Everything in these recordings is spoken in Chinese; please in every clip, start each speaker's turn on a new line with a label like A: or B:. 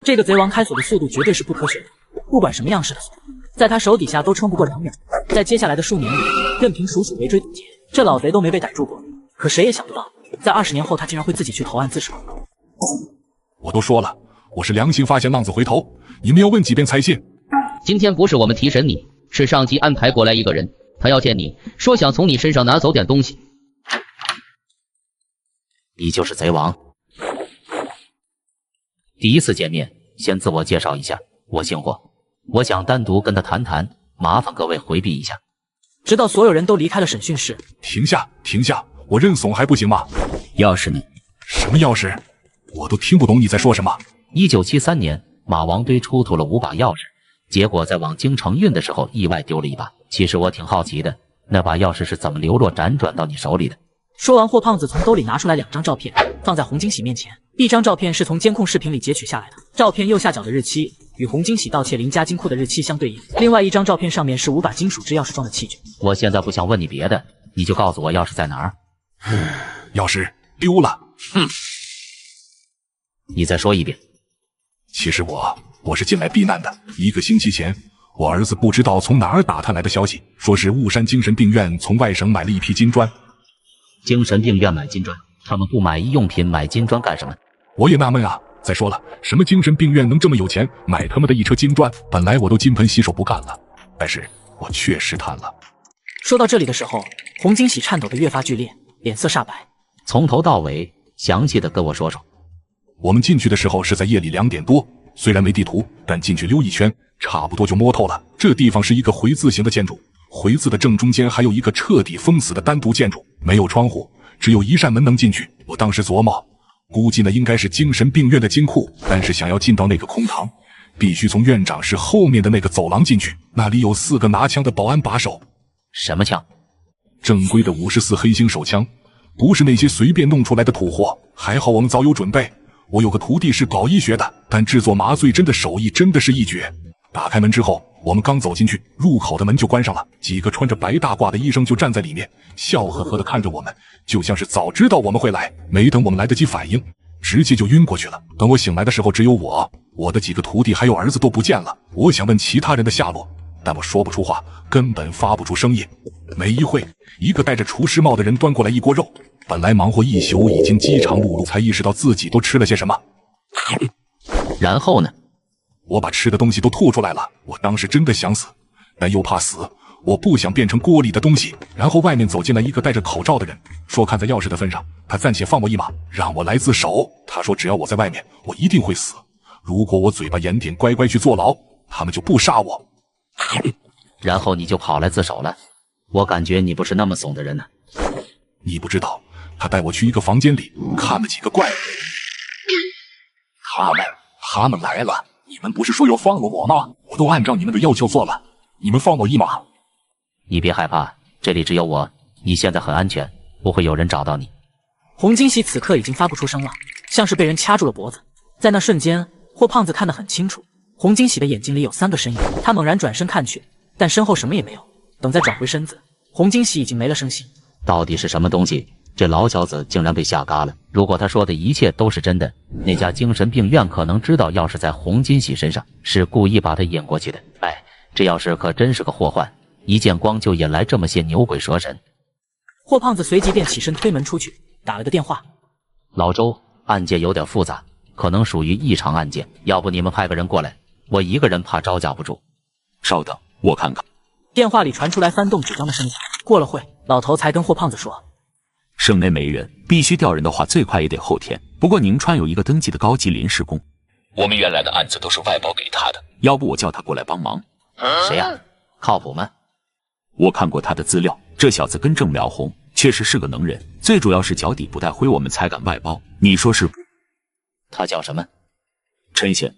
A: 这个贼王开锁的速度绝对是不科学的，不管什么样式的锁，在他手底下都撑不过2秒。在接下来的数年里，任凭鼠鼠围追堵截，这老贼都没被逮住过。可谁也想不到，在20年后，他竟然会自己去投案自首。
B: 我都说了，我是良心发现，浪子回头，你们要问几遍才信。
C: 今天不是我们提审你，是上级安排过来一个人，他要见你，说想从你身上拿走点东西。
D: 你就是贼王。第一次见面，先自我介绍一下，我姓霍，我想单独跟他谈谈，麻烦各位回避一下。
A: 直到所有人都离开了审讯室。
B: 停下，停下！我认怂还不行吗？
D: 钥匙呢？
B: 什么钥匙？我都听不懂你在说什么。
D: 1973年，马王堆出土了5把钥匙，结果在往京城运的时候意外丢了一把。其实我挺好奇的，那把钥匙是怎么流落辗转到你手里的？
A: 说完，霍胖子从兜里拿出来2张照片，放在洪金喜面前。一张照片是从监控视频里截取下来的，照片右下角的日期与洪金喜盗窃林家金库的日期相对应。另外一张照片上面是5把金属制钥匙状的器具。我现在不想问你别的，你就告诉我钥匙在哪儿。
B: 钥匙丢了。
D: 你再说一遍。
B: 其实我是进来避难的。1个星期前，我儿子不知道从哪儿打探来的消息，说是雾山精神病院从外省买了一批金砖。
D: 精神病院买金砖，他们不买医用品买金砖干什么？
B: 我也纳闷啊。再说了，什么精神病院能这么有钱，买他们的1车金砖？本来我都金盆洗手不干了，但是我确实贪了。
A: 说到这里的时候，洪金喜颤抖得越发剧烈，脸色煞白。
D: 从头到尾详细的跟我说说。
B: 我们进去的时候是在夜里2点多，虽然没地图，但进去溜一圈，差不多就摸透了。这地方是一个回字形的建筑，回字的正中间还有一个彻底封死的单独建筑，没有窗户，只有1扇门能进去。我当时琢磨，估计那应该是精神病院的金库，但是想要进到那个空堂，必须从院长室后面的那个走廊进去，那里有4个拿枪的保安把守。
D: 什么枪？
B: 正规的54黑星手枪，不是那些随便弄出来的土货。还好我们早有准备，我有个徒弟是搞医学的，但制作麻醉针的手艺真的是一绝。打开门之后，我们刚走进去，入口的门就关上了，几个穿着白大褂的医生就站在里面，笑呵呵地看着我们，就像是早知道我们会来。没等我们来得及反应，直接就晕过去了。等我醒来的时候，只有我的几个徒弟还有儿子都不见了。我想问其他人的下落，但我说不出话，根本发不出声音。没一会，一个戴着厨师帽的人端过来一锅肉，本来忙活一宿已经饥肠辘辘，才意识到自己都吃了些什么。
D: 然后呢？
B: 我把吃的东西都吐出来了。我当时真的想死，但又怕死，我不想变成锅里的东西。然后外面走进来一个戴着口罩的人，说看在钥匙的份上，他暂且放我一马，让我来自首。他说只要我在外面，我一定会死。如果我嘴巴严点，乖乖去坐牢，他们就不杀我。
D: 然后你就跑来自首了。我感觉你不是那么怂的人呢。
B: 你不知道，他带我去一个房间里看了几个怪物。他们来了。你们不是说要放了我吗？我都按照你们的要求做了，你们放我一马。
D: 你别害怕，这里只有我，你现在很安全，不会有人找到你。
A: 洪金喜此刻已经发不出声了，像是被人掐住了脖子。在那瞬间，霍胖子看得很清楚，洪金喜的眼睛里有3个身影。他猛然转身看去，但身后什么也没有。等再转回身子，洪金喜已经没了声息。
D: 到底是什么东西？这老小子竟然被吓嘎了。如果他说的一切都是真的，那家精神病院可能知道钥匙在洪金喜身上，是故意把他引过去的。哎，这钥匙可真是个祸患，一见光就引来这么些牛鬼蛇神。
A: 霍胖子随即便起身推门出去，打了个电话。
D: 老周，案件有点复杂，可能属于异常案件，要不你们派个人过来，我一个人怕招架不住。
E: 稍等，我看看。
A: 电话里传出来翻动纸张的声音。过了会，老头才跟霍胖子说，
E: 省内没人，必须调人的话，最快也得后天。不过宁川有一个登记的高级临时工，我们原来的案子都是外包给他的，要不我叫他过来帮忙。
D: 谁呀？靠谱吗？
E: 我看过他的资料，这小子根正苗红，确实是个能人，最主要是脚底不带灰，我们才敢外包。你说是？
D: 他叫什么？
E: 陈贤。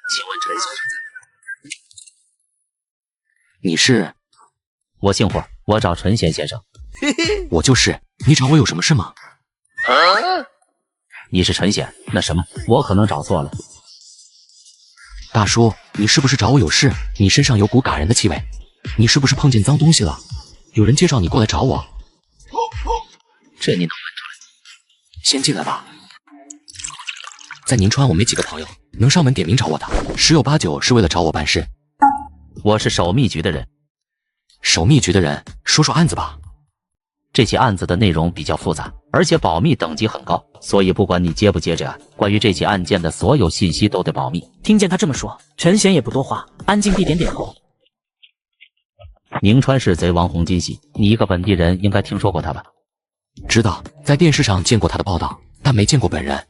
D: 请问陈先生在哪？你是？我姓霍，我找陈贤先生。
F: 我就是，你找我有什么事吗？
D: 你是陈贤，那什么，我可能找错了。
F: 大叔，你是不是找我有事？你身上有股嘎人的气味，你是不是碰见脏东西了？有人介绍你过来找我。
D: 这你能闻出来？
F: 先进来吧。在宁川我没几个朋友能上门点名找我的，十有八九是为了找我办事。
D: 我是守密局的人。
F: 守密局的人，说说案子吧。
D: 这起案子的内容比较复杂，而且保密等级很高，所以不管你接不接这案，关于这起案件的所有信息都得保密。
A: 听见他这么说，陈贤也不多话，安静地点点头。
D: 宁川是贼王洪金喜，你一个本地人应该听说过他吧？
F: 知道，在电视上见过他的报道，但没见过本人。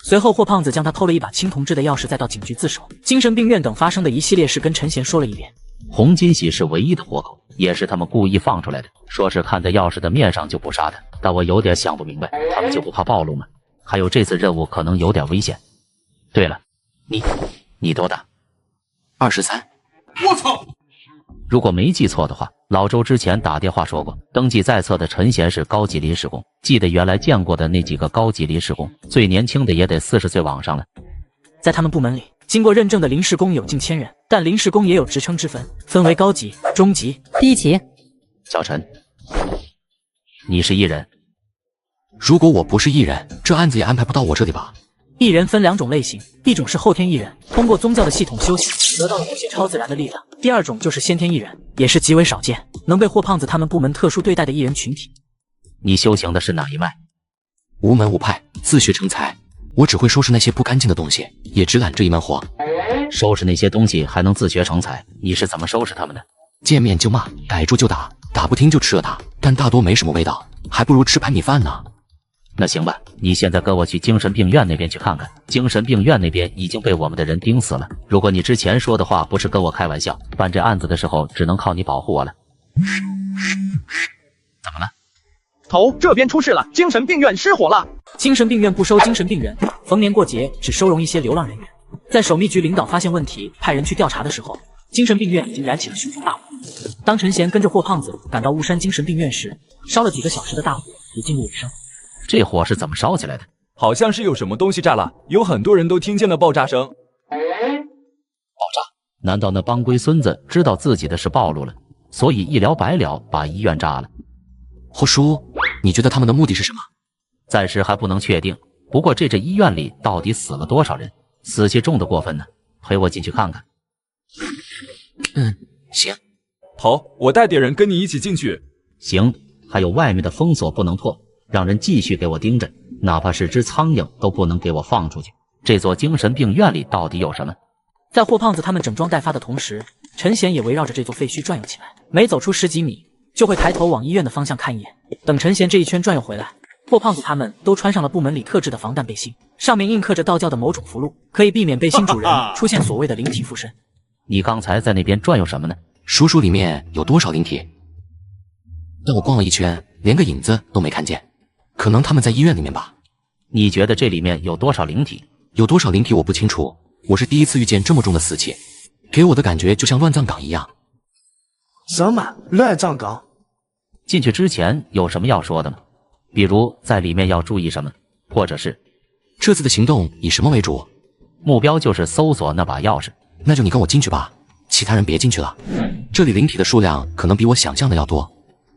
A: 随后霍胖子将他偷了一把青铜制的钥匙带到警局自首，精神病院等发生的一系列事跟陈贤说了一遍。
D: 洪金喜是唯一的活口，也是他们故意放出来的，说是看在钥匙的面上就不杀他，但我有点想不明白，他们就不怕暴露吗？还有这次任务可能有点危险。对了，你多大
F: ？23。
B: 我操！
D: 如果没记错的话，老周之前打电话说过，登记在册的陈贤是高级临时工。记得原来见过的那几个高级临时工，最年轻的也得40岁往上了。
A: 在他们部门里，经过认证的临时工有近1000人，但临时工也有职称之分，分为高级、中级、低级。
D: 小陈，你是艺人？
F: 如果我不是艺人，这案子也安排不到我这里吧？
A: 艺人分2种类型，一种是后天艺人，通过宗教的系统修行，得到某些超自然的力量；第二种就是先天艺人，也是极为少见，能被霍胖子他们部门特殊对待的艺人群体。
D: 你修行的是哪一脉？
F: 无门无派，自学成才。我只会收拾那些不干净的东西，也只揽这一门活。
D: 收拾那些东西还能自学成才？你是怎么收拾他们的？
F: 见面就骂，逮住就打，打不听就吃了它，但大多没什么味道，还不如吃盘米饭呢。
D: 那行吧，你现在跟我去精神病院那边去看看。精神病院那边已经被我们的人盯死了。如果你之前说的话不是跟我开玩笑，办这案子的时候只能靠你保护我了。怎么了？
G: 头，这边出事了，精神病院失火了。
A: 精神病院不收精神病人，逢年过节只收容一些流浪人员。在守密局领导发现问题，派人去调查的时候，精神病院已经燃起了熊熊大火。当陈贤跟着霍胖子赶到巫山精神病院时，烧了几个小时的大火也进入尾声。
D: 这火是怎么烧起来的？
H: 好像是有什么东西炸了，有很多人都听见了爆炸声。爆
D: 炸？难道那帮龟孙子知道自己的事暴露了，所以一了百了把医院炸了？
F: 霍叔，你觉得他们的目的是什么？
D: 暂时还不能确定，不过这医院里到底死了多少人？死气重的过分呢，陪我进去看看。
F: 行。
H: 头，我带点人跟你一起进去。
D: 行，还有外面的封锁不能破，让人继续给我盯着，哪怕是只苍蝇都不能给我放出去。这座精神病院里到底有什么？
A: 在霍胖子他们整装待发的同时，陈贤也围绕着这座废墟转悠起来，每走出10几米就会抬头往医院的方向看一眼。等陈贤这一圈转悠回来，霍胖子他们都穿上了部门里特制的防弹背心，上面印刻着道教的某种符箓，可以避免背心主人出现所谓的灵体附身。
D: 你刚才在那边转悠什么呢？
F: 数数里面有多少灵体？但我逛了一圈，连个影子都没看见，可能他们在医院里面吧。
D: 你觉得这里面有多少灵体？
F: 有多少灵体我不清楚，我是第一次遇见这么重的死气，给我的感觉就像乱葬岗一样。
G: 什么乱葬岗？
D: 进去之前有什么要说的吗？比如在里面要注意什么，或者是
F: 这次的行动以什么为主？
D: 目标就是搜索那把钥匙。
F: 那就你跟我进去吧，其他人别进去了。这里灵体的数量可能比我想象的要多，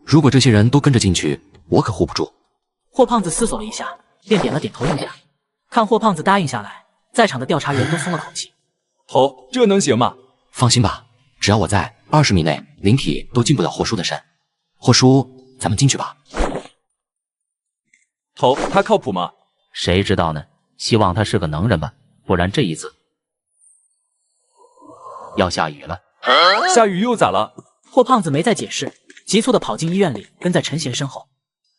F: 如果这些人都跟着进去，我可护不住。
A: 霍胖子思索了一下，便点了点头应下。看霍胖子答应下来，在场的调查员都松了口气。
H: 头，这能行吗？
F: 放心吧，只要我在20米内，灵体都进不了霍叔的身。霍叔，咱们进去吧。
H: 头，他靠谱吗？
D: 谁知道呢？希望他是个能人吧，不然这一次要下雨了。
H: 下雨又咋了？
A: 霍胖子没再解释，急促地跑进医院里，跟在陈贤身后。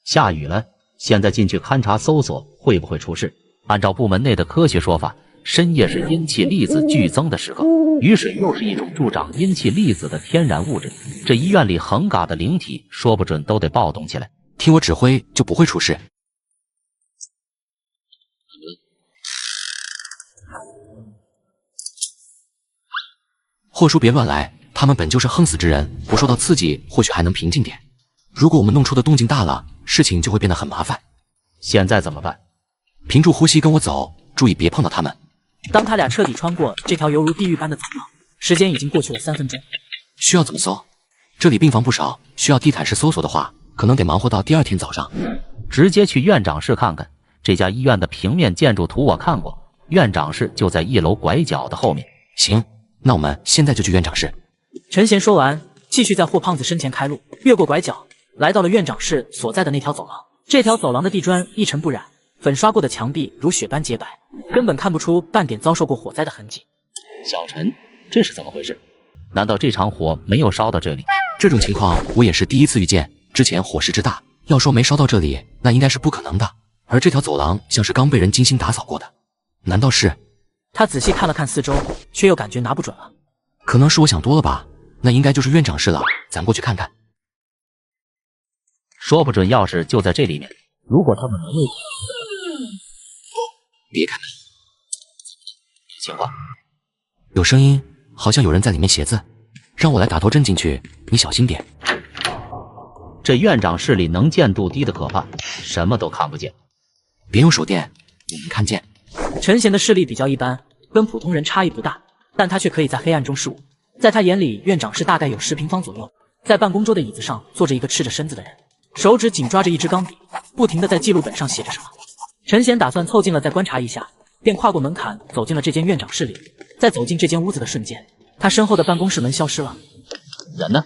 D: 下雨了，现在进去勘察搜索会不会出事？按照部门内的科学说法，深夜是阴气粒子剧增的时刻，雨水又是一种助长阴气粒子的天然物质。这医院里横嘎的灵体，说不准都得暴动起来。
F: 听我指挥就不会出事。霍叔别乱来，他们本就是横死之人，不受到刺激或许还能平静点。如果我们弄出的动静大了，事情就会变得很麻烦。
D: 现在怎么办？
F: 屏住呼吸跟我走，注意别碰到他们。
A: 当他俩彻底穿过这条犹如地狱般的走廊，时间已经过去了3分钟。
F: 需要怎么搜？这里病房不少，需要地毯式搜索的话，可能得忙活到第2天早上。
D: 直接去院长室看看，这家医院的平面建筑图我看过，院长室就在1楼拐角的后面。
F: 行，那我们现在就去院长室。
A: 陈贤说完，继续在霍胖子身前开路，越过拐角，来到了院长室所在的那条走廊。这条走廊的地砖一尘不染，粉刷过的墙壁如雪般洁白，根本看不出半点遭受过火灾的痕迹。
D: 小陈，这是怎么回事？难道这场火没有烧到这里？
F: 这种情况我也是第一次遇见，之前火势之大，要说没烧到这里，那应该是不可能的。而这条走廊像是刚被人精心打扫过的，难道是？
A: 他仔细看了看四周，却又感觉拿不准了。
F: 可能是我想多了吧，那应该就是院长室了，咱过去看看。
D: 说不准钥匙就在这里面。如果他们没有
F: 别看了，
D: 情况
F: 有声音，好像有人在里面写字，让我来打头阵进去，你小心点。
D: 这院长室里能见度低的可怕，什么都看不见。
F: 别用手电，我能看见。
A: 陈贤的视力比较一般，跟普通人差异不大，但他却可以在黑暗中视物。在他眼里，院长室大概有10平方左右。在办公桌的椅子上坐着一个赤着身子的人，手指紧抓着一支钢笔，不停地在记录本上写着什么。陈贤打算凑近了再观察一下，便跨过门槛走进了这间院长室里。在走进这间屋子的瞬间，他身后的办公室门消失了。
D: 人呢？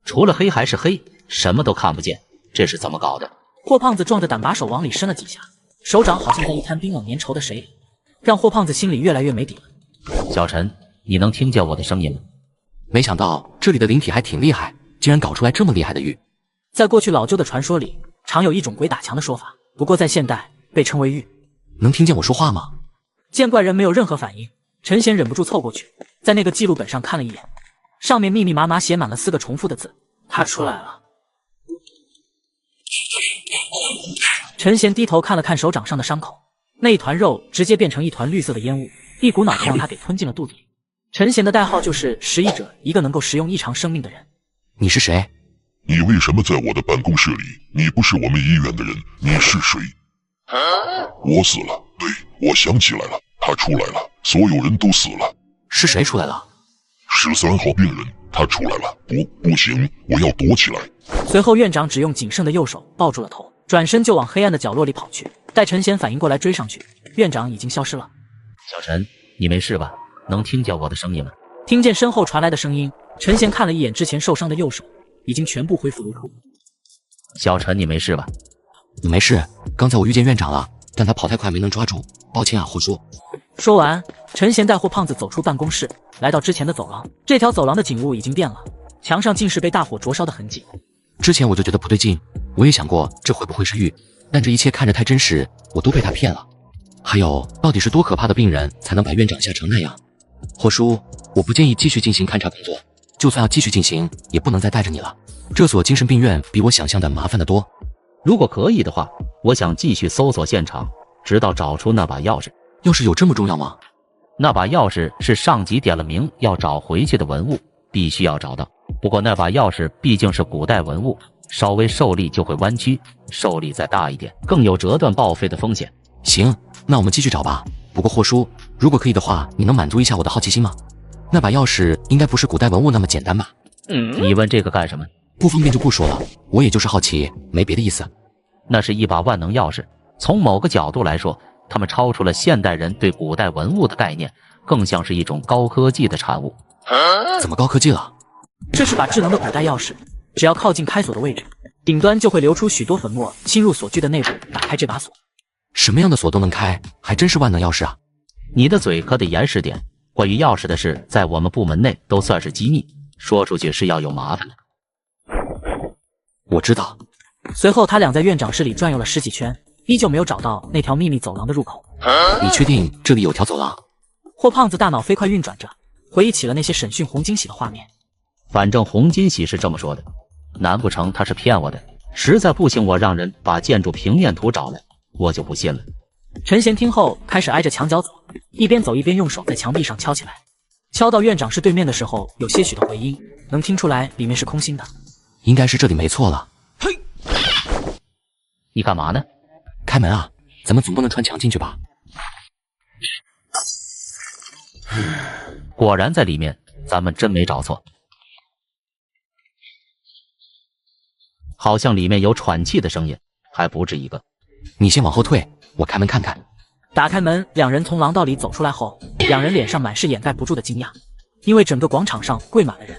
D: 除了黑还是黑，什么都看不见，这是怎么搞的？
A: 霍胖子撞着胆把手往里伸了几下，手掌好像在一滩冰冷粘稠的水里，让霍胖子心里越来越没底了。
D: 小陈，你能听见我的声音吗？
F: 没想到这里的灵体还挺厉害，竟然搞出来这么厉害的玉。
A: 在过去老旧的传说里，常有一种鬼打墙的说法，不过在现代被称为玉。
F: 能听见我说话吗？
A: 见怪人没有任何反应，陈贤忍不住凑过去，在那个记录本上看了一眼，上面密密麻麻写满了4个重复的字。他出来了。陈贤低头看了看手掌上的伤口，那一团肉直接变成一团绿色的烟雾，一股脑就让他给吞进了肚子里。陈贤的代号就是食异者，一个能够食用异常生命的人。
F: 你是谁？
I: 你为什么在我的办公室里？你不是我们医院的人，你是谁？我死了，对，我想起来了，他出来了，所有人都死了。
F: 是谁出来了
I: ？13号病人，他出来了。不行，我要躲起来。
A: 随后院长只用仅剩的右手抱住了头，转身就往黑暗的角落里跑去。待陈贤反应过来追上去，院长已经消失了。
D: 小陈，你没事吧？能听见我的声音吗？
A: 听见身后传来的声音，陈贤看了一眼之前受伤的右手，已经全部恢复如初。
D: 小陈，你没事吧？
F: 我没事，刚才我遇见院长了，但他跑太快没能抓住，抱歉啊，霍叔。
A: 说完，陈贤带霍胖子走出办公室，来到之前的走廊。这条走廊的景物已经变了，墙上尽是被大火灼烧的痕迹。
F: 之前我就觉得不对劲，我也想过这会不会是玉，但这一切看着太真实，我都被他骗了。还有，到底是多可怕的病人才能把院长吓成那样？霍叔，我不建议继续进行勘察工作，就算要继续进行，也不能再带着你了。这所精神病院比我想象的麻烦得多。
D: 如果可以的话，我想继续搜索现场，直到找出那把钥匙。
F: 钥匙有这么重要吗？
D: 那把钥匙是上级点了名要找回去的文物，必须要找到。不过那把钥匙毕竟是古代文物，稍微受力就会弯曲，受力再大一点，更有折断报废的风险。
F: 行，那我们继续找吧。不过霍叔，如果可以的话，你能满足一下我的好奇心吗？那把钥匙应该不是古代文物那么简单吧？
D: 你问这个干什么？
F: 不方便就不说了，我也就是好奇，没别的意思。
D: 那是一把万能钥匙，从某个角度来说，它们超出了现代人对古代文物的概念，更像是一种高科技的产物。
F: 怎么高科技了？
A: 这是把智能的古代钥匙，只要靠近开锁的位置，顶端就会流出许多粉末，侵入锁具的内部，打开这把锁。
F: 什么样的锁都能开，还真是万能钥匙啊！
D: 你的嘴可得严实点，关于钥匙的事，在我们部门内都算是机密，说出去是要有麻烦的。
F: 我知道。
A: 随后他俩在院长室里转悠了10几圈，依旧没有找到那条秘密走廊的入口。
F: 你确定这里有条走廊？
A: 霍胖子大脑飞快运转着，回忆起了那些审讯洪金喜的画面。
D: 反正洪金喜是这么说的，难不成他是骗我的？实在不行，我让人把建筑平面图找来，我就不信了。
A: 陈贤听后开始挨着墙角走，一边走一边用手在墙壁上敲起来。敲到院长室对面的时候，有些许的回音，能听出来里面是空心的。
F: 应该是这里没错了。
A: 嘿，
D: 你干嘛呢？
F: 开门啊，咱们总不能穿墙进去吧？
D: 果然在里面，咱们真没找错。好像里面有喘气的声音，还不止一个。
F: 你先往后退，我开门看看。
A: 打开门，两人从廊道里走出来后，两人脸上满是掩盖不住的惊讶，因为整个广场上跪满了人。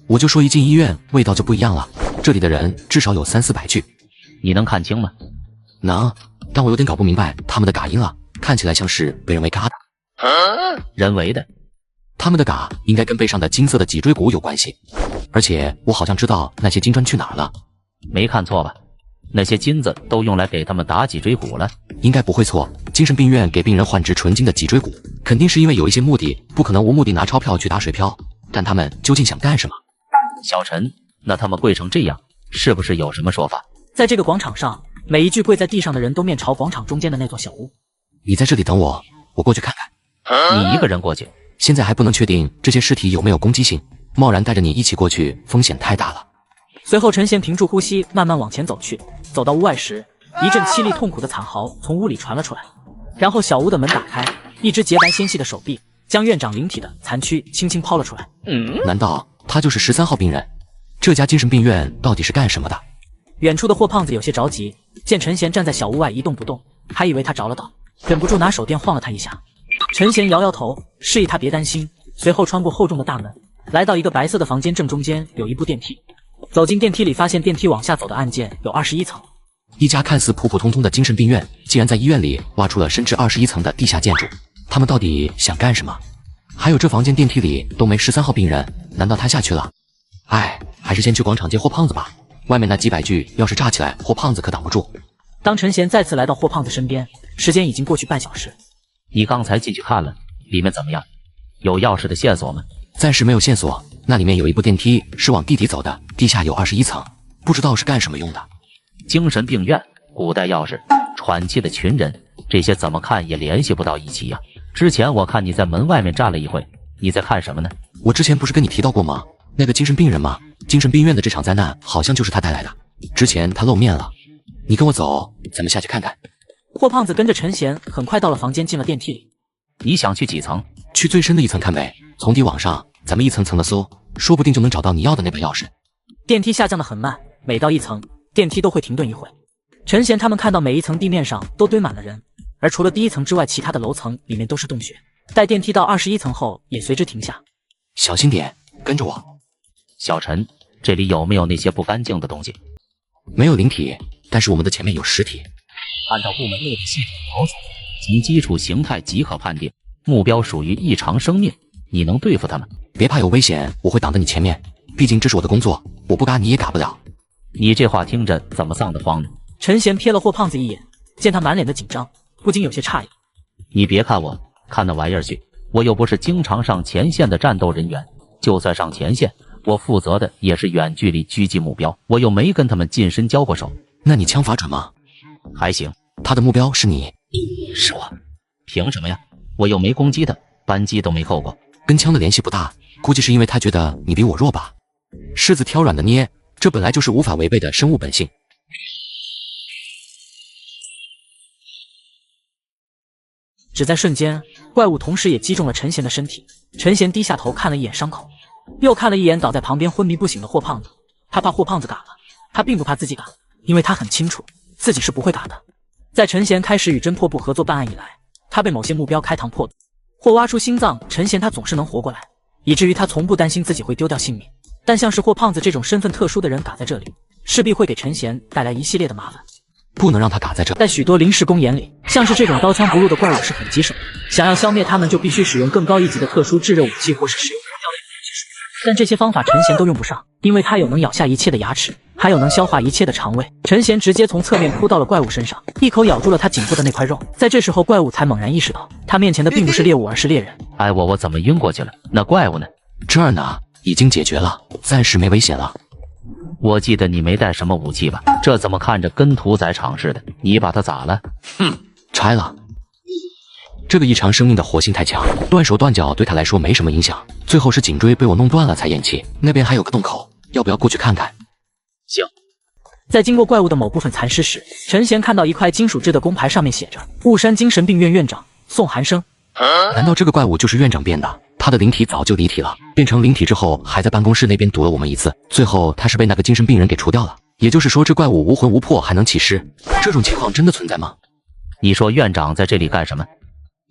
F: 我就说一进医院味道就不一样了，这里的人至少有300-400具。
C: 你能看清吗？
F: 能，但我有点搞不明白他们的嘎音了，看起来像是被人为嘎的。
C: 人为的。
F: 他们的嘎应该跟背上的金色的脊椎骨有关系，而且我好像知道那些金砖去哪儿了。
C: 没看错吧？那些金子都用来给他们打脊椎骨了。
F: 应该不会错，精神病院给病人换植纯金的脊椎骨，肯定是因为有一些目的，不可能无目的拿钞票去打水漂。但他们究竟想干什么？
C: 小陈，那他们跪成这样，是不是有什么说法？
A: 在这个广场上，每一具跪在地上的人都面朝广场中间的那座小屋。
F: 你在这里等我，我过去看看。
C: 你一个人过去？
F: 现在还不能确定这些尸体有没有攻击性，贸然带着你一起过去，风险太大了。
A: 随后陈贤屏住呼吸，慢慢往前走去。走到屋外时，一阵凄厉痛苦的惨嚎从屋里传了出来。然后小屋的门打开，一只洁白纤细的手臂将院长灵体的残躯轻轻抛了出来。
F: 难道他就是13号病人？这家精神病院到底是干什么的？
A: 远处的霍胖子有些着急，见陈贤站在小屋外一动不动，还以为他着了道，忍不住拿手电晃了他一下。陈贤摇摇头，示意他别担心，随后穿过厚重的大门，来到一个白色的房间，正中间有一部电梯。走进电梯里，发现电梯往下走的按键有21层。
F: 一家看似普普通通的精神病院，竟然在医院里挖出了深至21层的地下建筑，他们到底想干什么？还有这房间电梯里都没13号病人，难道他下去了？哎，还是先去广场接霍胖子吧，外面那几百具要是炸起来，霍胖子可挡不住。
A: 当陈贤再次来到霍胖子身边，时间已经过去半小时。
C: 你刚才进去看了，里面怎么样？有钥匙的线索吗？
F: 暂时没有线索，那里面有一部电梯是往地底走的，地下有21层，不知道是干什么用的。
C: 精神病院、古代钥匙、喘气的群人，这些怎么看也联系不到一起呀。之前我看你在门外面站了一会，你在看什么呢？
F: 我之前不是跟你提到过吗？那个精神病人吗？精神病院的这场灾难好像就是他带来的。之前他露面了，你跟我走，咱们下去看看。
A: 霍胖子跟着陈贤很快到了房间，进了电梯里。
C: 你想去几层？
F: 去最深的一层看呗，从底往上，咱们一层层的搜，说不定就能找到你要的那把钥匙。
A: 电梯下降的很慢，每到一层，电梯都会停顿一会。陈贤他们看到每一层地面上都堆满了人，而除了第1层之外，其他的楼层里面都是洞穴。待电梯到21层后，也随之停下。
F: 小心点，跟着我。
C: 小陈，这里有没有那些不干净的东西？
F: 没有灵体，但是我们的前面有实体。
C: 按照部门内的系统操作及基础形态即可判定，目标属于异常生命，你能对付他们？
F: 别怕有危险，我会挡在你前面，毕竟这是我的工作，我不嘎你也嘎不了。
C: 你这话听着怎么丧得慌呢？
A: 陈贤瞥了霍胖子一眼，见他满脸的紧张，不禁有些诧异。
C: 你别看我，看那玩意儿去，我又不是经常上前线的战斗人员，就算上前线，我负责的也是远距离狙击目标，我又没跟他们近身交过手。
F: 那你枪法准吗？
C: 还行。
F: 他的目标是你？
C: 是我？凭什么呀？我又没攻击他，扳机都没扣过。
F: 跟枪的联系不大，估计是因为他觉得你比我弱吧。柿子挑软的捏，这本来就是无法违背的生物本性。
A: 只在瞬间，怪物同时也击中了陈贤的身体。陈贤低下头看了一眼伤口，又看了一眼倒在旁边昏迷不醒的霍胖子。他怕霍胖子嘎了，他并不怕自己嘎，因为他很清楚自己是不会嘎的。在陈贤开始与侦破部合作办案以来，他被某些目标开膛破肚或挖出心脏，陈贤他总是能活过来，以至于他从不担心自己会丢掉性命。但像是霍胖子这种身份特殊的人嘎在这里，势必会给陈贤带来一系列的麻烦。
F: 不能让他嘎在这。
A: 在许多临时公演里，像是这种刀枪不入的怪物是很棘手的，想要消灭他们就必须使用更高一级的特殊炙热武器，或是使用破掉类的技术。但这些方法陈贤都用不上，因为他有能咬下一切的牙齿，还有能消化一切的肠胃。陈贤直接从侧面扑到了怪物身上，一口咬住了他颈部的那块肉。在这时候，怪物才猛然意识到，他面前的并不是猎物，而是猎人。
C: 哎，我怎么晕过去了？那怪物呢？
F: 这儿呢，已经解决了，暂时没危险了。
C: 我记得你没带什么武器吧？这怎么看着跟屠宰场似的？你把它咋了？
F: 哼，拆了。这个异常生命的活性太强，断手断脚对他来说没什么影响。最后是颈椎被我弄断了才咽气。那边还有个洞口，要不要过去看看？
C: 行。
A: 在经过怪物的某部分残尸时，陈贤看到一块金属制的工牌，上面写着“雾山精神病院院长宋寒生”。
F: 难道这个怪物就是院长变的？他的灵体早就离体了，变成灵体之后还在办公室那边堵了我们一次，最后他是被那个精神病人给除掉了。也就是说，这怪物无魂无魄还能起尸，这种情况真的存在吗？
C: 你说院长在这里干什么？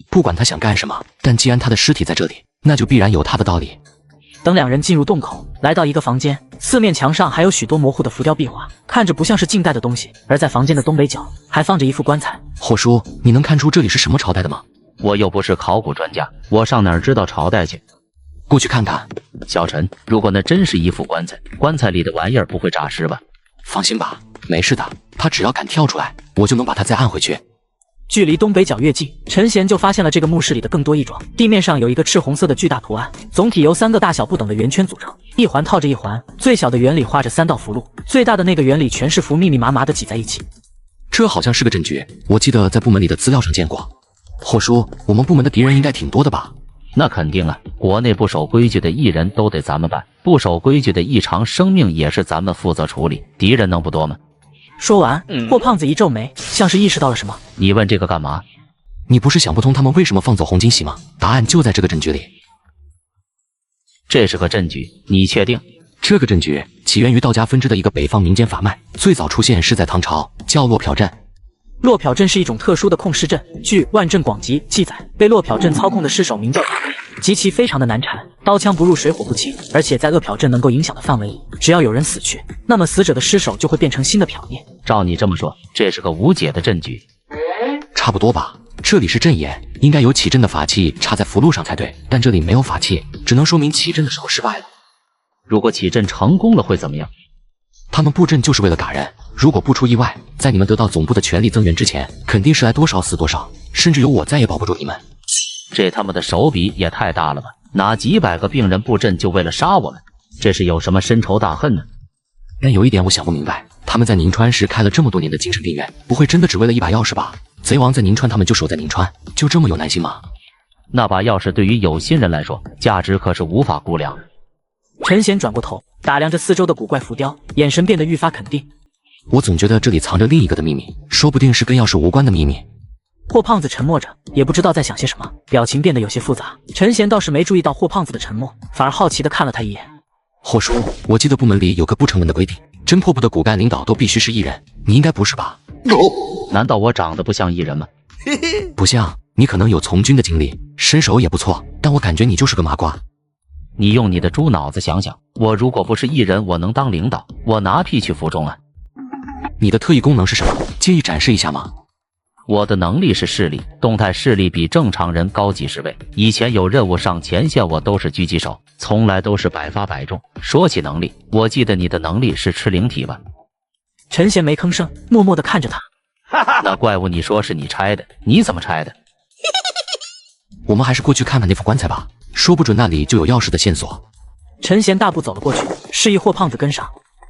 F: 不管他想干什么，但既然他的尸体在这里，那就必然有他的道理。
A: 等两人进入洞口，来到一个房间，四面墙上还有许多模糊的浮雕壁画，看着不像是近代的东西。而在房间的东北角，还放着一副棺材。
F: 霍叔，你能看出这里是什么朝代的吗？
C: 我又不是考古专家，我上哪儿知道朝代去？
F: 过去看看。
C: 小陈，如果那真是一副棺材，棺材里的玩意儿不会诈尸吧？
F: 放心吧，没事的，他只要敢跳出来，我就能把他再按回去。
A: 距离东北角越近，陈贤就发现了这个墓室里的更多异状。地面上有一个赤红色的巨大图案，总体由3个大小不等的圆圈组成，一环套着一环。最小的圆里画着3道符箓，最大的那个圆里全是符，密密麻麻的挤在一起。
F: 这好像是个证据，我记得在部门里的资料上见过。霍叔，我们部门的敌人应该挺多的吧？
C: 那肯定啊，国内不守规矩的艺人都得咱们办，不守规矩的异常生命也是咱们负责处理，敌人能不多吗？
A: 说完，霍胖子一皱眉，像是意识到了什么。
C: 你问这个干嘛？
F: 你不是想不通他们为什么放走红金喜吗？答案就在这个证据里。
C: 这是个证据，你确定？
F: 这个证据起源于道家分支的一个北方民间法脉，最早出现是在唐朝，叫落漂阵。
A: 落漂阵是一种特殊的控尸阵，据《万阵广集》记载，被落漂阵操控的尸首名叫极其非常的难缠，刀枪不入，水火不侵，而且在恶漂阵能够影响的范围里，只要有人死去，那么死者的尸首就会变成新的漂孽。
C: 照你这么说，这是个无解的阵局。
F: 差不多吧，这里是阵眼，应该有起阵的法器插在符箓上才对，但这里没有法器，只能说明起阵的时候失败了。
C: 如果起阵成功了会怎么样？
F: 他们布阵就是为了打人，如果不出意外，在你们得到总部的权力增援之前，肯定是来多少死多少，甚至有我再也保不住你们。
C: 这他妈的手笔也太大了吧！哪几百个病人布阵就为了杀我们？这是有什么深仇大恨呢？
F: 但有一点我想不明白，他们在宁川时开了这么多年的精神病院，不会真的只为了一把钥匙吧？贼王在宁川，他们就守在宁川，就这么有耐心吗？
C: 那把钥匙对于有心人来说，价值可是无法估量。
A: 陈贤转过头，打量着四周的古怪浮雕，眼神变得愈发肯定。
F: 我总觉得这里藏着另一个的秘密，说不定是跟钥匙无关的秘密。
A: 霍胖子沉默着，也不知道在想些什么，表情变得有些复杂。陈贤倒是没注意到霍胖子的沉默，反而好奇地看了他一眼。
F: 霍叔，我记得部门里有个不成文的规定，侦破部的骨干领导都必须是艺人，你应该不是吧？
C: 难道我长得不像艺人吗？
F: 不像，你可能有从军的经历，身手也不错，但我感觉你就是个麻瓜。
C: 你用你的猪脑子想想，我如果不是艺人，我能当领导？我拿屁去服众啊！
F: 你的特异功能是什么？介意展示一下吗？
C: 我的能力是视力，动态视力比正常人高几十倍。以前有任务上前线，我都是狙击手，从来都是百发百中。说起能力，我记得你的能力是吃灵体吧？
A: 陈贤没吭声，默默地看着他。
C: 那怪物你说是你拆的，你怎么拆的？
F: 我们还是过去看看那副棺材吧，说不准那里就有钥匙的线索。
A: 陈贤大步走了过去，示意霍胖子跟上。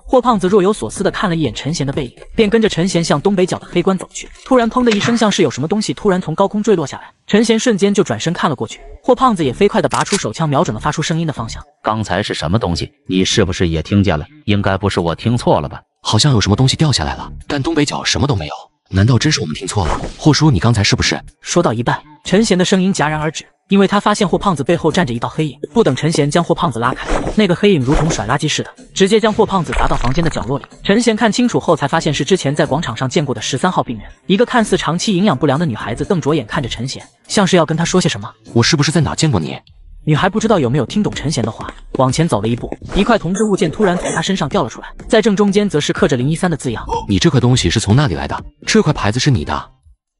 A: 霍胖子若有所思地看了一眼陈贤的背影，便跟着陈贤向东北角的黑棺走去。突然，砰的一声，像是有什么东西突然从高空坠落下来。陈贤瞬间就转身看了过去，霍胖子也飞快地拔出手枪，瞄准了发出声音的方向。
C: 刚才是什么东西？你是不是也听见了？应该不是我听错了吧？
F: 好像有什么东西掉下来了，但东北角什么都没有。难道真是我们听错了？霍叔，你刚才是不是……
A: 说到一半，陈贤的声音戛然而止。因为他发现霍胖子背后站着一道黑影，不等陈贤将霍胖子拉开，那个黑影如同甩垃圾似的，直接将霍胖子砸到房间的角落里。陈贤看清楚后才发现是之前在广场上见过的13号病人，一个看似长期营养不良的女孩子瞪着眼看着陈贤，像是要跟他说些什么。
F: 我是不是在哪见过你？
A: 女孩不知道有没有听懂陈贤的话，往前走了一步，一块铜制物件突然从她身上掉了出来，在正中间则是刻着013的字样。
F: 你这块东西是从哪里来的？这块牌子是你的？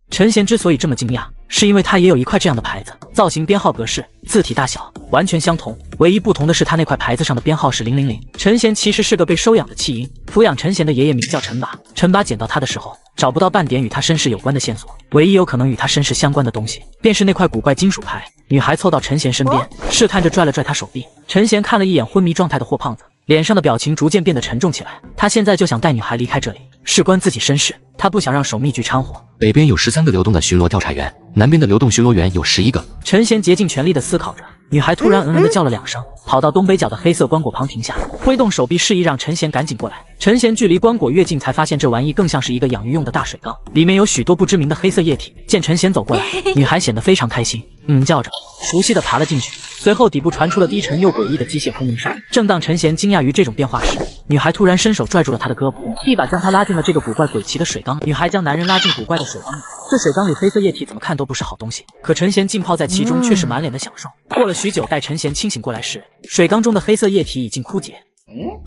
A: 陈贤之所以这么惊讶，是因为他也有一块这样的牌子，造型、编号、格式、字体大小完全相同，唯一不同的是他那块牌子上的编号是000。陈贤其实是个被收养的弃婴，抚养陈贤的爷爷名叫陈拔。陈拔捡到他的时候，找不到半点与他身世有关的线索，唯一有可能与他身世相关的东西，便是那块古怪金属牌。女孩凑到陈贤身边，试探着拽了拽他手臂。陈贤看了一眼昏迷状态的霍胖子，脸上的表情逐渐变得沉重起来。他现在就想带女孩离开这里，事关自己身世，他不想让守密局掺和。
F: 北边有13个流动的巡逻调查员，南边的流动巡逻员有11个。
A: 陈贤竭尽全力地思考着，女孩突然地叫了2声，跑到东北角的黑色棺椁旁停下，挥动手臂示意让陈贤赶紧过来。陈贤距离棺椁越近，才发现这玩意更像是一个养鱼用的大水缸，里面有许多不知名的黑色液体。见陈贤走过来，女孩显得非常开心，叫着，熟悉的爬了进去。随后底部传出了低沉又诡异的机械轰鸣声。正当陈贤惊讶于这种变化时，女孩突然伸手拽住了他的胳膊，一把将他拉进了这个古怪诡奇的水缸。女孩将男人拉进古怪的水缸里，这水缸里黑色液体怎么看都不是好东西，可陈贤浸泡在其中却是满脸的享受。过了许久，待陈贤清醒过来时，水缸中的黑色液体已经枯竭。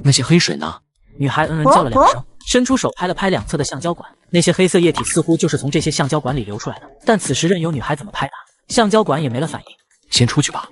F: 那些黑水呢？
A: 女孩叫了2声，伸出手拍了拍两侧的橡胶管，那些黑色液体似乎就是从这些橡胶管里流出来的。但此时任由女孩怎么拍打，橡胶管也没了反应。
F: 先出去吧。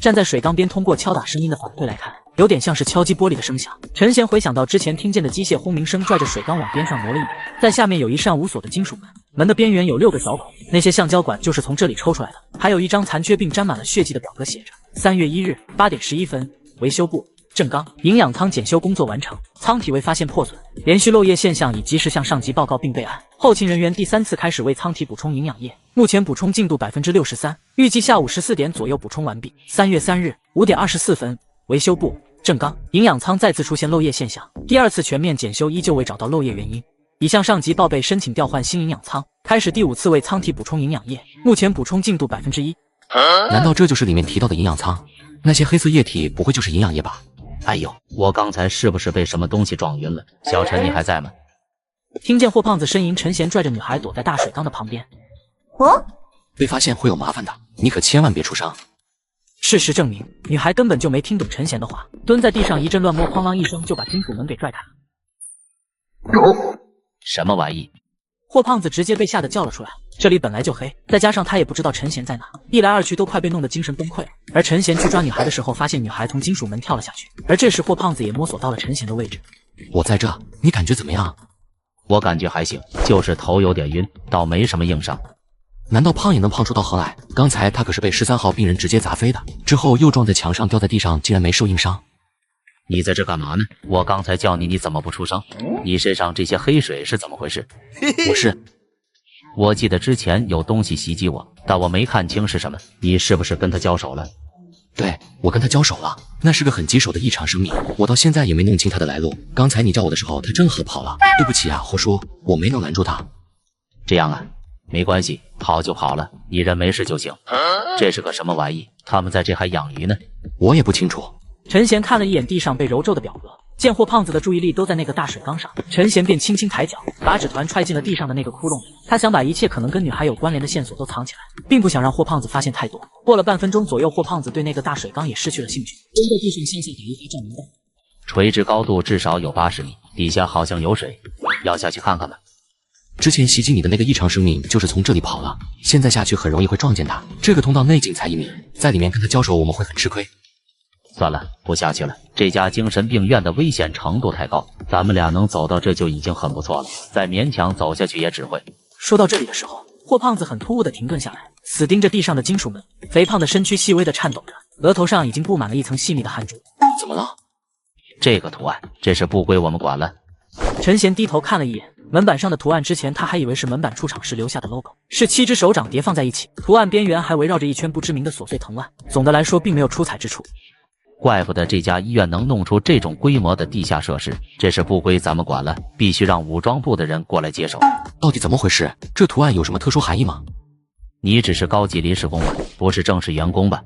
A: 站在水缸边，通过敲打声音的反馈来看，有点像是敲击玻璃的声响。陈贤回想到之前听见的机械轰鸣声，拽着水缸往边上挪了一点，在下面有一扇无锁的金属门，门的边缘有6个小孔，那些橡胶管就是从这里抽出来的。还有一张残缺并沾满了血迹的表格，写着3月1日8点11分，维修部正刚营养舱检修工作完成，舱体未发现破损，连续漏液现象已及时向上级报告并备案。后勤人员第3次开始为舱体补充营养液，目前补充进度63%，预计下午14点左右补充完毕。3月3日5点24分，维修部正刚营养舱再次出现漏液现象，第2次全面检修依旧未找到漏液原因，已向上级报备申请调换新营养舱，开始第5次为舱体补充营养液，目前补充进度1%。
F: 难道这就是里面提到的营养舱？那些黑色液体不会就是营养液吧？
C: 哎呦，我刚才是不是被什么东西撞晕了？小陈，你还在吗？
A: 听见霍胖子呻吟，陈贤拽着女孩躲在大水缸的旁边。
F: 被发现会有麻烦的，你可千万别出声。
A: 事实证明，女孩根本就没听懂陈贤的话，蹲在地上一阵乱摸，哐啷一声就把金属门给拽开了。
C: 什么玩意？
A: 霍胖子直接被吓得叫了出来。这里本来就黑，再加上他也不知道陈贤在哪，一来二去都快被弄得精神崩溃了。而陈贤去抓女孩的时候，发现女孩从金属门跳了下去，而这时霍胖子也摸索到了陈贤的位置。
F: 我在这，你感觉怎么样？
C: 我感觉还行，就是头有点晕，倒没什么硬伤。
F: 难道胖也能胖出道行来？刚才他可是被13号病人直接砸飞的，之后又撞在墙上掉在地上，竟然没受硬伤。
C: 你在这干嘛呢？我刚才叫你，你怎么不出声？你身上这些黑水是怎么回事？我记得之前有东西袭击我，但我没看清是什么。你是不是跟他交手了？
F: 对，我跟他交手了，那是个很棘手的异常生命，我到现在也没弄清他的来路。刚才你叫我的时候，他正好跑了。对不起啊，霍叔，我没能拦住他。
C: 这样啊，没关系，跑就跑了，你人没事就行。这是个什么玩意？他们在这还养鱼呢？
F: 我也不清楚。
A: 陈贤看了一眼地上被揉皱的表格，见霍胖子的注意力都在那个大水缸上，陈贤便轻轻抬脚，把纸团揣进了地上的那个窟窿里。他想把一切可能跟女孩有关联的线索都藏起来，并不想让霍胖子发现太多。过了半分钟左右，霍胖子对那个大水缸也失去了兴趣，蹲在地上向下打一发照明弹。
C: 垂直高度至少有80米，底下好像有水，要下去看看吧。
F: 之前袭击你的那个异常生命就是从这里跑了，现在下去很容易会撞见他。这个通道内径才1米，在里面跟他交手我们会很吃亏。
C: 算了，不下去了。这家精神病院的危险程度太高，咱们俩能走到这就已经很不错了，再勉强走下去也只会……
A: 说到这里的时候，霍胖子很突兀的停顿下来，死盯着地上的金属门，肥胖的身躯细微的颤抖着，额头上已经布满了一层细密的汗珠。
F: 怎么了？
C: 这个图案，这是不归我们管了。
A: 陈贤低头看了一眼门板上的图案，之前他还以为是门板出厂时留下的 logo， 是7只手掌叠放在一起，图案边缘还围绕着一圈不知名的琐碎藤蔓，总的来说并没有出彩之处。
C: 怪不得这家医院能弄出这种规模的地下设施，这是不归咱们管了，必须让武装部的人过来接手。
F: 到底怎么回事？这图案有什么特殊含义吗？
C: 你只是高级临时工吧，不是正式员工吧？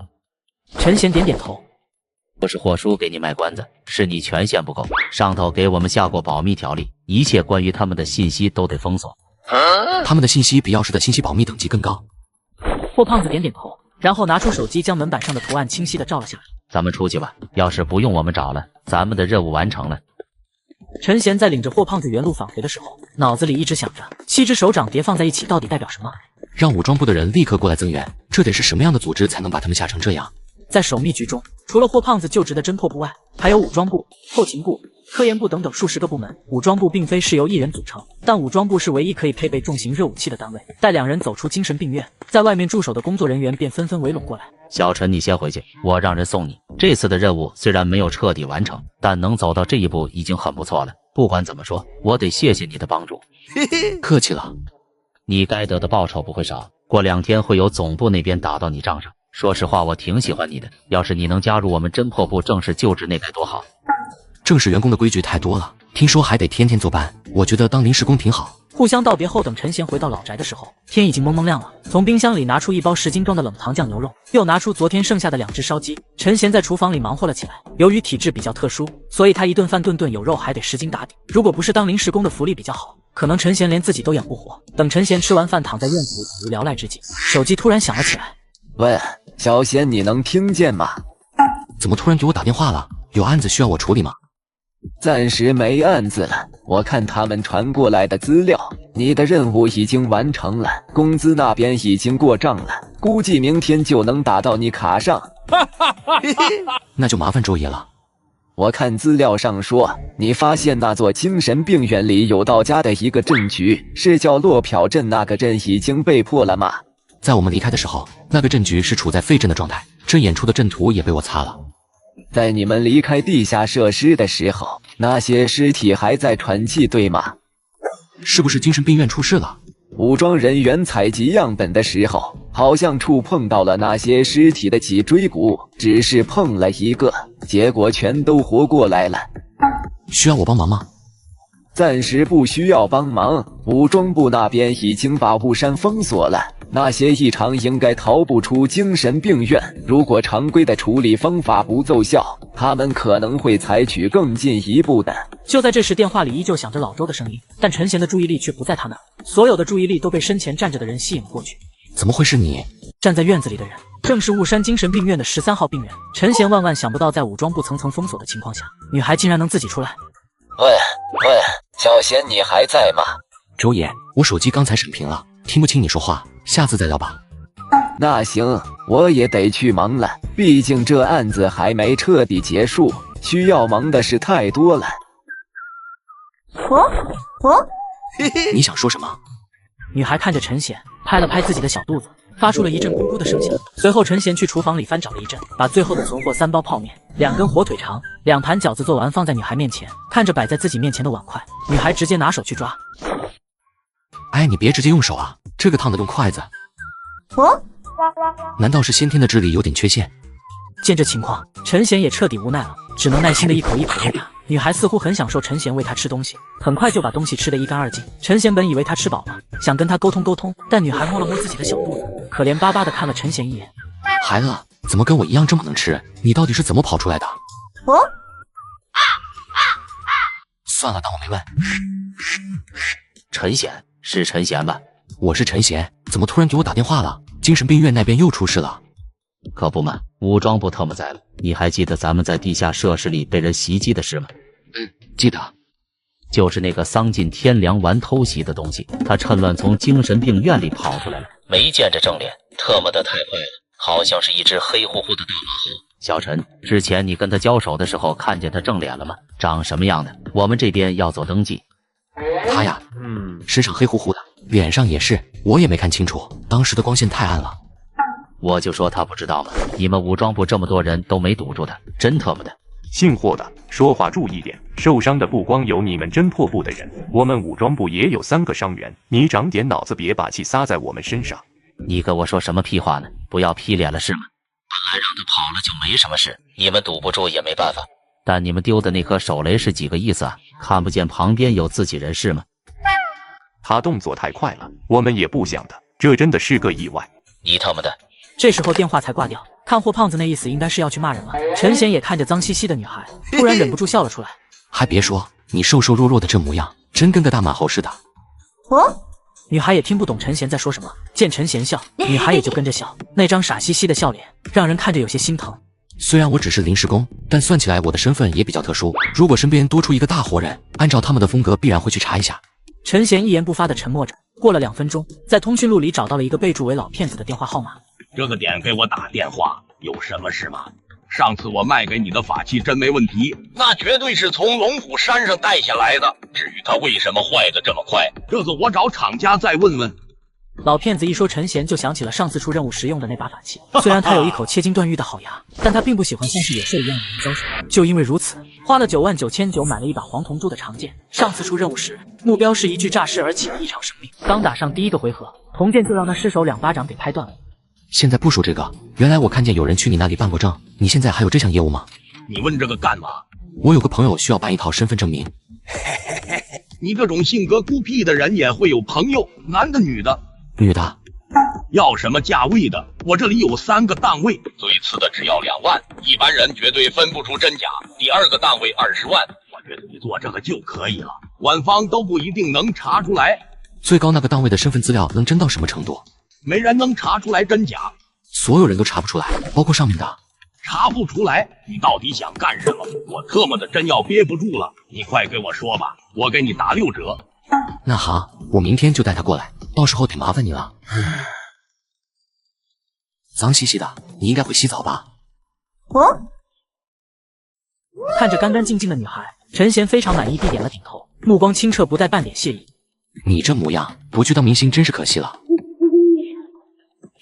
A: 陈贤点点头。
C: 不是霍叔给你卖关子，是你权限不够，上头给我们下过保密条例，一切关于他们的信息都得封锁。
F: 他们的信息比药师的信息保密等级更高。
A: 霍胖子点点头，然后拿出手机将门板上的图案清晰地照了下来。
C: 咱们出去吧，要是不用我们找了，咱们的任务完成了。
A: 陈贤在领着霍胖子原路返回的时候，脑子里一直想着7只手掌叠放在一起到底代表什么。
F: 让武装部的人立刻过来增援，这得是什么样的组织才能把他们吓成这样？
A: 在守密局中，除了霍胖子就职的侦破部外，还有武装部、后勤部、科研部等等数十个部门。武装部并非是由一人组成，但武装部是唯一可以配备重型热武器的单位。待2人走出精神病院，在外面驻守的工作人员便纷纷围拢过来。
C: 小陈，你先回去，我让人送你。这次的任务虽然没有彻底完成，但能走到这一步已经很不错了。不管怎么说，我得谢谢你的帮助。
F: 客气了，
C: 你该得的报酬不会少，过2天会由总部那边打到你账上。说实话，我挺喜欢你的，要是你能加入我们侦破部正式就职，那该多好。
F: 正式员工的规矩太多了，听说还得天天坐班，我觉得当临时工挺好。
A: 互相道别后，等陈贤回到老宅的时候，天已经蒙蒙亮了。从冰箱里拿出1包10斤装的冷糖酱牛肉，又拿出昨天剩下的2只烧鸡。陈贤在厨房里忙活了起来。由于体质比较特殊，所以他一顿饭顿顿有肉还得10斤打底。如果不是当临时工的福利比较好，可能陈贤连自己都养不活。等陈贤吃完饭躺在院子里百无聊赖之际，手机突然响了起来。
J: 喂，小贤，你能听见吗？
F: 怎么突然给我打电话了？有案子需要我处理吗？
J: 暂时没案子了，我看他们传过来的资料，你的任务已经完成了，工资那边已经过账了，估计明天就能打到你卡上。
F: 那就麻烦周爷了。
J: 我看资料上说，你发现那座精神病院里有道家的一个阵局，是叫落瞟阵，那个阵已经被破了吗？
F: 在我们离开的时候，那个阵局是处在废阵的状态，阵演出的阵图也被我擦了。
J: 在你们离开地下设施的时候，那些尸体还在喘气，对吗？
F: 是不是精神病院出事了？
J: 武装人员采集样本的时候，好像触碰到了那些尸体的脊椎骨，只是碰了一个，结果全都活过来了。
F: 需要我帮忙吗？
J: 暂时不需要帮忙，武装部那边已经把雾山封锁了，那些异常应该逃不出精神病院。如果常规的处理方法不奏效，他们可能会采取更进一步的。
A: 就在这时，电话里依旧响着老周的声音，但陈贤的注意力却不在他那儿，所有的注意力都被身前站着的人吸引了过去。
F: 怎么会是你？
A: 站在院子里的人正是雾山精神病院的13号病人。陈贤万万想不到，在武装部层层封锁的情况下，女孩竟然能自己出来。
J: 喂，小贤，你还在吗？
F: 周爷，我手机刚才审屏了，听不清你说话，下次再聊吧。
J: 那行，我也得去忙了，毕竟这案子还没彻底结束，需要忙的事太多了。
F: 你想说什么？
A: 女孩看着陈贤，拍了拍自己的小肚子，发出了一阵咕咕的声响。随后陈贤去厨房里翻找了一阵，把最后的存货3包泡面、2根火腿肠、2盘饺子做完放在女孩面前。看着摆在自己面前的碗筷，女孩直接拿手去抓。
F: 哎，你别直接用手啊，这个烫的用筷子。难道是先天的智力有点缺陷？
A: 见这情况，陈贤也彻底无奈了，只能耐心的一口一口喂她。女孩似乎很享受陈贤喂她吃东西，很快就把东西吃得一干二净。陈贤本以为她吃饱了，想跟她沟通沟通，但女孩摸了摸自己的小肚子，可怜巴巴的看了陈贤一眼。
F: 孩子怎么跟我一样这么能吃？你到底是怎么跑出来的？算了，当我没问。
C: 陈贤，是陈贤吧？
F: 我是陈贤，怎么突然给我打电话了？精神病院那边又出事了。
C: 可不嘛，武装部特么在了。你还记得咱们在地下设施里被人袭击的事吗？
F: 记得。
C: 就是那个丧尽天良玩偷袭的东西，他趁乱从精神病院里跑出来了，没见着正脸，特么的太快了，好像是一只黑乎乎的大马猴。小陈，之前你跟他交手的时候看见他正脸了吗？长什么样的？我们这边要做登记。
F: 他呀，身上黑乎乎的，脸上也是，我也没看清楚，当时的光线太暗了。
C: 我就说他不知道嘛，你们武装部这么多人都没堵住他，真特么的。
K: 姓霍的，说话注意点，受伤的不光有你们侦破部的人，我们武装部也有3个伤员，你长点脑子，别把气撒在我们身上。
C: 你跟我说什么屁话呢？不要劈脸了是吗？本来让他跑了就没什么事，你们堵不住也没办法。但你们丢的那颗手雷是几个意思啊？看不见旁边有自己人是吗？
K: 他动作太快了，我们也不想的，这真的是个意外。
C: 你他妈的！
A: 这时候电话才挂掉，看霍胖子那意思应该是要去骂人了。陈贤也看着脏兮兮的女孩，突然忍不住笑了出来。
F: 还别说，你瘦瘦弱弱的这模样，真跟个大马猴似的。
A: 女孩也听不懂陈贤在说什么，见陈贤笑，女孩也就跟着笑，那张傻兮兮的笑脸让人看着有些心疼。
F: 虽然我只是临时工，但算起来我的身份也比较特殊，如果身边多出一个大活人，按照他们的风格必然会去查一下。
A: 陈贤一言不发的沉默着，过了2分钟，在通讯录里找到了一个备注为老骗子的电话号码。
L: 这个点给我打电话，有什么事吗？上次我卖给你的法器真没问题，那绝对是从龙虎山上带下来的。至于它为什么坏的这么快，这个我找厂家再问问。
A: 老骗子一说陈贤，就想起了上次出任务时用的那把法器。虽然他有一口切金断玉的好牙，但他并不喜欢像是野兽一样的人交手。就因为如此，花了99900买了一把黄铜珠的长剑。上次出任务时，目标是一具诈尸而起的异常生命。刚打上第1个回合，铜剑就让那尸首2巴掌给拍断了。
F: 现在不说这个，原来我看见有人去你那里办过证，你现在还有这项业务吗？
L: 你问这个干嘛？
F: 我有个朋友需要办一套身份证明。
L: 你这种性格孤僻的人也会有朋友，男的女的？
F: 女的。
L: 要什么价位的？我这里有3个档位，最次的只要2万，一般人绝对分不出真假。第2个档位20万，我觉得你做这个就可以了，官方都不一定能查出来。
F: 最高那个档位的身份资料能真到什么程度？
L: 没人能查出来真假，
F: 所有人都查不出来，包括上面的。
L: 查不出来，你到底想干什么？我特么的真要憋不住了，你快给我说吧，我给你打6折。
F: 那好，我明天就带他过来，到时候得麻烦你了。脏兮兮的，你应该会洗澡吧？
A: 看着干干净净的女孩，陈贤非常满意地点了点头，目光清澈，不带半点谢意。
F: 你这模样，不去当明星真是可惜了。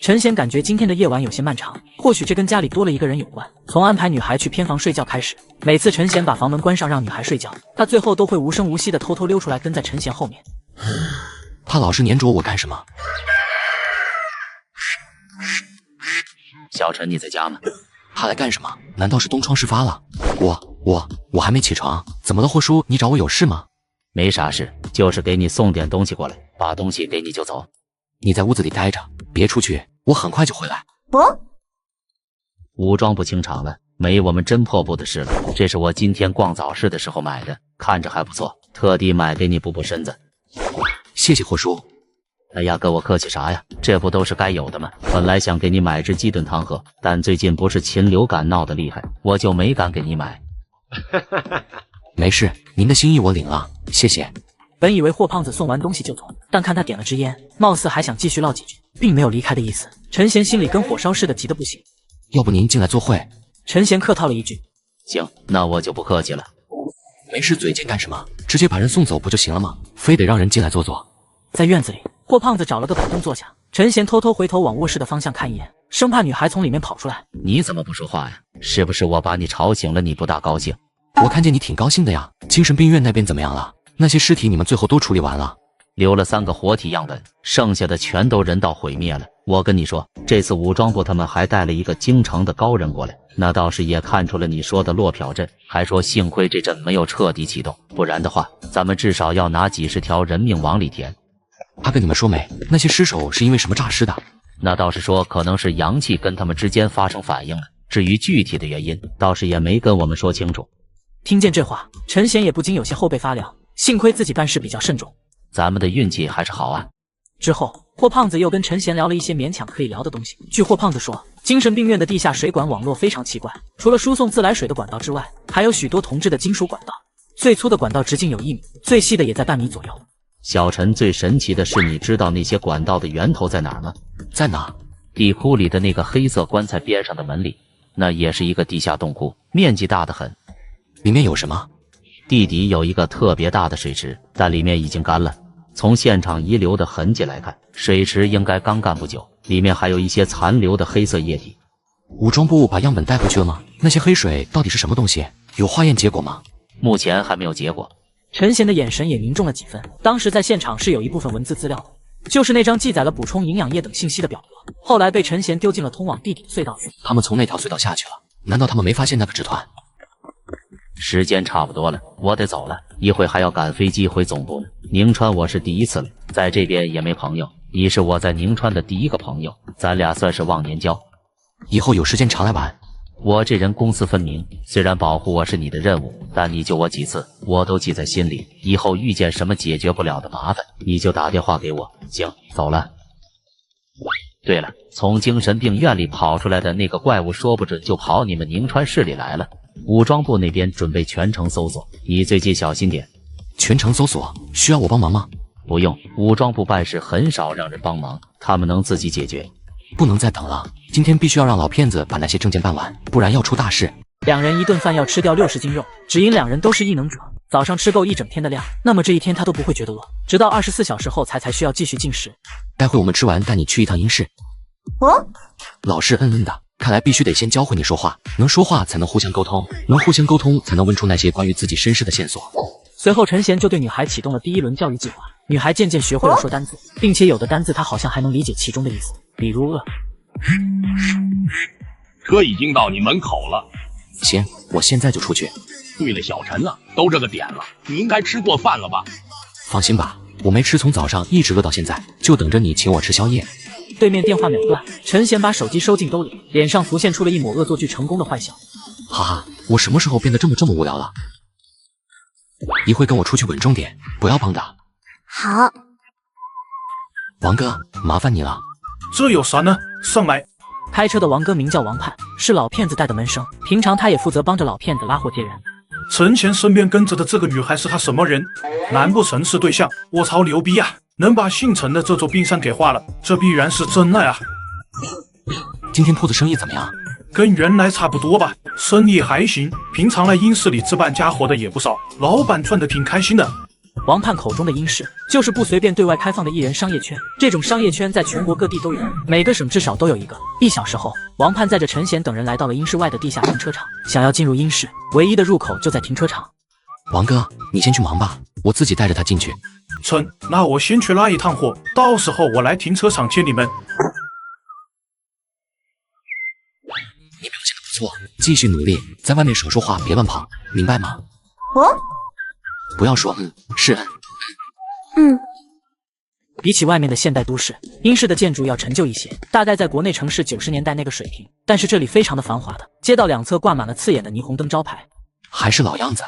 A: 陈贤感觉今天的夜晚有些漫长，或许这跟家里多了一个人有关。从安排女孩去偏房睡觉开始，每次陈贤把房门关上让女孩睡觉，他最后都会无声无息的偷偷溜出来跟在陈贤后面。
F: 他老是黏着我干什么？
C: 小陈，你在家吗？
F: 他来干什么？难道是东窗事发了？我还没起床，怎么了，霍叔？你找我有事吗？
C: 没啥事，就是给你送点东西过来，把东西给你就走。
F: 你在屋子里待着，别出去，我很快就回来。
C: 武装部清场了，没我们侦破部的事了。这是我今天逛早市的时候买的，看着还不错，特地买给你补补身子。
F: 谢谢霍叔。
C: 哎呀，跟我客气啥呀？这不都是该有的吗？本来想给你买只鸡炖汤喝，但最近不是禽流感闹得厉害，我就没敢给你买。
F: 没事，您的心意我领了，谢谢。
A: 本以为霍胖子送完东西就走，但看他点了支烟，貌似还想继续唠几句，并没有离开的意思。陈贤心里跟火烧似的，急得不行。
F: 要不您进来坐会？
A: 陈贤客套了一句。
C: 行，那我就不客气了。
F: 没事嘴贱干什么？直接把人送走不就行了吗？非得让人进来坐坐。
A: 在院子里，霍胖子找了个板凳坐下，陈贤偷偷回头往卧室的方向看一眼，生怕女孩从里面跑出来。
C: 你怎么不说话呀？是不是我把你吵醒了，你不大高兴？
F: 我看见你挺高兴的呀。精神病院那边怎么样了？那些尸体你们最后都处理完了？
C: 留了3个活体样本，剩下的全都人道毁灭了。我跟你说，这次武装部他们还带了一个京城的高人过来，那倒是也看出了你说的落票阵，还说幸亏这阵没有彻底启动，不然的话，咱们至少要拿几10条人命往里填。
F: 他跟你们说没？那些尸首是因为什么诈尸的？
C: 那倒是说可能是阳气跟他们之间发生反应了，至于具体的原因，倒是也没跟我们说清楚。
A: 听见这话，陈贤也不禁有些后背发凉，幸亏自己办事比较慎重。
C: 咱们的运气还是好啊。
A: 之后，霍胖子又跟陈贤聊了一些勉强可以聊的东西。据霍胖子说，精神病院的地下水管网络非常奇怪，除了输送自来水的管道之外，还有许多铜制的金属管道，最粗的管道直径有1米，最细的也在半米左右。
C: 小陈，最神奇的是，你知道那些管道的源头在哪儿吗？
F: 在哪？
C: 地库里的那个黑色棺材边上的门里，那也是一个地下洞窟，面积大得很。
F: 里面有什么？
C: 地底有一个特别大的水池，但里面已经干了。从现场遗留的痕迹来看，水池应该刚干不久，里面还有一些残留的黑色液体。
F: 武装部把样本带回去了吗？那些黑水到底是什么东西？有化验结果吗？
C: 目前还没有结果。
A: 陈贤的眼神也凝重了几分。当时在现场是有一部分文字资料的，就是那张记载了补充营养液等信息的表格，后来被陈贤丢进了通往地底的隧道里。
F: 他们从那条隧道下去了，难道他们没发现那个纸团？
C: 时间差不多了，我得走了，一会还要赶飞机回总部呢。宁川我是第一次了，在这边也没朋友，你是我在宁川的第一个朋友，咱俩算是忘年交。
F: 以后有时间常来玩。
C: 我这人公私分明，虽然保护我是你的任务，但你救我几次，我都记在心里。以后遇见什么解决不了的麻烦，你就打电话给我。行，走了。对了，从精神病院里跑出来的那个怪物，说不准就跑你们宁川市里来了。武装部那边准备全城搜索，你最近小心点。
F: 全城搜索需要我帮忙吗？
C: 不用，武装部办事很少让人帮忙，他们能自己解决。
F: 不能再等了，今天必须要让老骗子把那些证件办完，不然要出大事。
A: 2人一顿饭要吃掉60斤肉，只因2人都是异能者，早上吃够一整天的量，那么这一天他都不会觉得饿，直到24小时后才需要继续进食。
F: 待会我们吃完带你去一趟阴室。老实恩恩的，看来必须得先教会你说话，能说话才能互相沟通，能互相沟通才能问出那些关于自己身世的线索。
A: 随后陈贤就对女孩启动了第1轮教育计划，女孩渐渐学会了说单字，并且有的单字她好像还能理解其中的意思，比如饿。
L: 车已经到你门口了。
F: 行，我现在就出去。
L: 对了，小陈啊，都这个点了，你应该吃过饭了吧？
F: 放心吧，我没吃，从早上一直饿到现在，就等着你请我吃宵夜。
A: 对面电话秒断，陈贤把手机收进兜里，脸上浮现出了一抹恶作剧成功的坏笑。
F: 哈哈，我什么时候变得这么无聊了？一会跟我出去稳重点，不要碰的。
M: 好。
F: 王哥，麻烦你了。
N: 这有啥呢？上来。
A: 开车的王哥名叫王盼，是老骗子带的门生，平常他也负责帮着老骗子拉货接人。
N: 陈贤身边跟着的这个女孩是他什么人？难不成是对象？我操，牛逼啊！能把姓陈的这座冰山给化了，这必然是真爱啊！
F: 今天铺子生意怎么样？
N: 跟原来差不多吧，生意还行。平常来英市里置办家伙的也不少，老板赚得挺开心的。
A: 王盼口中的英市，就是不随便对外开放的艺人商业圈。这种商业圈在全国各地都有，每个省至少都有一个。1小时后，王盼载着陈贤等人来到了英市外的地下停车场，想要进入英市，唯一的入口就在停车场。
F: 王哥，你先去忙吧，我自己带着他进去。
N: 陈，那我先去拉一趟货，到时候我来停车场接你们。
F: 你表现得不错，继续努力，在外面少说话，别乱跑，明白吗？不要说是
A: 比起外面的现代都市，英式的建筑要陈旧一些，大概在国内城市90年代那个水平。但是这里非常的繁华的，街道两侧挂满了刺眼的霓虹灯招牌，
F: 还是老样子。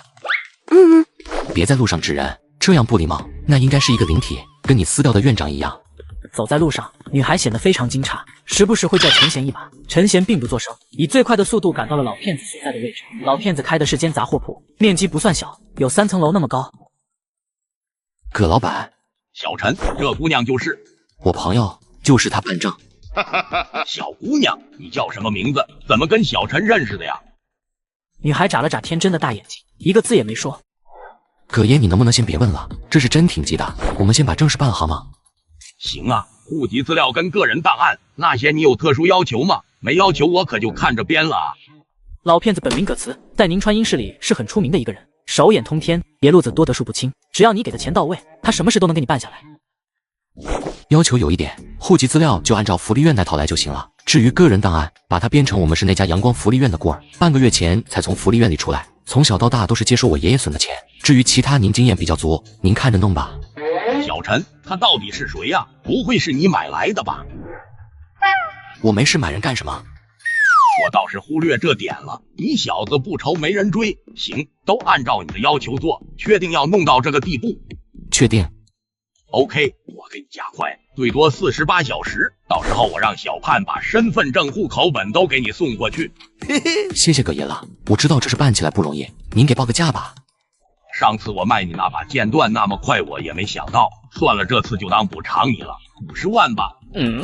F: 别在路上指人，这样不礼貌。那应该是一个灵体，跟你撕掉的院长一样。
A: 走在路上，女孩显得非常惊诧，时不时会叫陈贤一把。陈贤并不作声，以最快的速度赶到了老骗子所在的位置。老骗子开的是间杂货铺，面积不算小，有3层楼那么高。
F: 葛老板，
L: 小陈，这姑娘就是
F: 我朋友，就是他办证。
L: 小姑娘，你叫什么名字？怎么跟小陈认识的呀？
A: 女孩眨了眨天真的大眼睛，一个字也没说。
F: 葛爷，你能不能先别问了？这是真挺急的，我们先把正事办了好吗？
L: 行啊，户籍资料跟个人档案那些你有特殊要求吗？没要求我可就看着编了啊。
A: 老骗子本名葛慈，在宁川英市里是很出名的一个人，手眼通天，野路子多得数不清。只要你给的钱到位，他什么事都能给你办下来。
F: 要求有一点，户籍资料就按照福利院那套来就行了。至于个人档案，把它编成我们是那家阳光福利院的官儿，半个月前才从福利院里出来，从小到大都是接收我爷爷损的钱。至于其他，您经验比较足，您看着弄吧。
L: 小陈，他到底是谁呀？不会是你买来的吧？
F: 我没事买人干什么？
L: 我倒是忽略这点了。你小子不愁没人追，行，都按照你的要求做，确定要弄到这个地步？
F: 确定。
L: OK， 我给你加快，最多48小时，到时候我让小盼把身份证、户口本都给你送过去。
F: 谢谢葛爷了，我知道这事办起来不容易，您给报个价吧。
L: 上次我卖你那把剑断那么快，我也没想到，算了，这次就当补偿你了，50万吧。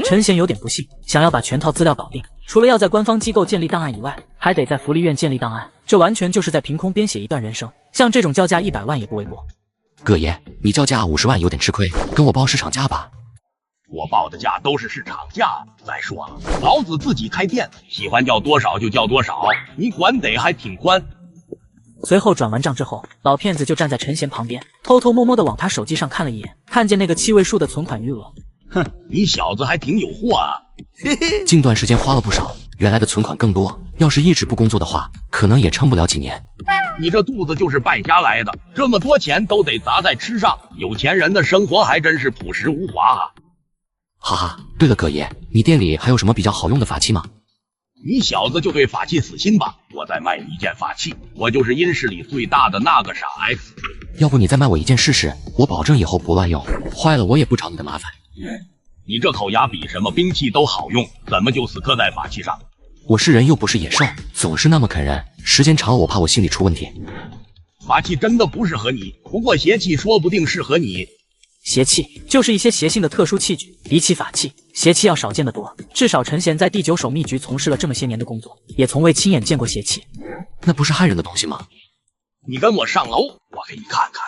A: 陈贤有点不信，想要把全套资料搞定，除了要在官方机构建立档案以外，还得在福利院建立档案，这完全就是在凭空编写一段人生。像这种叫价100万也不为过。
F: 葛爷，你叫价50万有点吃亏，跟我报市场价吧。
L: 我报的价都是市场价。再说了，老子自己开店，喜欢叫多少就叫多少，你管得还挺宽。
A: 随后转完账之后，老骗子就站在陈贤旁边，偷偷摸摸的往他手机上看了一眼，看见那个7位数的存款余额。
L: 哼，你小子还挺有货啊！
F: 近段时间花了不少，原来的存款更多。要是一直不工作的话，可能也撑不了几年。
L: 你这肚子就是败家来的，这么多钱都得砸在吃上，有钱人的生活还真是朴实无华啊！
F: 哈哈，对了，葛爷，你店里还有什么比较好用的法器吗？
L: 你小子就对法器死心吧，我再卖你一件法器，我就是阴市里最大的那个傻 X。
F: 要不你再卖我一件试试，我保证以后不乱用，坏了我也不找你的麻烦。
L: 你这口牙比什么兵器都好用，怎么就死磕在法器上？
F: 我是人又不是野兽，总是那么啃人，时间长了我怕我心里出问题。
L: 法器真的不适合你，不过邪气说不定适合你。
A: 邪气就是一些邪性的特殊器具，比起法器，邪气要少见得多。至少陈贤在第9手秘局从事了这么些年的工作，也从未亲眼见过邪气。
F: 那不是害人的东西吗？
L: 你跟我上楼，我给你看看。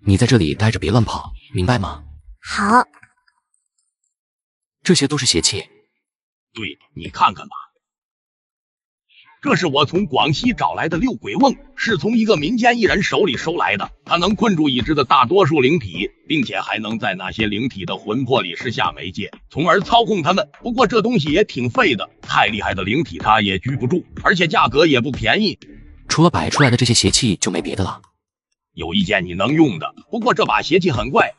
F: 你在这里待着别乱跑，明白吗？
M: 好。
F: 这些都是邪气。
L: 对，你看看吧。这是我从广西找来的六鬼瓮，是从一个民间艺人手里收来的。它能困住已知的大多数灵体，并且还能在那些灵体的魂魄里施下媒介，从而操控他们。不过这东西也挺废的，太厉害的灵体它也拘不住，而且价格也不便宜。
F: 除了摆出来的这些邪气就没别的了。
L: 有一件你能用的，不过这把邪气很怪。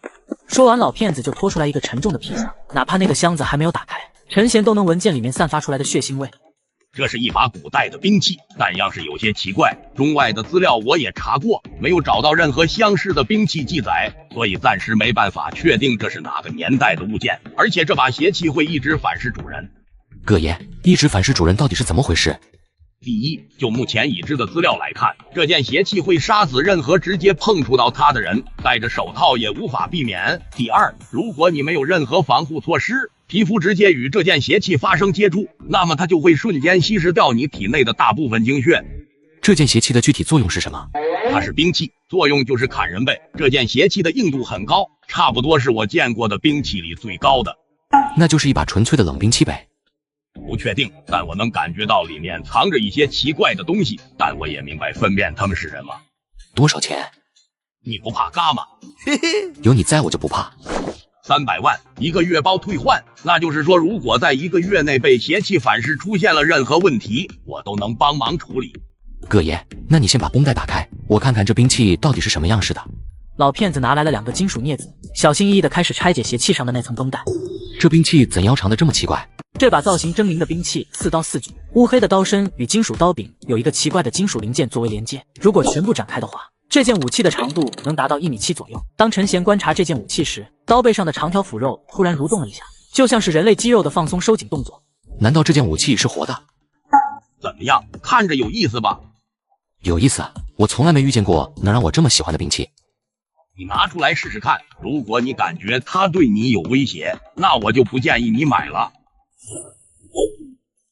A: 说完，老骗子就拖出来一个沉重的皮箱，哪怕那个箱子还没有打开，陈贤都能闻见里面散发出来的血腥味。
L: 这是一把古代的兵器，但样式有些奇怪，中外的资料我也查过，没有找到任何相似的兵器记载，所以暂时没办法确定这是哪个年代的物件。而且这把邪气会一直反噬主人。
F: 葛爷，一直反噬主人到底是怎么回事？
L: 第一，就目前已知的资料来看，这件邪气会杀死任何直接碰触到它的人，戴着手套也无法避免。第二，如果你没有任何防护措施，皮肤直接与这件邪气发生接触，那么它就会瞬间稀释掉你体内的大部分精血。
F: 这件邪气的具体作用是什么？
L: 它是兵器，作用就是砍人呗。这件邪气的硬度很高，差不多是我见过的兵器里最高的。
F: 那就是一把纯粹的冷兵器呗。
L: 不确定，但我能感觉到里面藏着一些奇怪的东西，但我也明白分辨他们是人吗？
F: 多少钱？
L: 你不怕嘎吗？
F: 有你在我就不怕。
L: 300万，1个月包退换。那就是说，如果在1个月内被邪气反噬出现了任何问题，我都能帮忙处理。
F: 葛爷，那你先把绷带打开，我看看这兵器到底是什么样式的。
A: 老骗子拿来了2个金属镊子，小心翼翼地开始拆解邪气上的那层绷带。
F: 这兵器怎腰长得这么奇怪？
A: 这把造型狰狞的兵器4刀4举，乌黑的刀身与金属刀柄有一个奇怪的金属零件作为连接，如果全部展开的话，这件武器的长度能达到1.7米左右。当陈贤观察这件武器时，刀背上的长条腐肉突然蠕动了一下，就像是人类肌肉的放松收紧动作。
F: 难道这件武器是活的？
L: 怎么样，看着有意思吧？
F: 有意思，我从来没遇见过能让我这么喜欢的兵器。
L: 你拿出来试试看，如果你感觉它对你有威胁，那我就不建议你买了。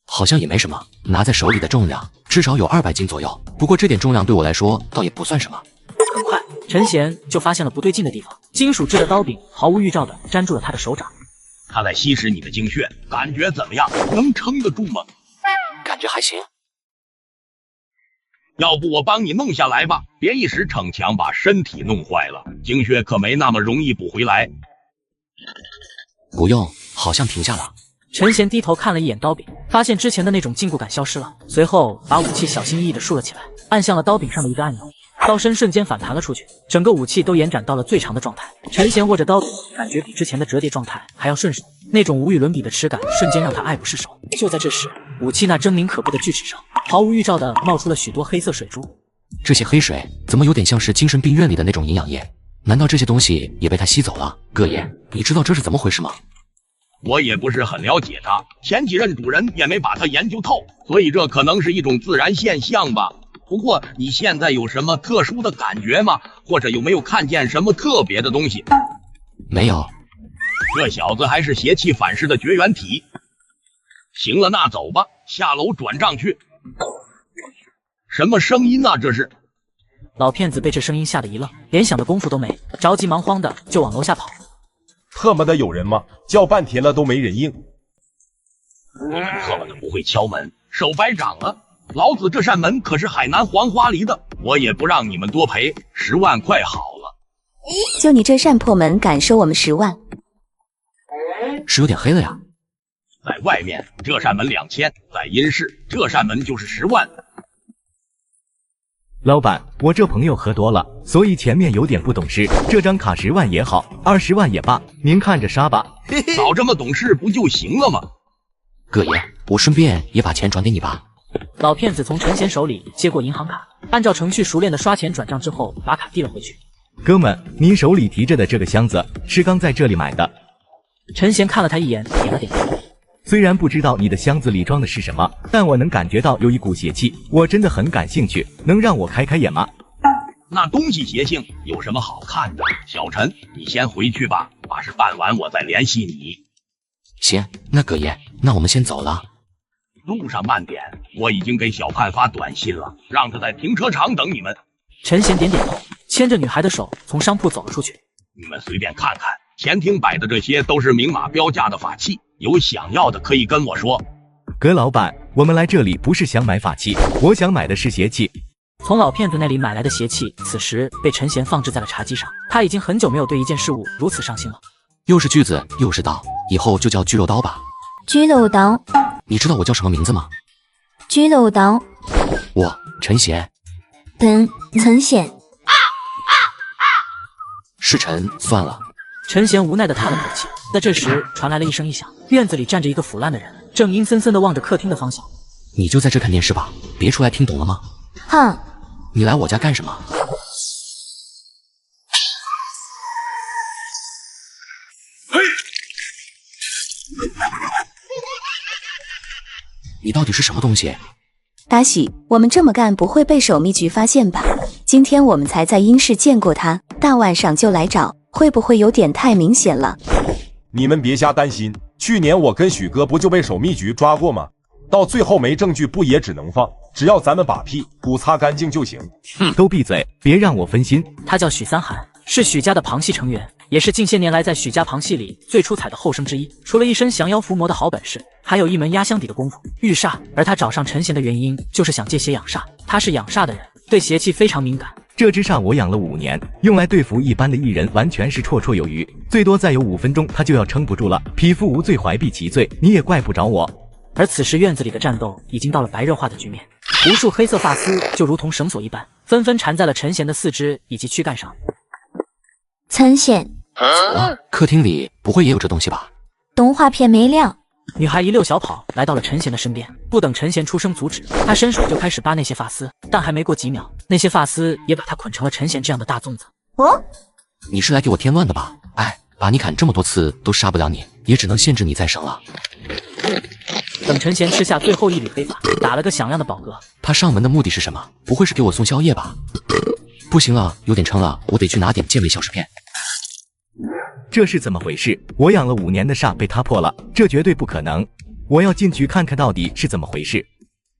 F: 好像也没什么，拿在手里的重量至少有200斤左右，不过这点重量对我来说倒也不算什么。
A: 很快，陈贤就发现了不对劲的地方，金属制的刀柄毫无预兆地粘住了他的手掌。
L: 它在吸食你的精血，感觉怎么样？能撑得住吗？
F: 感觉还行。
L: 要不我帮你弄下来吧，别一时逞强把身体弄坏了，精血可没那么容易补回来。
F: 不用，好像停下了。
A: 陈贤低头看了一眼刀柄，发现之前的那种禁锢感消失了，随后把武器小心翼翼地竖了起来，按向了刀柄上的一个按钮，刀身瞬间反弹了出去，整个武器都延展到了最长的状态。陈贤握着刀柄，感觉比之前的折叠状态还要顺手，那种无与伦比的持感瞬间让他爱不释手。就在这时，武器那狰狞可怖的锯齿上，毫无预兆地冒出了许多黑色水珠。
F: 这些黑水怎么有点像是精神病院里的那种营养液？难道这些东西也被他吸走了？葛爷，你知道这是怎么回事吗？
L: 我也不是很了解它，前几任主人也没把它研究透，所以这可能是一种自然现象吧。不过你现在有什么特殊的感觉吗？或者有没有看见什么特别的东西？
F: 没有。
L: 这小子还是邪气反噬的绝缘体。行了，那走吧，下楼转账去。什么声音啊？这是？
A: 老骗子被这声音吓得一愣，连想的功夫都没，着急忙慌的就往楼下跑。
M: 特么的有人吗？叫半天了都没人应。
L: 特么的不会敲门，手白掌了。老子这扇门可是海南黄花梨的，我也不让你们多赔10万块好了。
O: 就你这扇破门，敢收我们10万？
F: 是有点黑了呀。
L: 在外面这扇门2000，在阴室这扇门就是10万。
P: 老板，我这朋友喝多了，所以前面有点不懂事。这张卡10万也好，20万也罢，您看着杀吧。
L: 早这么懂事不就行了吗？
F: 葛爷，我顺便也把钱转给你吧。
A: 老骗子从陈贤手里接过银行卡，按照程序熟练的刷钱转账之后，把卡递了回去。
P: 哥们，您手里提着的这个箱子是刚在这里买的。
A: 陈贤看了他一眼，点了点头。
P: 虽然不知道你的箱子里装的是什么，但我能感觉到有一股邪气，我真的很感兴趣，能让我开开眼吗？
L: 那东西邪性有什么好看的？小陈，你先回去吧，把事办完我再联系你。
F: 行，那葛爷，那我们先走了。
L: 路上慢点，我已经给小盼发短信了，让他在停车场等你们。
A: 陈贤点点头，牵着女孩的手从商铺走了出去。
L: 你们随便看看，前厅摆的这些都是明码标价的法器，有想要的可以跟我说。
P: 葛老板，我们来这里不是想买法器，我想买的是邪气。
A: 从老骗子那里买来的邪气，此时被陈贤放置在了茶几上。他已经很久没有对一件事物如此上心了。
F: 又是锯子又是刀，以后就叫锯肉刀吧。
O: 锯肉刀。
F: 你知道我叫什么名字吗？
O: 锯肉刀。
F: 我陈贤。
O: 陈贤。
F: 是陈，算了。
A: 陈贤无奈地叹了口气。在这时传来了一声异响，院子里站着一个腐烂的人，正阴森森地望着客厅的方向。
F: 你就在这看电视吧，别出来，听懂了吗？
O: 哼。
F: 你来我家干什么？嘿！你到底是什么东西？
O: 大喜，我们这么干不会被守秘局发现吧？今天我们才在阴室见过他，大晚上就来找，会不会有点太明显了？
M: 你们别瞎担心，去年我跟许哥不就被守秘局抓过吗？到最后没证据不也只能放，只要咱们把屁股擦干净就行。
P: 都闭嘴，别让我分心。
A: 他叫许三寒，是许家的旁系成员，也是近些年来在许家旁系里最出彩的后生之一。除了一身降妖伏魔的好本事，还有一门压箱底的功夫御煞。而他找上陈贤的原因，就是想借邪养煞。他是养煞的人，对邪气非常敏感。
P: 这只煞我养了5年，用来对付一般的艺人完全是绰绰有余，最多再有5分钟他就要撑不住了。匹夫无罪，怀璧其罪，你也怪不着我。
A: 而此时院子里的战斗已经到了白热化的局面，无数黑色发丝就如同绳索一般，纷纷缠在了陈贤的四肢以及躯干上。
O: 陈贤，
F: 客厅里不会也有这东西吧？
O: 动画片没亮。
A: 女孩一溜小跑来到了陈贤的身边，不等陈贤出声阻止，她伸手就开始扒那些发丝，但还没过几秒，那些发丝也把她捆成了陈贤这样的大粽子。
F: 你是来给我添乱的吧？哎，把你砍这么多次都杀不了你，也只能限制你再生了。
A: 等陈贤吃下最后一缕黑发，打了个响亮的饱嗝。
F: 他上门的目的是什么？不会是给我送宵夜吧？不行了，有点撑了，我得去拿点健胃小食片。
P: 这是怎么回事？我养了5年的煞被他破了，这绝对不可能！我要进去看看到底是怎么回事。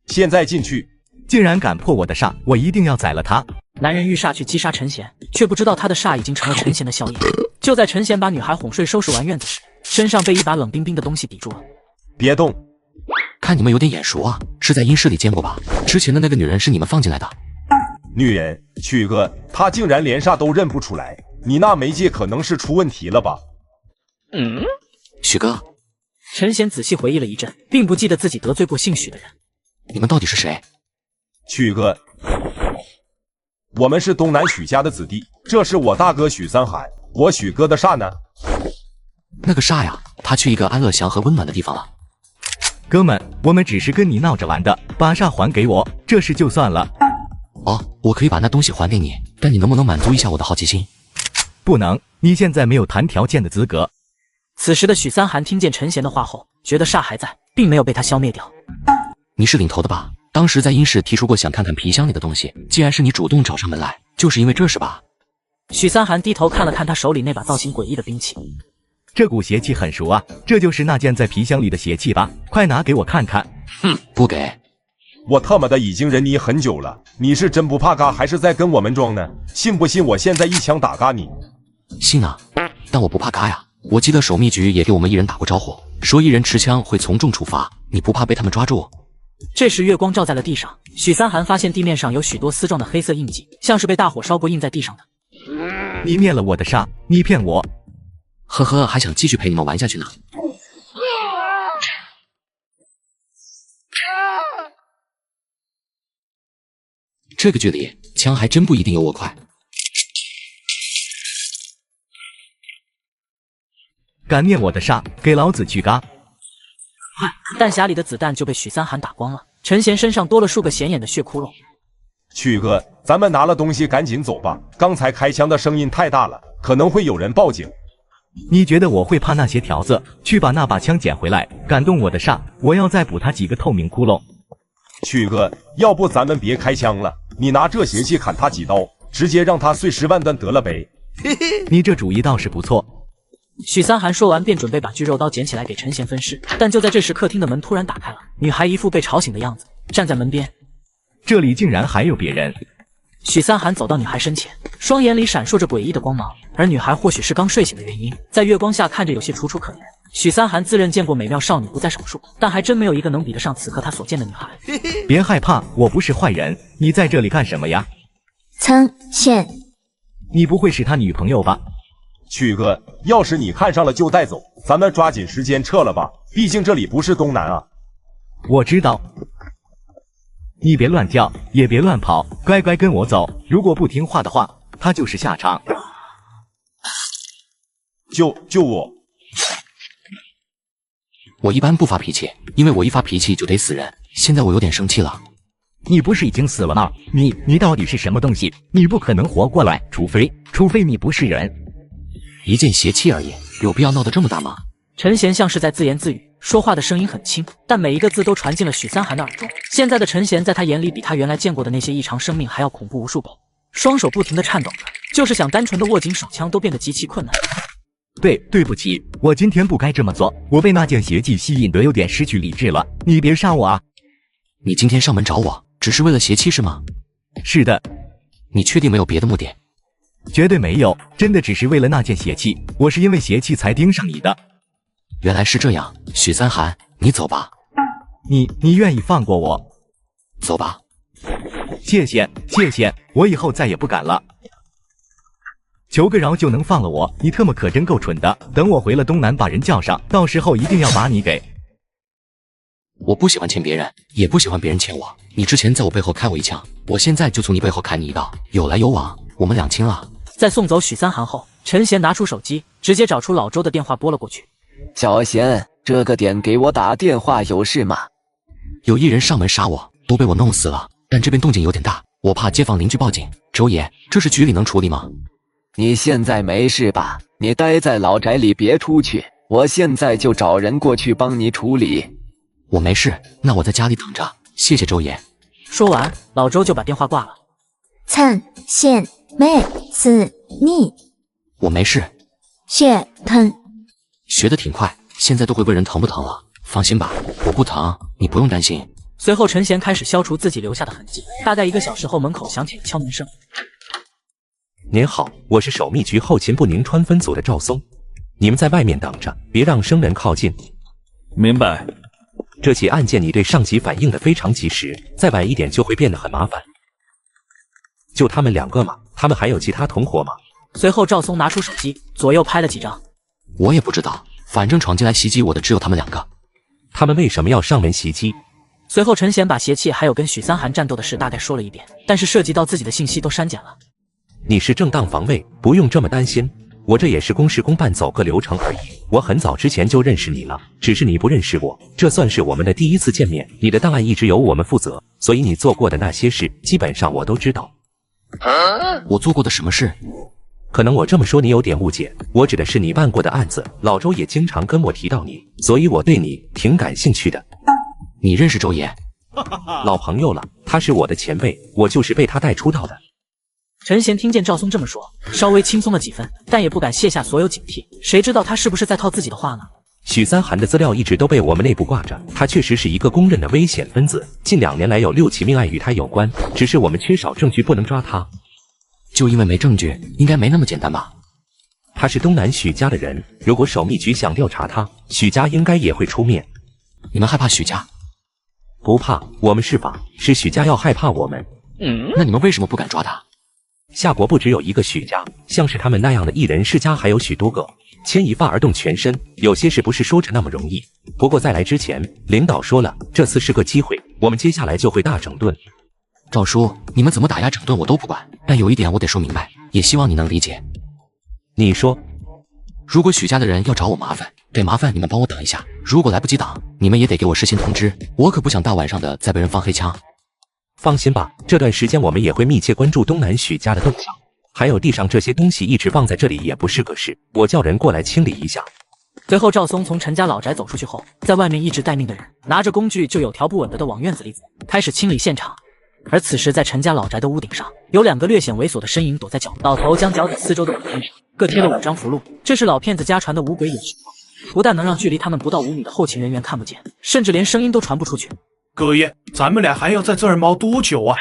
M: 现在进去！
P: 竟然敢破我的煞，我一定要宰了他！
A: 男人欲煞去击杀陈贤，却不知道他的煞已经成了陈贤的宵夜。就在陈贤把女孩哄睡收拾完院子时，身上被一把冷冰冰的东西抵住了。
M: 别动！
F: 看你们有点眼熟啊，是在阴室里见过吧？之前的那个女人是你们放进来的。
M: 女人，曲哥，她竟然连煞都认不出来，你那媒介可能是出问题了吧？
F: 许哥。
A: 陈贤仔细回忆了一阵，并不记得自己得罪过姓许的人。
F: 你们到底是谁？
M: 曲哥，我们是东南许家的子弟，这是我大哥许三寒，我许哥的煞呢？
F: 那个煞呀，他去一个安乐祥和温暖的地方了。
P: 哥们，我们只是跟你闹着玩的，把煞还给我，这事就算了。
F: 哦，我可以把那东西还给你，但你能不能满足一下我的好奇心？
P: 不能，你现在没有谈条件的资格。
A: 此时的许三寒听见陈贤的话后，觉得煞还在，并没有被他消灭掉。
F: 你是领头的吧？当时在阴室提出过想看看皮箱里的东西，既然是你主动找上门来，就是因为这是吧？
A: 许三寒低头看了看他手里那把造型诡异的兵器，
P: 这股邪气很熟啊，这就是那件在皮箱里的邪气吧？快拿给我看看！
F: 哼，不给。
M: 我他妈的已经忍你很久了，你是真不怕嘎，还是在跟我们装呢？信不信我现在一枪打嘎你？
F: 信啊，但我不怕嘎呀。我记得守秘局也给我们一人打过招呼，说一人持枪会从重处罚，你不怕被他们抓住？
A: 这时月光照在了地上，许三寒发现地面上有许多丝状的黑色印记，像是被大火烧过印在地上的。
P: 你灭了我的煞，你骗我！
F: 呵呵，还想继续陪你们玩下去呢。这个距离，枪还真不一定有我快。
P: 敢灭我的煞，给老子去嘎！
A: 弹匣里的子弹就被许三寒打光了，陈贤身上多了数个显眼的血窟窿。
M: 曲哥，咱们拿了东西赶紧走吧，刚才开枪的声音太大了，可能会有人报警。
P: 你觉得我会怕那些条子？去把那把枪捡回来，敢动我的煞，我要再补他几个透明窟窿。
M: 曲哥，要不咱们别开枪了，你拿这邪气砍他几刀，直接让他碎尸万段得了呗。
P: 你这主意倒是不错。
A: 许三寒说完便准备把锯肉刀捡起来给陈贤分尸，但就在这时，客厅的门突然打开了，女孩一副被吵醒的样子，站在门边。
P: 这里竟然还有别人！
A: 许三寒走到女孩身前，双眼里闪烁着诡异的光芒，而女孩或许是刚睡醒的原因，在月光下看着有些楚楚可怜。许三寒自认见过美妙少女不在少数，但还真没有一个能比得上此刻他所见的女孩。
P: 别害怕，我不是坏人。你在这里干什么呀？
O: 苍炫，
P: 你不会是他女朋友吧？
M: 曲哥，要是你看上了就带走，咱们抓紧时间撤了吧，毕竟这里不是东南啊。
P: 我知道。你别乱叫，也别乱跑，乖乖跟我走。如果不听话的话，他就是下场。
M: 救我！
F: 我一般不发脾气，因为我一发脾气就得死人。现在我有点生气了。
P: 你不是已经死了吗？你到底是什么东西？你不可能活过来，除非你不是人。
F: 一件邪气而已，有必要闹得这么大吗？
A: 陈贤像是在自言自语，说话的声音很轻，但每一个字都传进了许三寒的耳中。现在的陈贤在他眼里比他原来见过的那些异常生命还要恐怖无数倍，双手不停地颤抖着，就是想单纯的握紧手枪都变得极其困难。
P: 对不起，我今天不该这么做，我被那件邪气吸引得有点失去理智了。你别杀我啊！
F: 你今天上门找我，只是为了邪气是吗？
P: 是的。
F: 你确定没有别的目的？
P: 绝对没有，真的只是为了那件邪气，我是因为邪气才盯上你的。
F: 原来是这样，许三寒，你走吧。
P: 你愿意放过我？
F: 走吧。
P: 谢谢，我以后再也不敢了。求个饶就能放了我，你特么可真够蠢的。等我回了东南把人叫上，到时候一定要把你给……
F: 我不喜欢欠别人，也不喜欢别人欠我。你之前在我背后开我一枪，我现在就从你背后砍你一刀，有来有往，我们两清了。
A: 在送走许三寒后，陈贤拿出手机，直接找出老周的电话拨了过去。
J: 小贤，这个点给我打电话，有事吗？
F: 有一人上门杀我，都被我弄死了，但这边动静有点大，我怕街坊邻居报警。周爷，这事局里能处理吗？
J: 你现在没事吧？你待在老宅里别出去，我现在就找人过去帮你处理。
F: 我没事，那我在家里等着，谢谢周爷。
A: 说完，老周就把电话挂了。
O: 灿现妹死你，
F: 我没事。
O: 血疼，
F: 学得挺快，现在都会问人疼不疼了。放心吧，我不疼，你不用担心。
A: 随后，陈贤开始消除自己留下的痕迹。大概1个小时后，门口响起了敲门声。
K: 您好，我是守密局后勤部宁川分组的赵松，你们在外面等着，别让生人靠近。
H: 明白。
K: 这起案件你对上级反映的非常及时，再晚一点就会变得很麻烦。就他们2个吗？他们还有其他同伙吗？
A: 随后赵松拿出手机，左右拍了几张。
F: 我也不知道，反正闯进来袭击我的只有他们2个。
K: 他们为什么要上门袭击？
A: 随后陈贤把邪气还有跟许三寒战斗的事大概说了一遍，但是涉及到自己的信息都删减了。
K: 你是正当防卫，不用这么担心。我这也是公事公办，走个流程而已。我很早之前就认识你了，只是你不认识我。这算是我们的第一次见面。你的档案一直由我们负责，所以你做过的那些事，基本上我都知道。
F: 我做过的什么事？
K: 可能我这么说你有点误解，我指的是你办过的案子。老周也经常跟我提到你，所以我对你挺感兴趣的。
F: 你认识周爷？
K: 老朋友了，他是我的前辈，我就是被他带出道的。
A: 陈贤听见赵松这么说，稍微轻松了几分，但也不敢卸下所有警惕。谁知道他是不是在套自己的话呢？
K: 许三寒的资料一直都被我们内部挂着，他确实是一个公认的危险分子。近2年来有6起命案与他有关，只是我们缺少证据，不能抓他。
F: 就因为没证据，应该没那么简单吧？
K: 他是东南许家的人，如果守密局想调查他，许家应该也会出面。
F: 你们害怕许家？
K: 不怕，我们是法，是许家要害怕我们。
F: 那你们为什么不敢抓他？
K: 夏国不只有一个许家，像是他们那样的一人世家还有许多个，牵一发而动全身，有些事不是说着那么容易。不过在来之前，领导说了，这次是个机会，我们接下来就会大整顿。
F: 赵叔，你们怎么打压整顿我都不管，但有一点我得说明白，也希望你能理解。
K: 你说，
F: 如果许家的人要找我麻烦，得麻烦你们帮我挡一下，如果来不及挡，你们也得给我事先通知，我可不想大晚上的再被人放黑枪。
K: 放心吧，这段时间我们也会密切关注东南许家的动向。还有地上这些东西一直放在这里也不是个事，我叫人过来清理一下。
A: 随后赵松从陈家老宅走出去后，在外面一直待命的人拿着工具就有条不紊的往院子里走，开始清理现场。而此时在陈家老宅的屋顶上，有2个略显猥琐的身影躲在角落，老头将脚底四周的板面上各贴了5张符箓，这是老骗子家传的五鬼掩饰法，不但能让距离他们不到5米的后勤人员看不见，甚至连声音都传不出去。
N: 哥爷，咱们俩还要在这儿猫多久啊？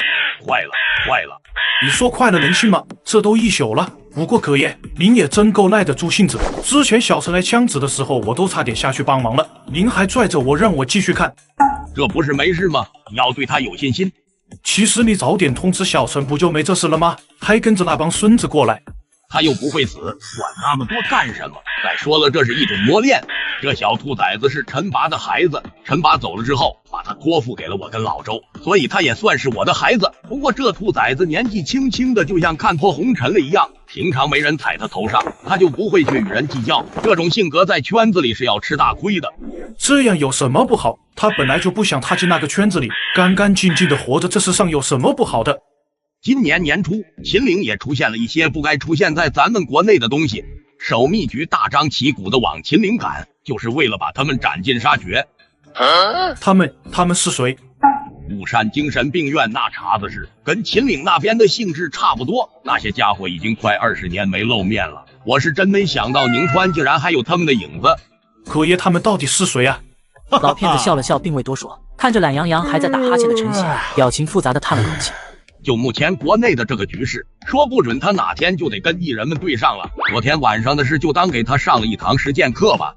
L: 坏了，坏了！
N: 你说快了能信吗？这都一宿了。不过葛爷，您也真够耐得住性子。之前小陈来枪指的时候，我都差点下去帮忙了，您还拽着我让我继续看。
L: 这不是没事吗？你要对他有信心。
N: 其实你早点通知小陈，不就没这事了吗？还跟着那帮孙子过来。
L: 他又不会死，管那么多干什么？再说了，这是一种磨练。这小兔崽子是陈拔的孩子，陈拔走了之后，把他托付给了我跟老周，所以他也算是我的孩子。不过这兔崽子年纪轻轻的，就像看破红尘了一样，平常没人踩他头上，他就不会去与人计较。这种性格在圈子里是要吃大亏的。
N: 这样有什么不好？他本来就不想踏进那个圈子里，干干净净的活着，这世上有什么不好的？
L: 今年年初，秦岭也出现了一些不该出现在咱们国内的东西。守秘局大张旗鼓的往秦岭赶，就是为了把他们斩尽杀绝。
N: 他们是谁？
L: 雾山精神病院那茬子事跟秦岭那边的性质差不多，那些家伙已经快20年没露面了。我是真没想到宁川竟然还有他们的影子。
N: 可爷他们到底是谁啊？
A: 老骗子笑了笑，并未多说，看着懒洋洋还在打哈欠的陈贤，表情复杂的叹了口气。
L: 就目前国内的这个局势，说不准他哪天就得跟艺人们对上了。昨天晚上的事就当给他上了一堂实践课吧。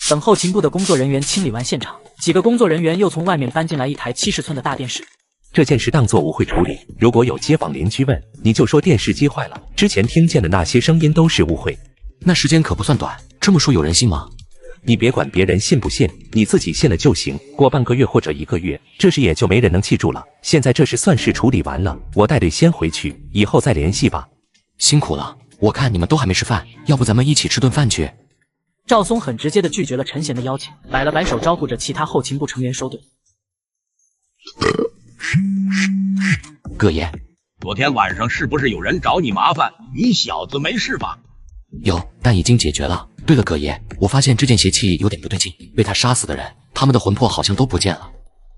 A: 等后勤部的工作人员清理完现场，几个工作人员又从外面搬进来一台70寸的大电视。
K: 这件事当作误会处理，如果有街坊邻居问，你就说电视机坏了，之前听见的那些声音都是误会。
F: 那时间可不算短，这么说有人信吗？
K: 你别管别人信不信，你自己信了就行。过半个月或者1个月，这事也就没人能记住了。现在这事算是处理完了，我带队先回去，以后再联系吧。
F: 辛苦了，我看你们都还没吃饭，要不咱们一起吃顿饭去？
A: 赵松很直接地拒绝了陈贤的邀请，摆了摆手招呼着其他后勤部成员收队。
F: 葛爷，
L: 昨天晚上是不是有人找你麻烦？你小子没事吧？
F: 有，但已经解决了。对了，葛爷，我发现这件邪气有点不对劲，被他杀死的人，他们的魂魄好像都不见了。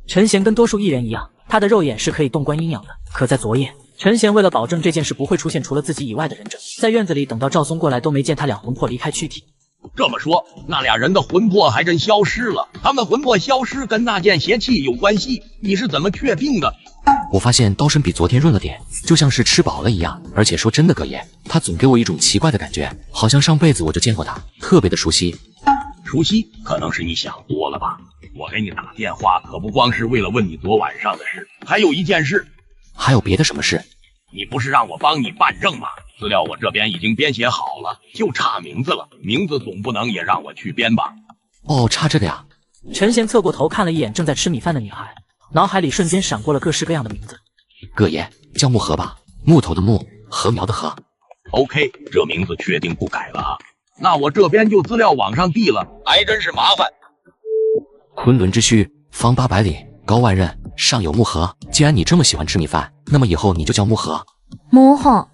A: 陈贤跟多数艺人一样，他的肉眼是可以洞观阴阳的。可在昨夜，陈贤为了保证这件事不会出现除了自己以外的忍者，在院子里等到赵松过来都没见他俩魂魄离开躯体。
L: 这么说，那俩人的魂魄还真消失了。他们魂魄消失跟那件邪气有关系，你是怎么确定的？
F: 我发现刀身比昨天润了点，就像是吃饱了一样。而且说真的，葛爷，他总给我一种奇怪的感觉，好像上辈子我就见过他，特别的熟悉。
L: 熟悉？可能是你想多了吧。我给你打电话可不光是为了问你昨晚上的事，还有一件事。
F: 还有别的什么事？
L: 你不是让我帮你办证吗？资料我这边已经编写好了，就差名字了。名字总不能也让我去编吧？
F: 哦，差这个呀。
A: 陈贤侧过头看了一眼正在吃米饭的女孩，脑海里瞬间闪过了各式各样的名字。
F: 葛爷，叫木禾吧，木头的木，禾苗的禾。
L: OK， 这名字确定不改了啊？那我这边就资料往上递了，还真是麻烦。
F: 昆仑之墟，方800里，高万仞，上有木禾。既然你这么喜欢吃米饭，那么以后你就叫木禾。
O: 木禾。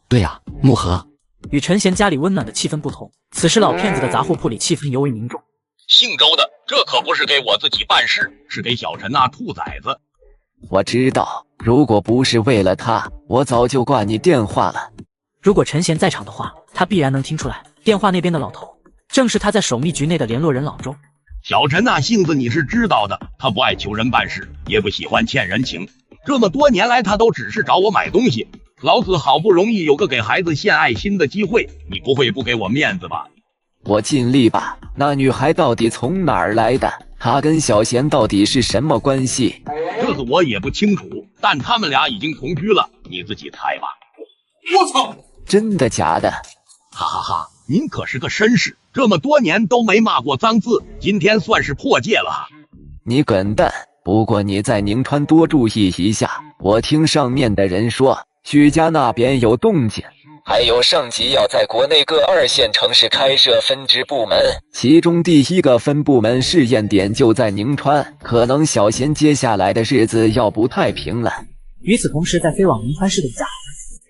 F: 对呀，木禾。
A: 与陈贤家里温暖的气氛不同，此时老骗子的杂货铺里气氛尤为凝重。
L: 姓周的，这可不是给我自己办事，是给小陈那兔崽子。
J: 我知道，如果不是为了他，我早就挂你电话了。
A: 如果陈贤在场的话，他必然能听出来，电话那边的老头正是他在守秘局内的联络人老周。
L: 小陈那性子你是知道的，他不爱求人办事，也不喜欢欠人情。这么多年来，他都只是找我买东西。老子好不容易有个给孩子献爱心的机会，你不会不给我面子吧？
J: 我尽力吧。那女孩到底从哪儿来的？她跟小贤到底是什么关系？
L: 这个我也不清楚，但他们俩已经同居了，你自己猜吧。
J: 我操！真的假的？
L: 哈哈哈！您可是个绅士，这么多年都没骂过脏字，今天算是破戒了。
J: 你滚蛋！不过你在宁川多注意一下，我听上面的人说，许家那边有动静，还有上级要在国内各2线城市开设分支部门，其中第1个分部门试验点就在宁川，可能小贤接下来的日子要不太平了。
A: 与此同时，在飞往宁川市的一架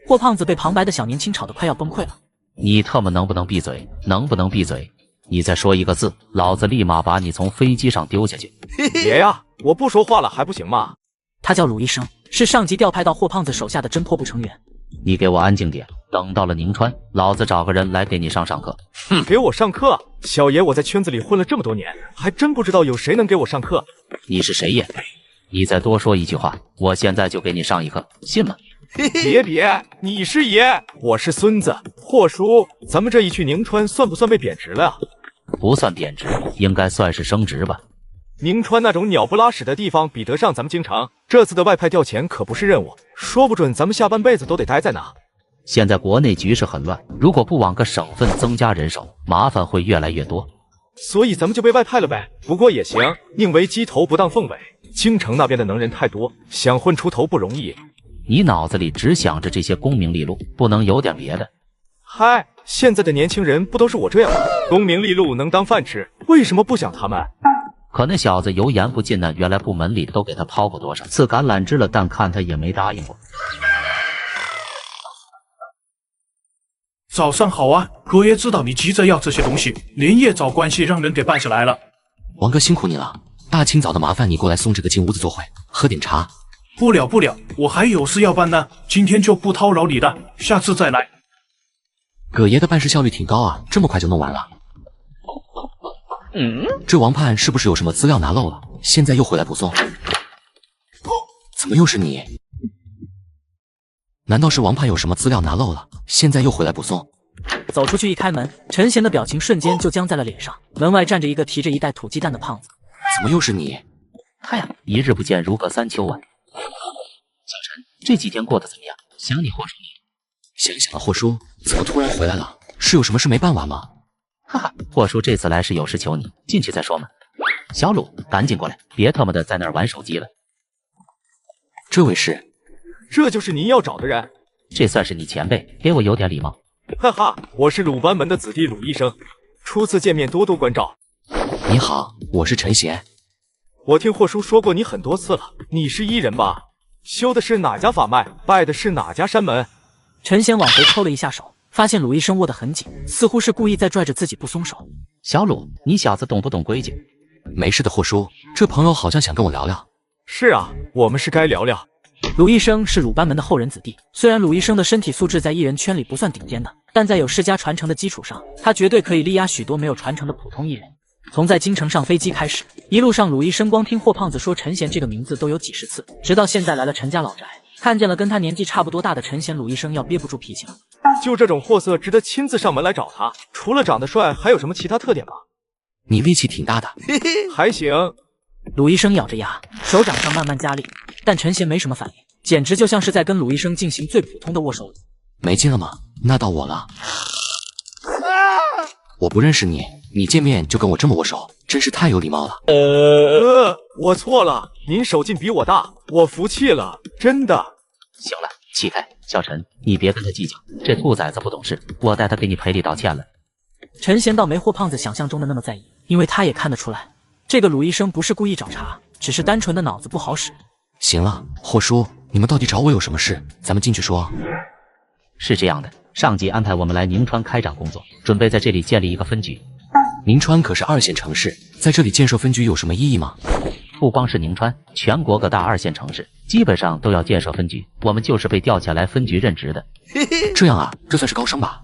A: 霍胖子被旁白的小年轻吵得快要崩溃了。
C: 你特么能不能闭嘴？能不能闭嘴？你再说一个字，老子立马把你从飞机上丢下去！
H: 爷呀，我不说话了还不行吗？
A: 他叫鲁医生，是上级调派到霍胖子手下的侦破部成员。
C: 你给我安静点，等到了宁川，老子找个人来给你上课。
H: 哼，给我上课？小爷我在圈子里混了这么多年，还真不知道有谁能给我上课。
C: 你是谁也？你再多说一句话，我现在就给你上一课，信吗？
P: 别，你是爷，我是孙子。霍叔，咱们这一去宁川算不算被贬值了呀？
C: 不算贬值，应该算是升职吧。
P: 宁川那种鸟不拉屎的地方比得上咱们京城，这次的外派调遣可不是任务，说不准咱们下半辈子都得待在那。
C: 现在国内局势很乱，如果不往个省份增加人手，麻烦会越来越多。
P: 所以咱们就被外派了呗。不过也行，宁为鸡头不当凤尾，京城那边的能人太多，想混出头不容易。
C: 你脑子里只想着这些功名利禄，不能有点别的？
P: 嗨，现在的年轻人不都是我这样吗？功名利禄能当饭吃，为什么不想他们？
C: 可那小子油盐不进呢，原来部门里都给他抛过多少次橄榄枝了，但看他也没答应过。
N: 早上好啊，哥也知道你急着要这些东西，连夜找关系让人给办下来了。
F: 王哥辛苦你了，大清早的麻烦你过来送这个进屋子坐会，喝点茶。
N: 不了，我还有事要办呢，今天就不叨扰你了，下次再来。
F: 葛爷的办事效率挺高啊，这么快就弄完了。这王盼是不是有什么资料拿漏了？现在又回来补送？怎么又是你？难道是王盼有什么资料拿漏了？现在又回来补送？
A: 走出去一开门，陈贤的表情瞬间就僵在了脸上。门外站着一个提着一袋土鸡蛋的胖子。
F: 怎么又是你？
C: 他呀，一日不见如隔三秋啊。小陈，这几天过得怎么样？想你霍叔你。
F: 想想啊，霍叔怎么突然回来了？是有什么事没办完吗？
C: 哈哈，霍叔这次来是有事求你，进去再说嘛。小鲁，赶紧过来，别他妈的在那儿玩手机了。
F: 这位是？
P: 这就是您要找的人？
C: 这算是你前辈，给我有点礼貌。
P: 哈哈，我是鲁班门的子弟鲁医生，初次见面多多关照。
F: 你好，我是陈贤。
P: 我听霍叔说过你很多次了，你是医人吧？修的是哪家法脉，拜的是哪家山门？
A: 陈贤往回抽了一下手，发现鲁医生握得很紧，似乎是故意在拽着自己不松手。
C: 小鲁，你小子懂不懂规矩？
F: 没事的，霍叔，这朋友好像想跟我聊聊。
P: 是啊，我们是该聊聊。
A: 鲁医生是鲁班门的后人子弟，虽然鲁医生的身体素质在艺人圈里不算顶尖的，但在有世家传承的基础上，他绝对可以力压许多没有传承的普通艺人。从在京城上飞机开始，一路上鲁医生光听霍胖子说陈贤这个名字都有几十次，直到现在来了陈家老宅，看见了跟他年纪差不多大的陈贤，鲁医生要憋不住脾气了。
P: 就这种货色值得亲自上门来找他？除了长得帅，还有什么其他特点吗？
F: 你力气挺大的。
P: 还行。
A: 鲁医生咬着牙，手掌上慢慢加力，但陈贤没什么反应，简直就像是在跟鲁医生进行最普通的握手礼。
F: 没劲了吗？那到我了。我不认识你，你见面就跟我这么握手，真是太有礼貌了。
P: 我错了，您手劲比我大，我服气了，真的。
C: 行了，起开，小陈，你别跟他计较，这兔崽子不懂事，我带他给你赔礼道歉了。
A: 陈贤倒没霍胖子想象中的那么在意，因为他也看得出来，这个鲁医生不是故意找茬，只是单纯的脑子不好使。
F: 行了，霍叔，你们到底找我有什么事？咱们进去说。
C: 是这样的，上级安排我们来宁川开展工作，准备在这里建立一个分局。
F: 宁川可是2线城市，在这里建设分局有什么意义吗？
C: 不光是宁川，全国各大2线城市基本上都要建设分局，我们就是被调下来分局任职的。
F: 这样啊，这算是高升吧？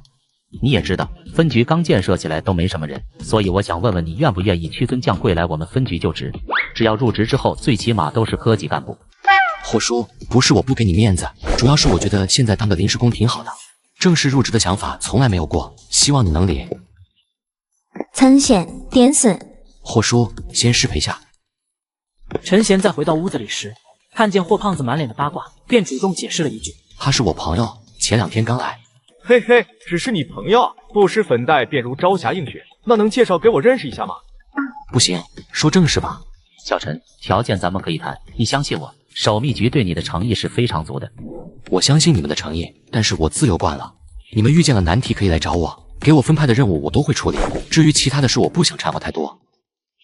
C: 你也知道，分局刚建设起来都没什么人，所以我想问问你，愿不愿意屈尊降贵来我们分局就职？只要入职之后，最起码都是科级干部。
F: 霍叔，不是我不给你面子，主要是我觉得现在当个临时工挺好的，正式入职的想法从来没有过，希望你能理。
O: 参选点死。
F: 霍叔，先失陪下。
A: 陈贤在回到屋子里时，看见霍胖子满脸的八卦，便主动解释了一句：“
F: 他是我朋友，前2天刚来。”
P: 嘿嘿，只是你朋友，不施粉黛便如朝霞映雪，那能介绍给我认识一下吗？
F: 不行，说正事吧。
C: 小陈，条件咱们可以谈，你相信我，守秘局对你的诚意是非常足的。
F: 我相信你们的诚意，但是我自由惯了，你们遇见了难题可以来找我，给我分派的任务我都会处理，至于其他的事我不想掺和太多。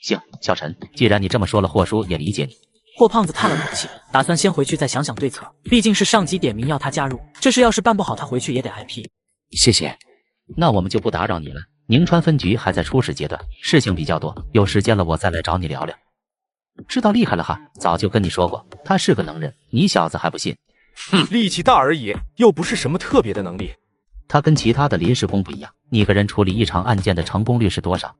C: 行，小陈，既然你这么说了，霍叔也理解你。
A: 霍胖子叹了口气，打算先回去再想想对策，毕竟是上级点名要他加入，这事要是办不好，他回去也得挨批。
F: 谢谢。
C: 那我们就不打扰你了，宁川分局还在初始阶段，事情比较多，有时间了我再来找你聊聊。知道厉害了哈，早就跟你说过，他是个能人，你小子还不信？
P: 哼，力气大而已，又不是什么特别的能力。
C: 他跟其他的临时工不一样，你个人处理一场案件的成功率是多少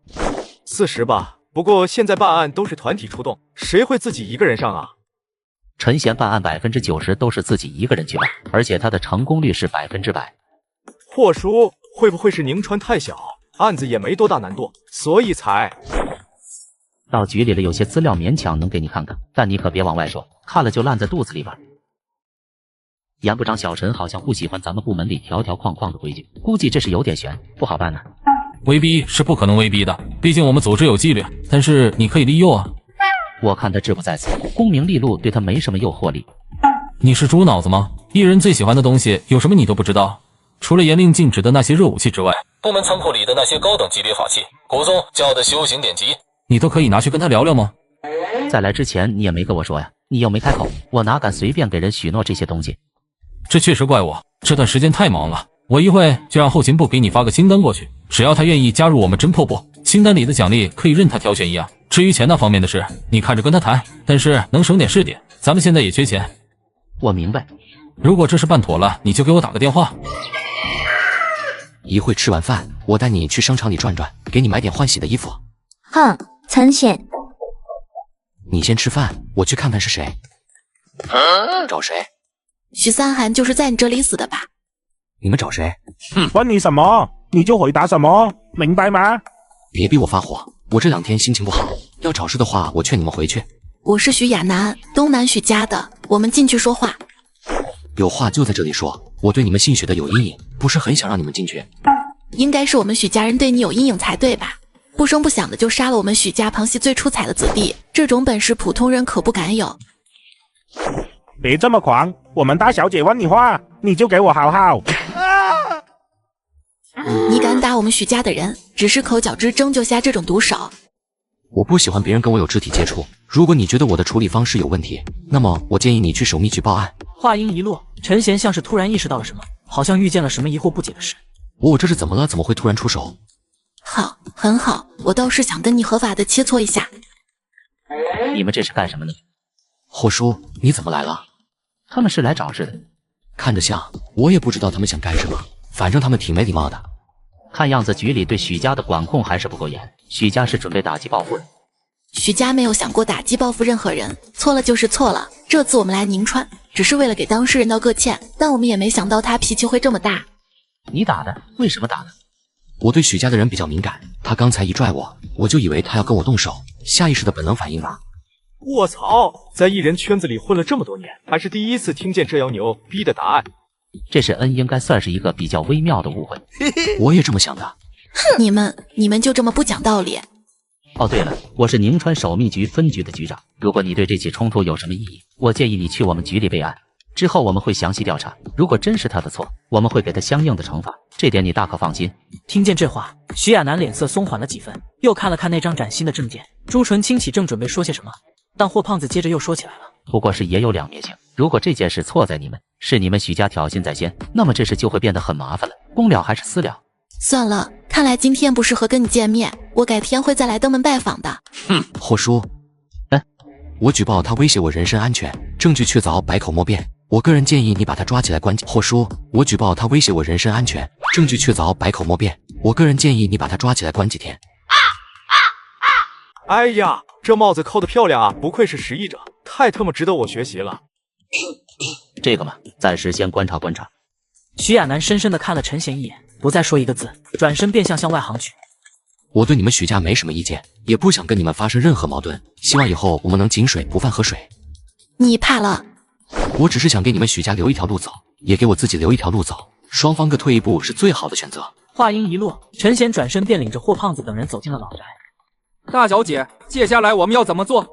P: ？40吧。不过现在办案都是团体出动，谁会自己一个人上啊？
C: 陈贤办案90%都是自己一个人去办，而且他的成功率是100%。
Q: 霍叔，会不会是宁川太小，案子也没多大难度，所以才……
C: 到局里了，有些资料勉强能给你看看，但你可别往外说，看了就烂在肚子里边。严部长小陈好像不喜欢咱们部门里条条框框的规矩，估计这是有点悬，不好办呢。
R: 威逼是不可能威逼的，毕竟我们组织有纪律，但是你可以利诱啊。
C: 我看他志不在此，功名利禄对他没什么诱惑力。
R: 你是猪脑子吗？艺人最喜欢的东西有什么你都不知道？除了严令禁止的那些热武器之外，部门仓库里的那些高等级别法器、古宗教的修行典籍，你都可以拿去跟他聊聊吗？
C: 在来之前你也没跟我说呀，你又没开口，我哪敢随便给人许诺这些东西。
R: 这确实怪我，这段时间太忙了。我一会就让后勤部给你发个清单过去，只要他愿意加入我们侦破部，清单里的奖励可以任他挑选一样。至于钱那方面的事，你看着跟他谈，但是能省点是点，咱们现在也缺钱。
C: 我明白。
R: 如果这事办妥了，你就给我打个电话。
F: 一会吃完饭，我带你去商场里转转，给你买点换洗的衣服。
O: 哼，陈显，
F: 你先吃饭，我去看看是谁。找谁？
S: 许三涵就是在你这里死的吧？
F: 你们找谁？
T: 问你什么你就回答什么，明白吗？
F: 别逼我发火，我这2天心情不好，要找事的话，我劝你们回去。
S: 我是许亚楠，东南许家的，我们进去说话。
F: 有话就在这里说，我对你们姓许的有阴影，不是很想让你们进去。
S: 应该是我们许家人对你有阴影才对吧？不声不响的就杀了我们许家旁系最出彩的子弟，这种本事普通人可不敢有。
T: 别这么狂，我们大小姐问你话，你就给我好好。
S: 你敢打我们许家的人，只是口角之争就下这种毒手。
F: 我不喜欢别人跟我有肢体接触，如果你觉得我的处理方式有问题，那么我建议你去守密局报案。
A: 话音一落，陈贤像是突然意识到了什么，好像遇见了什么疑惑不解的事。
F: 我这是怎么了？怎么会突然出手？
S: 好，很好，我倒是想跟你合法的切磋一下。
C: 你们这是干什么呢？
F: 霍叔，你怎么来了？
C: 他们是来找事的。
F: 看着像，我也不知道他们想干什么，反正他们挺没礼貌的。
C: 看样子局里对许家的管控还是不够严，许家是准备打击报复的。
S: 许家没有想过打击报复任何人，错了就是错了。这次我们来宁川，只是为了给当事人道个歉，但我们也没想到他脾气会这么大。
C: 你打的？为什么打的？
F: 我对许家的人比较敏感，他刚才一拽我，我就以为他要跟我动手，下意识的本能反应吧。
Q: 卧槽，在艺人圈子里混了这么多年，还是第一次听见这样牛逼的答案。
C: 这是恩应该算是一个比较微妙的误会。
F: 我也这么想的。
S: 哼，你们就这么不讲道理？
C: 哦，对了，我是宁川守密局分局的局长。如果你对这起冲突有什么异议，我建议你去我们局里备案。之后我们会详细调查，如果真是他的错，我们会给他相应的惩罚，这点你大可放心。
A: 听见这话，徐亚楠脸色松缓了几分，又看了看那张崭新的证件，朱唇轻启，正准备说些什么，但霍胖子接着又说起来了。
C: 不过是也有两面性，如果这件事错在你们，是你们许家挑衅在先，那么这事就会变得很麻烦了，公了还是私了？
S: 算了，看来今天不适合跟你见面，我改天会再来登门拜访的。
F: 霍叔，我举报他威胁我人身安全，证据确凿，百口莫辩。我个人建议你把他抓起来关几。霍叔，我举报他威胁我人身安全，证据确凿，百口莫辩。我个人建议你把他抓起来关几天。
Q: 哎呀，这帽子扣得漂亮啊，不愧是实役者，太特么值得我学习了。
C: 这个嘛，暂时先观察观察。
A: 徐亚楠深深地看了陈贤一眼，不再说一个字，转身便向外行去。
F: 我对你们许家没什么意见，也不想跟你们发生任何矛盾，希望以后我们能井水不犯河水。
S: 你怕了？
F: 我只是想给你们许家留一条路走，也给我自己留一条路走，双方各退一步是最好的选择。
A: 话音一落，陈贤转身便领着霍胖子等人走进了老宅。
U: 大小姐，接下来我们要怎么做？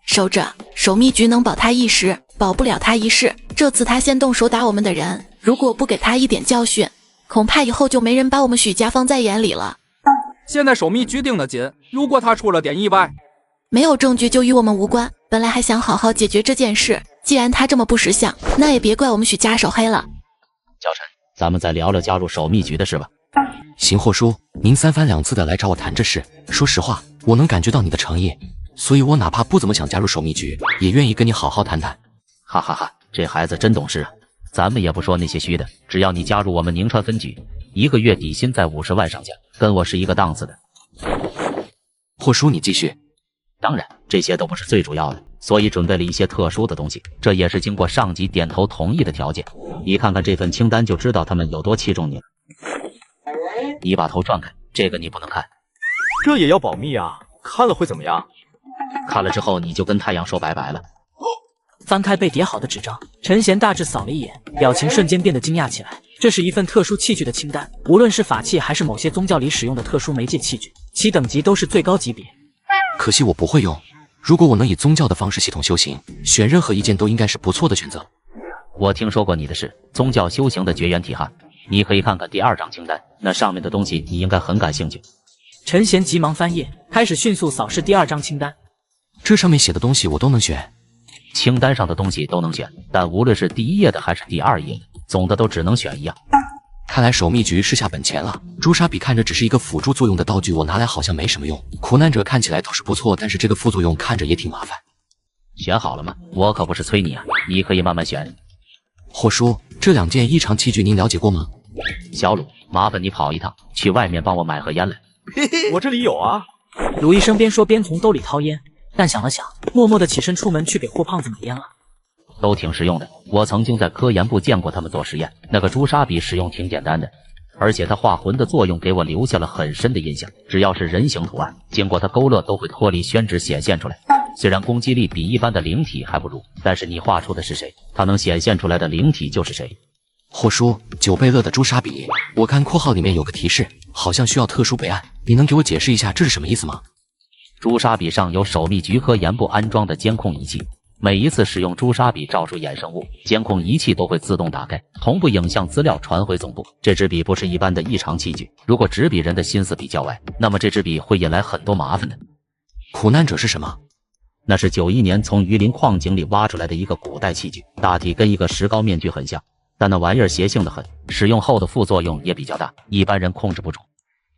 S: 守着，守密局能保他一时，保不了他一世。这次他先动手打我们的人，如果不给他一点教训，恐怕以后就没人把我们许家放在眼里了。
U: 现在守密局盯得紧，如果他出了点意外，
S: 没有证据就与我们无关。本来还想好好解决这件事，既然他这么不识相，那也别怪我们许家手黑了。
C: 小陈，咱们再聊聊加入守密局的事吧。
F: 行，霍叔，您三番两次的来找我谈这事，说实话，我能感觉到你的诚意，所以我哪怕不怎么想加入守密局，也愿意跟你好好谈谈。
C: 哈哈哈，这孩子真懂事啊！咱们也不说那些虚的，只要你加入我们宁川分局，1个月底薪在50万上下，跟我是一个档次的。
F: 霍叔，你继续。
C: 当然，这些都不是最主要的，所以准备了一些特殊的东西，这也是经过上级点头同意的条件。你看看这份清单就知道他们有多器重你了。你把头转开，这个你不能看。
Q: 这也要保密啊？看了会怎么样？
C: 看了之后你就跟太阳说拜拜了。
A: 翻开被叠好的纸张，陈贤大致扫了一眼，表情瞬间变得惊讶起来。这是一份特殊器具的清单，无论是法器还是某些宗教里使用的特殊媒介器具，其等级都是最高级别。
F: 可惜我不会用。如果我能以宗教的方式系统修行，选任何一件都应该是不错的选择。
C: 我听说过你的是宗教修行的绝缘体汉，你可以看看第2张清单，那上面的东西你应该很感兴趣。
A: 陈贤急忙翻页，开始迅速扫视第2张清单。
F: 这上面写的东西我都能选。
C: 清单上的东西都能选，但无论是第1页的还是第2页的，总的都只能选一样。
F: 看来守秘局是下本钱了。朱砂笔看着只是一个辅助作用的道具，我拿来好像没什么用。苦难者看起来倒是不错，但是这个副作用看着也挺麻烦。
C: 选好了吗？我可不是催你啊，你可以慢慢选。
F: 霍叔，这2件异常器具您了解过吗？
C: 小鲁，麻烦你跑一趟，去外面帮我买盒烟来。
Q: 我这里有啊。
A: 鲁医生边说边从兜里掏烟，但想了想，默默地起身出门去给霍胖子买烟了。
C: 都挺实用的，我曾经在科研部见过他们做实验，那个朱砂笔使用挺简单的，而且它化魂的作用给我留下了很深的印象。只要是人形图案，经过它勾勒都会脱离宣纸显现出来。虽然攻击力比一般的灵体还不如，但是你画出的是谁，它能显现出来的灵体就是谁。
F: 霍叔，9贝勒的朱砂笔，我看括号里面有个提示，好像需要特殊备案，你能给我解释一下这是什么意思吗？
C: 朱砂笔上有守秘局科研部安装的监控仪器，每一次使用朱砂笔照出衍生物，监控仪器都会自动打开，同步影像资料传回总部。这支笔不是一般的异常器具，如果纸笔人的心思比较歪，那么这支笔会引来很多麻烦的。
F: 苦难者是什么？
C: 那是91年从榆林矿井里挖出来的一个古代器具，大体跟一个石膏面具很像，但那玩意儿邪性的很，使用后的副作用也比较大，一般人控制不住。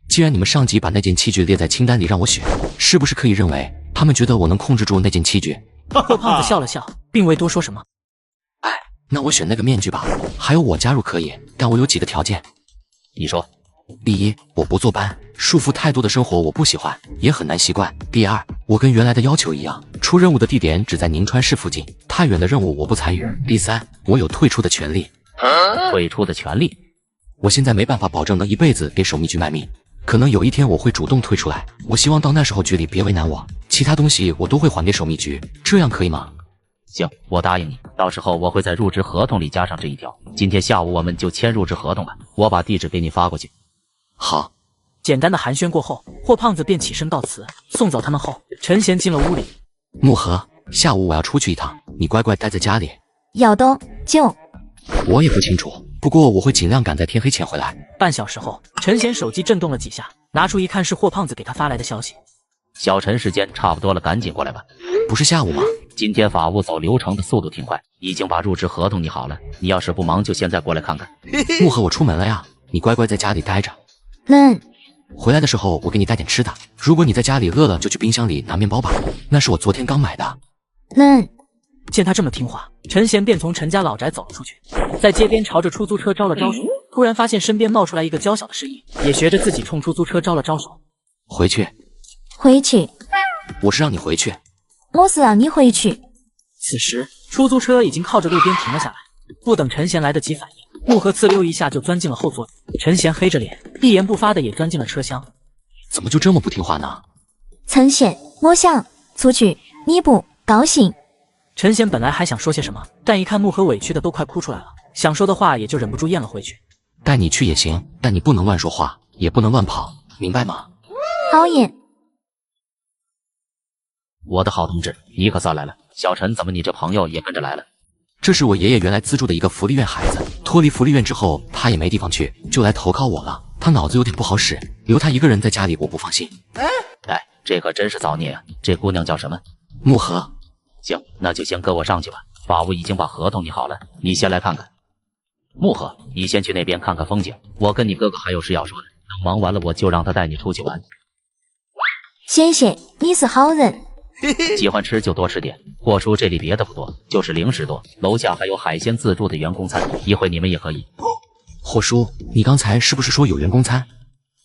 F: 既然你们上级把那件器具列在清单里让我选，是不是可以认为他们觉得我能控制住那件器具？
A: 霍胖子笑了笑，并未多说什么。
F: 哎，那我选那个面具吧。还有我加入可以，但我有几个条件。
C: 你说。
F: 第一，我不坐班，束缚太多的生活我不喜欢，也很难习惯。第二，我跟原来的要求一样，出任务的地点只在宁川市附近，太远的任务我不参与。第三，我有退出的权利。
C: 退出的权利？
F: 我现在没办法保证能一辈子给守秘局卖命，可能有一天我会主动退出来。我希望到那时候局里别为难我，其他东西我都会还给守秘局，这样可以吗？
C: 行，我答应你，到时候我会在入职合同里加上这一条。今天下午我们就签入职合同吧，我把地址给你发过去。
F: 好。
A: 简单的寒暄过后，霍胖子便起身道辞。送走他们后，陈贤进了屋里。
F: 木盒，下午我要出去一趟，你乖乖待在家里。
O: 要多久？
F: 我也不清楚，不过我会尽量赶在天黑前回来。
A: 半小时后，陈贤手机震动了几下，拿出一看是霍胖子给他发来的消息。
C: 小陈，时间差不多了，赶紧过来吧。
F: 不是下午吗？
C: 今天法务走流程的速度挺快，已经把入职合同拟好了。你要是不忙，就现在过来看看。
F: 木盒，我出门了呀，你乖乖在家里待着。回来的时候我给你带点吃的，如果你在家里饿了，就去冰箱里拿面包吧，那是我昨天刚买的。
A: 见他这么听话，陈贤便从陈家老宅走了出去，在街边朝着出租车招了招手，突然发现身边冒出来一个娇小的身影，也学着自己冲出租车招了招手。
F: 回去。我是让你回去。
O: 我是让你回去。
A: 此时出租车已经靠着路边停了下来，不等陈贤来得及反应，木盒呲溜一下就钻进了后座椅。陈贤黑着脸，一言不发的也钻进了车厢。
F: 怎么就这么不听话呢？
O: 陈贤，我想出去，你不高兴？
A: 陈贤本来还想说些什么，但一看木盒委屈的都快哭出来了，想说的话也就忍不住咽了回去。
F: 带你去也行，但你不能乱说话，也不能乱跑，明白吗？
O: 好耶。
C: 我的好同志，你可算来了。小陈，怎么你这朋友也跟着来了？
F: 这是我爷爷原来资助的一个福利院孩子，脱离福利院之后，他也没地方去，就来投靠我了。他脑子有点不好使，留他一个人在家里我不放心。
C: 哎，这可真是造孽啊！这姑娘叫什么？
F: 木盒。
C: 行，那就先跟我上去吧。法务已经把合同拟好了，你先来看看。木盒，你先去那边看看风景，我跟你哥哥还有事要说的，等忙完了我就让他带你出去玩。
O: 谢谢，你是好人。
C: 喜欢吃就多吃点，霍叔这里别的不多，就是零食多。楼下还有海鲜自助的员工餐，一会你们也可以。
F: 霍叔，你刚才是不是说有员工餐？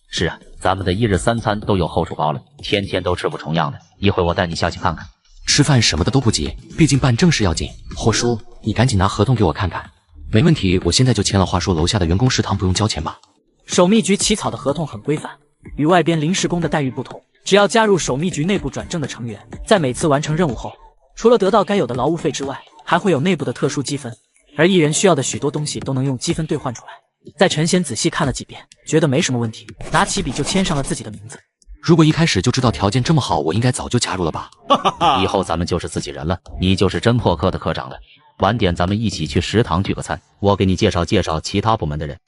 C: 是啊，咱们的1日3餐都有后厨包了，天天都吃不重样的。一会我带你下去看看。
F: 吃饭什么的都不急，毕竟办正事要紧。霍叔，你赶紧拿合同给我看看。没问题，我现在就签了。话说楼下的员工食堂不用交钱吧？
A: 守秘局起草的合同很规范，与外边临时工的待遇不同。只要加入守秘局内部转正的成员，在每次完成任务后，除了得到该有的劳务费之外，还会有内部的特殊积分。而艺人需要的许多东西都能用积分兑换出来。在陈贤仔细看了几遍，觉得没什么问题，拿起笔就签上了自己的名字。
F: 如果一开始就知道条件这么好，我应该早就加入了吧。
C: 以后咱们就是自己人了，你就是侦破科的科长了。晚点咱们一起去食堂聚个餐，我给你介绍介绍其他部门的人。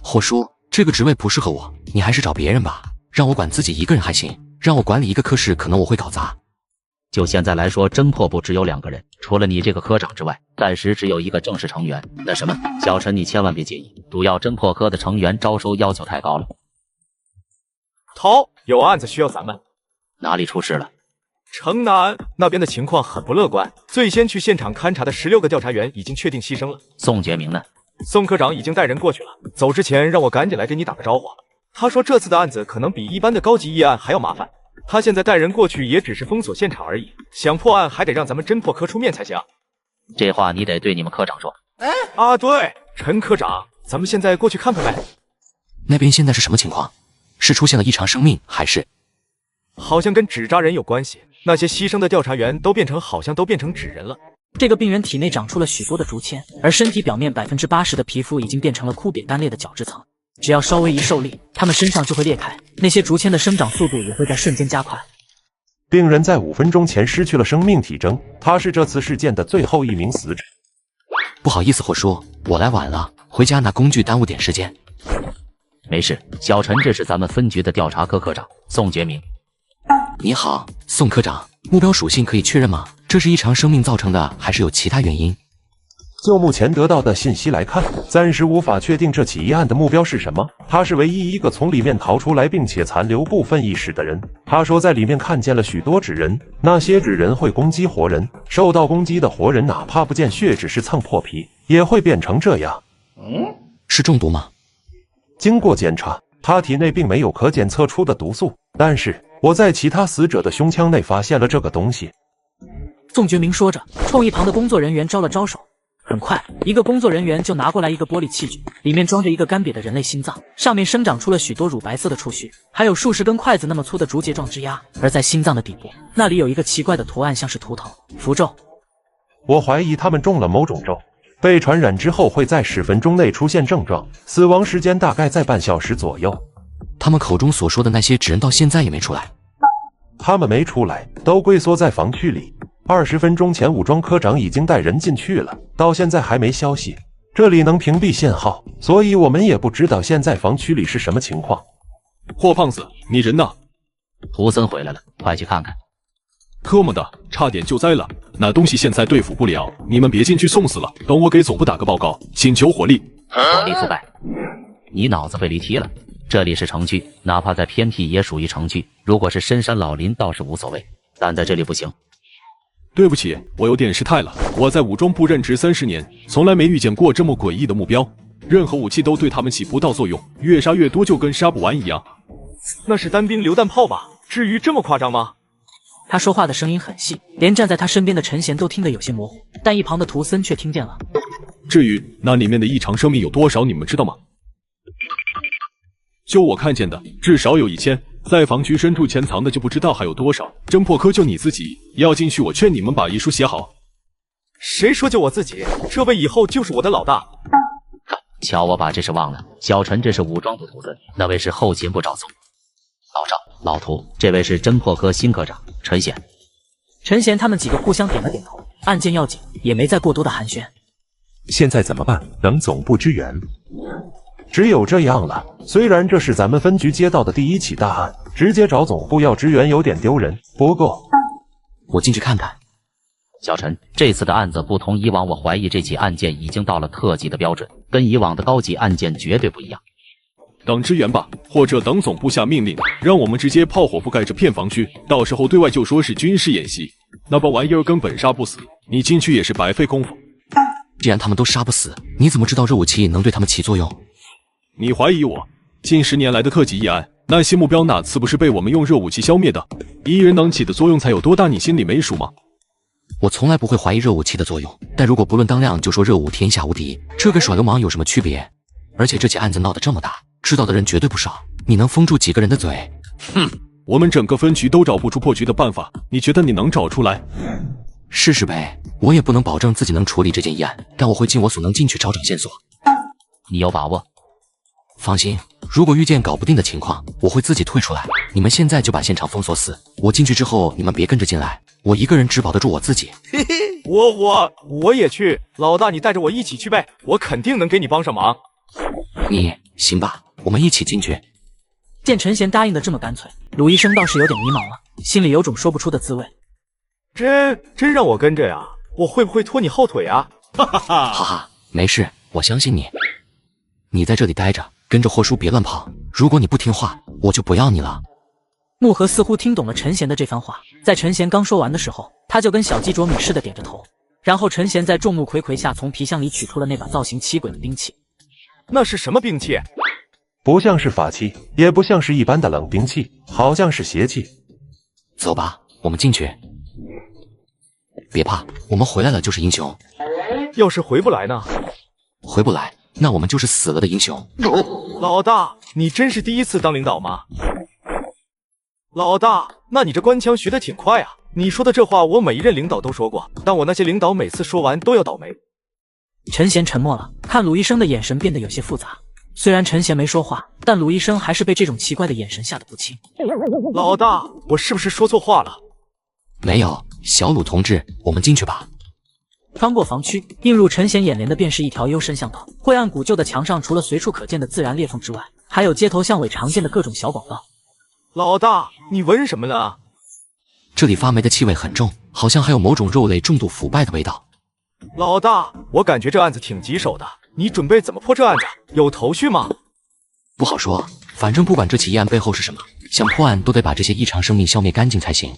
F: 霍叔，这个职位不适合我，你还是找别人吧。让我管自己一个人还行，让我管理一个科室，可能我会搞砸。
C: 就现在来说，侦破部只有2个人，除了你这个科长之外，暂时只有1个正式成员。那什么，小陈你千万别介意，主要侦破科的成员招收要求太高了。
Q: 头，有案子需要咱们。
C: 哪里出事了？
Q: 城南那边的情况很不乐观，最先去现场勘查的16个调查员已经确定牺牲了。
C: 宋杰明呢？
Q: 宋科长已经带人过去了，走之前让我赶紧来给你打个招呼。他说这次的案子可能比一般的高级议案还要麻烦，他现在带人过去也只是封锁现场而已，想破案还得让咱们侦破科出面才行。
C: 这话你得对你们科长说。
Q: 对，陈科长，咱们现在过去看看呗。
F: 那边现在是什么情况？是出现了异常生命，还是？
Q: 好像跟纸扎人有关系，那些牺牲的调查员好像都变成纸人了。
A: 这个病人体内长出了许多的竹签，而身体表面80%的皮肤已经变成了枯瘪干裂的角质层，只要稍微一受力，他们身上就会裂开，那些竹签的生长速度也会在瞬间加快。
E: 病人在5分钟前失去了生命体征，他是这次事件的最后一名死者。
F: 不好意思，霍叔，我来晚了，回家拿工具耽误点时间。
C: 没事，小陈，这是咱们分局的调查科科长宋杰明。
F: 你好，宋科长，目标属性可以确认吗？这是异常生命造成的，还是有其他原因？
E: 就目前得到的信息来看，暂时无法确定这起疑案的目标是什么。他是唯一一个从里面逃出来并且残留部分意识的人。他说在里面看见了许多纸人，那些纸人会攻击活人，受到攻击的活人哪怕不见血，只是蹭破皮，也会变成这样。
F: 是中毒吗？
E: 经过检查，他体内并没有可检测出的毒素，但是我在其他死者的胸腔内发现了这个东西。
A: 宋觉明说着，冲一旁的工作人员招了招手。很快，一个工作人员就拿过来一个玻璃器具，里面装着一个干瘪的人类心脏，上面生长出了许多乳白色的触须，还有数十根筷子那么粗的竹节状枝丫。而在心脏的底部，那里有一个奇怪的图案，像是图腾、符咒。
E: 我怀疑他们中了某种咒，被传染之后会在10分钟内出现症状，死亡时间大概在半小时左右。
F: 他们口中所说的那些纸人到现在也没出来。
E: 他们没出来，都龟缩在防区里。20分钟前，武装科长已经带人进去了，到现在还没消息。这里能屏蔽信号，所以我们也不知道现在防区里是什么情况。
B: 霍胖子，你人呢？
C: 图森回来了，快去看看。
B: 特么的，差点救灾了，那东西现在对付不了，你们别进去送死了。等我给总部打个报告，请求火力。
C: 火力覆盖，你脑子被驴踢了。这里是城区，哪怕再偏僻也属于城区。如果是深山老林倒是无所谓，但在这里不行。
B: 对不起，我有点失态了。我在武装部任职30年，从来没遇见过这么诡异的目标。任何武器都对他们起不到作用，越杀越多，就跟杀不完一样。
Q: 那是单兵榴弹炮吧？至于这么夸张吗？
A: 他说话的声音很细，连站在他身边的陈贤都听得有些模糊，但一旁的图森却听见了。
B: 至于那里面的异常生命有多少，你们知道吗？就我看见的，至少有1000。在防区深处潜藏的就不知道还有多少。侦破科就你自己要进去，我劝你们把遗书写好。
Q: 谁说就我自己？这位以后就是我的老大。
C: 瞧，我把这事忘了。小陈，这是武装部图森，那位是后勤部赵松。老赵、老涂，这位是侦破科新科长陈贤。
A: 陈贤他们几个互相点了点头，案件要紧，也没再过多的寒暄。
P: 现在怎么办？等总部支援。
E: 只有这样了。虽然这是咱们分局接到的第1起大案，直接找总部要支援有点丢人。不过，
F: 我进去看看。
C: 小陈，这次的案子不同以往，我怀疑这起案件已经到了特级的标准，跟以往的高级案件绝对不一样。
B: 等支援吧，或者等总部下命令，让我们直接炮火覆盖这片防区，到时候对外就说是军事演习。那帮玩意儿根本杀不死，你进去也是白费功夫。
F: 既然他们都杀不死，你怎么知道这武器能对他们起作用？
B: 你怀疑我？
G: 近10年来的特级议案，那些目标哪次不是被我们用热武器消灭的？一人能起的作用才有多大，你心里没数吗？
F: 我从来不会怀疑热武器的作用，但如果不论当量就说热武天下无敌，这跟耍流氓有什么区别？而且这起案子闹得这么大，知道的人绝对不少，你能封住几个人的嘴？
G: 哼，我们整个分局都找不出破局的办法，你觉得你能找出来？
F: 试试呗，我也不能保证自己能处理这件议案，但我会尽我所能进去找找线索。
C: 你有把握？
F: 放心，如果遇见搞不定的情况，我会自己退出来。你们现在就把现场封锁死，我进去之后，你们别跟着进来，我一个人只保得住我自己。
Q: 嘿嘿，我也去，老大你带着我一起去呗，我肯定能给你帮上忙。
F: 你行吧，我们一起进去。
A: 见陈贤答应的这么干脆，鲁医生倒是有点迷茫了，心里有种说不出的滋味。
Q: 真让我跟着呀？我会不会拖你后腿啊？
F: 哈哈，没事，我相信你。你在这里待着，跟着霍叔别乱跑。如果你不听话，我就不要你了。
A: 木盒似乎听懂了陈贤的这番话，在陈贤刚说完的时候，他就跟小鸡啄米似的点着头。然后陈贤在众目睽睽下从皮箱里取出了那把造型奇诡的兵器。
Q: 那是什么兵器？
E: 不像是法器，也不像是一般的冷兵器，好像是邪气。
F: 走吧，我们进去。别怕，我们回来了就是英雄。
Q: 要是回不来呢？
F: 回不来，那我们就是死了的英雄。
Q: 老大，你真是第一次当领导吗？老大，那你这官腔学得挺快啊！你说的这话我每一任领导都说过，但我那些领导每次说完都要倒霉。
A: 陈贤沉默了，看鲁医生的眼神变得有些复杂。虽然陈贤没说话，但鲁医生还是被这种奇怪的眼神吓得不轻。
Q: 老大，我是不是说错话了？
F: 没有，小鲁同志，我们进去吧。
A: 穿过房区，映入陈贤眼帘的便是一条幽深巷道。晦暗古旧的墙上，除了随处可见的自然裂缝之外，还有街头巷尾常见的各种小广告。
Q: 老大，你闻什么呢？
F: 这里发霉的气味很重，好像还有某种肉类重度腐败的味道。
Q: 老大，我感觉这案子挺棘手的，你准备怎么破这案子？有头绪吗？
F: 不好说，反正不管这起议案背后是什么，想破案都得把这些异常生命消灭干净才行。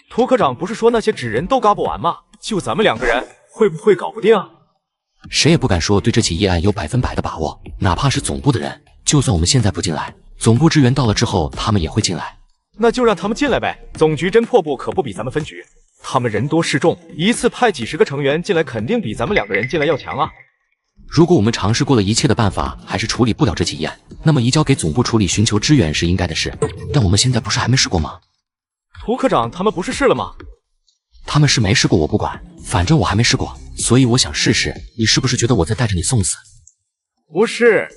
Q: 涂科长不是说那些纸人都嘎不完吗？就咱们2个人，会不会搞不定？
F: 谁也不敢说对这起议案有100%的把握，哪怕是总部的人，就算我们现在不进来，总部支援到了之后，他们也会进来。
Q: 那就让他们进来呗。总局侦破部可不比咱们分局，他们人多势众，一次派几10个成员进来，肯定比咱们2个人进来要强啊。
F: 如果我们尝试过了一切的办法，还是处理不了这起议案，那么移交给总部处理，寻求支援是应该的事。但我们现在不是还没试过吗？
Q: 涂科长他们不是试了吗？
F: 他们是没试过，我不管，反正我还没试过，所以我想试试。你是不是觉得我在带着你送死？
Q: 不是。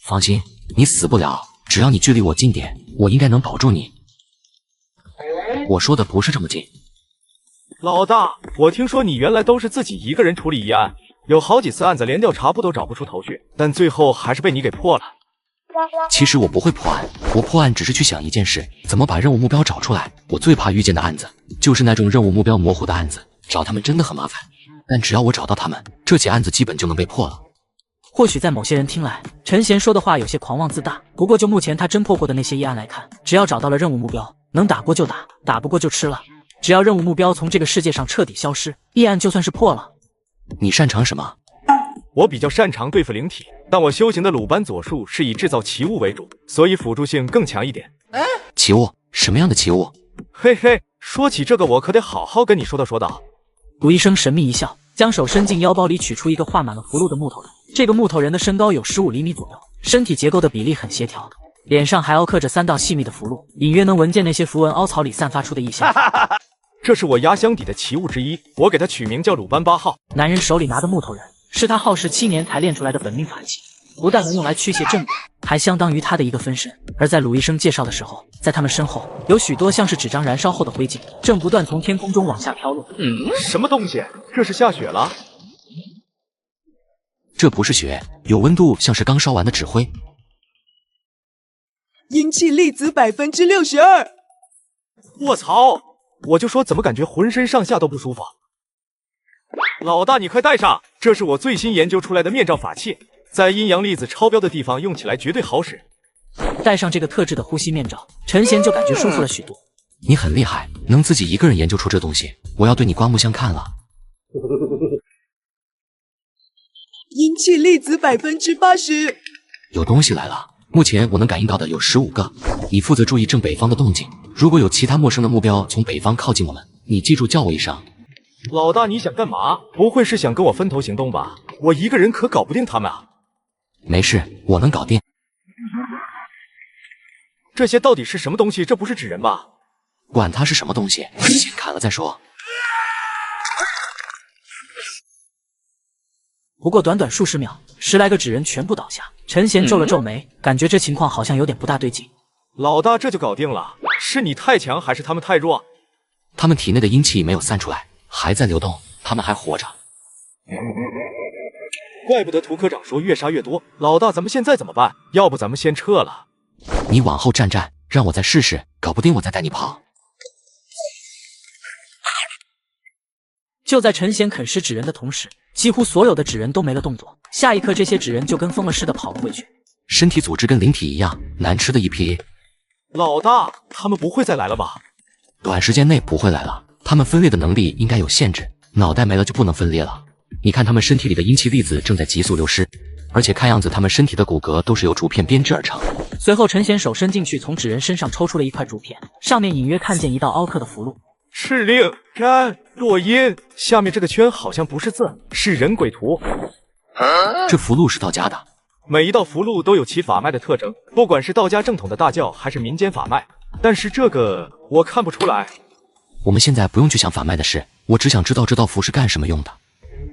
F: 放心，你死不了，只要你距离我近点，我应该能保住你。我说的不是这么近。
Q: 老大，我听说你原来都是自己一个人处理议案，有好几次案子连调查部都找不出头绪，但最后还是被你给破了。
F: 其实我不会破案，我破案只是去想一件事，怎么把任务目标找出来。我最怕遇见的案子就是那种任务目标模糊的案子，找他们真的很麻烦。但只要我找到他们，这起案子基本就能被破了。
A: 或许在某些人听来，陈贤说的话有些狂妄自大，不过就目前他侦破过的那些议案来看，只要找到了任务目标，能打过就打，打不过就吃了。只要任务目标从这个世界上彻底消失，议案就算是破了。
F: 你擅长什么？
Q: 我比较擅长对付灵体，但我修行的鲁班佐术是以制造奇物为主，所以辅助性更强一点。
F: 奇物？什么样的奇物？
Q: 嘿嘿，说起这个我可得好好跟你说道说道。
A: 鲁医生神秘一笑，将手伸进腰包里取出一个画满了符箓的木头人。这个木头人的身高有15厘米左右，身体结构的比例很协调，脸上还凹刻着3道细密的符箓，隐约能闻见那些符文凹槽里散发出的异香。
Q: 这是我压箱底的奇物之一，我给它取名叫鲁班8号。
A: 男人手里拿的木头人是他耗时7年才练出来的本命法器，不但能用来驱邪镇鬼，还相当于他的一个分身。而在鲁医生介绍的时候，在他们身后有许多像是纸张燃烧后的灰烬，正不断从天空中往下飘落。
Q: 什么东西？这是下雪了？
F: 这不是雪，有温度，像是刚烧完的纸灰。
V: 阴气粒子62%。
Q: 卧槽！我就说怎么感觉浑身上下都不舒服。老大，你快戴上，这是我最新研究出来的面罩法器，在阴阳粒子超标的地方用起来绝对好使。
A: 戴上这个特制的呼吸面罩，陈贤就感觉舒服了许多。
F: 你很厉害，能自己一个人研究出这东西，我要对你刮目相看了。
V: 阴气粒子80%。
F: 有东西来了。目前我能感应到的有15个，你负责注意正北方的动静。如果有其他陌生的目标从北方靠近我们，你记住叫我一声。
Q: 老大，你想干嘛？不会是想跟我分头行动吧？我一个人可搞不定他们啊。
F: 没事，我能搞定。
Q: 这些到底是什么东西？这不是纸人吧？
F: 管它是什么东西，先砍了再说。
A: 不过短短数十秒，10来个纸人全部倒下。陈贤皱了皱眉，感觉这情况好像有点不大对劲。
Q: 老大，这就搞定了？是你太强，还是他们太弱？
F: 他们体内的阴气没有散出来，还在流动，他们还活着。
Q: 怪不得涂科长说越杀越多。老大，咱们现在怎么办？要不咱们先撤了？
F: 你往后站，让我再试试，搞不定我再带你跑。
A: 就在陈贤啃食纸人的同时，几乎所有的纸人都没了动作。下一刻，这些纸人就跟疯了似的跑了回去。
F: 身体组织跟灵体一样，难吃的一批。
Q: 老大，他们不会再来了吧？
F: 短时间内不会来了，他们分裂的能力应该有限制，脑袋没了就不能分裂了。你看他们身体里的阴气粒子正在急速流失，而且看样子他们身体的骨骼都是由竹片编织而成。
A: 随后，陈贤手伸进去，从纸人身上抽出了一块竹片，上面隐约看见一道凹刻的符箓。
Q: 敕令干落阴，下面这个圈好像不是字，是人鬼图。
F: 这符箓是道家的，
Q: 每一道符箓都有其法脉的特征，不管是道家正统的大教，还是民间法脉，但是这个我看不出来。
F: 我们现在不用去想法脉的事，我只想知道这道符是干什么用的。